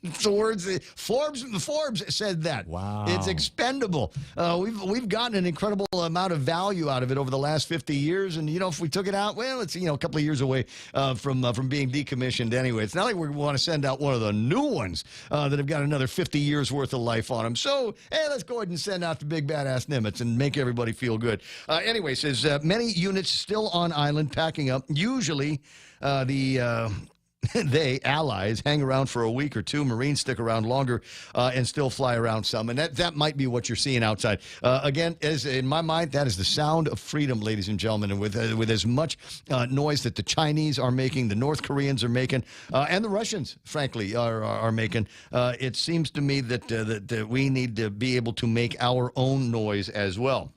It's the words Forbes said that. Wow. It's expendable. We've gotten an incredible amount of value out of it over the last 50 years, and if we took it out, well, it's a couple of years away from being decommissioned anyway. It's not like we want to send out one of the new ones that have got another 50 years worth of life on them. So hey, let's go ahead and send out the big badass Nimitz and make everybody feel good. Anyway, says many units still on island packing up. Usually they, allies, hang around for a week or two. Marines stick around longer and still fly around some. And that might be what you're seeing outside. Again, as in my mind, that is the sound of freedom, ladies and gentlemen. And with as much noise that the Chinese are making, the North Koreans are making, and the Russians, frankly, are making, it seems to me that we need to be able to make our own noise as well.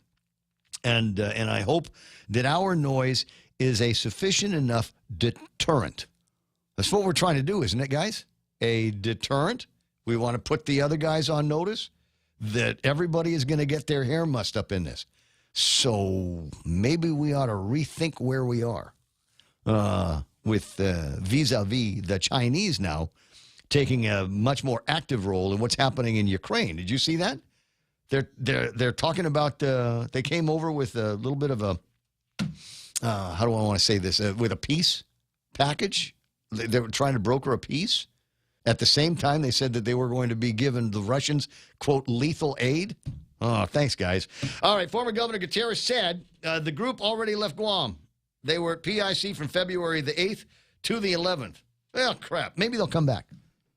And I hope that our noise is a sufficient enough deterrent. That's what we're trying to do, isn't it, guys? A deterrent. We want to put the other guys on notice that everybody is going to get their hair mussed up in this. So maybe we ought to rethink where we are with vis-a-vis the Chinese now taking a much more active role in what's happening in Ukraine. Did you see that? They're talking about they came over with a little bit of a how do I want to say this with a peace package. They were trying to broker a peace. At the same time, they said that they were going to be giving the Russians, quote, lethal aid. Oh, thanks, guys. All right, former Governor Gutierrez said the group already left Guam. They were at PIC from February the 8th to the 11th. Well, crap. Maybe they'll come back.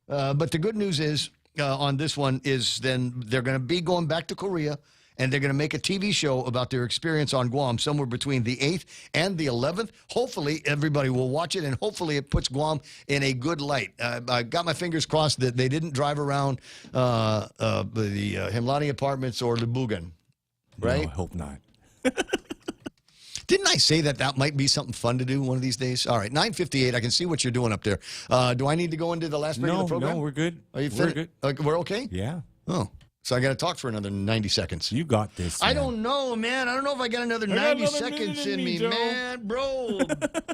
But the good news is on this one is then they're going to be going back to Korea, and they're going to make a TV show about their experience on Guam somewhere between the 8th and the 11th. Hopefully, everybody will watch it, and hopefully it puts Guam in a good light. I got my fingers crossed that they didn't drive around the Himlani Apartments or Libugan, right? No, I hope not. Didn't I say that might be something fun to do one of these days? All right, 9:58. I can see what you're doing up there. Do I need to go into the last break of the program? No, we're good. Are you We're good. We're okay? Yeah. Oh. So I got to talk for another 90 seconds. You got this. I man. don't know, man. I don't know if I got another 90 seconds in me, man. Bro,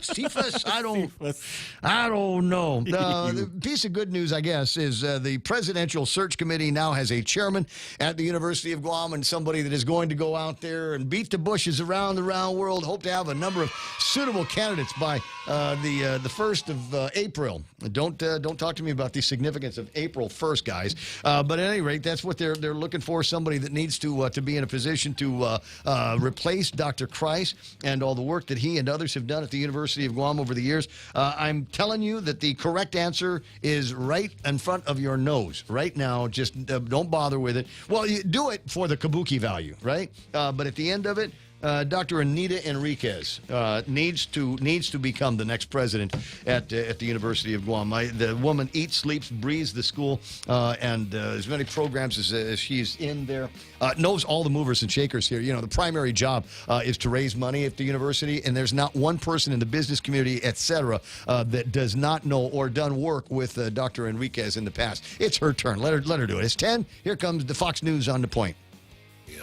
Cephas, I don't know. The piece of good news, I guess, is the Presidential Search Committee now has a chairman at the University of Guam and somebody that is going to go out there and beat the bushes around the round world. Hope to have a number of suitable candidates by the 1st of April. Don't talk to me about the significance of April 1st, guys. But at any rate, that's what they're looking for, somebody that needs to be in a position to replace Dr. Kreis and all the work that he and others have done at the University of Guam over the years. I'm telling you that the correct answer is right in front of your nose right now. Just don't bother with it. Well, you do it for the kabuki value, right? But at the end of it, Dr. Anita Enriquez needs to become the next president at the University of Guam. The woman eats, sleeps, breathes the school, and as many programs as she's in there, knows all the movers and shakers here. The primary job is to raise money at the university, and there's not one person in the business community, et cetera, that does not know or done work with Dr. Enriquez in the past. It's her turn. Let her do it. It's 10. Here comes the Fox News on the point.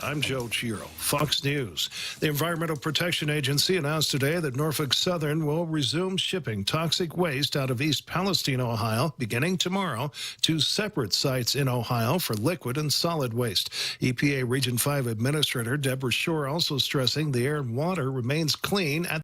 I'm Joe Chiro, Fox News. The Environmental Protection Agency announced today that Norfolk Southern will resume shipping toxic waste out of East Palestine, Ohio, beginning tomorrow, to separate sites in Ohio for liquid and solid waste. EPA Region 5 Administrator Deborah Shore also stressing the air and water remains clean at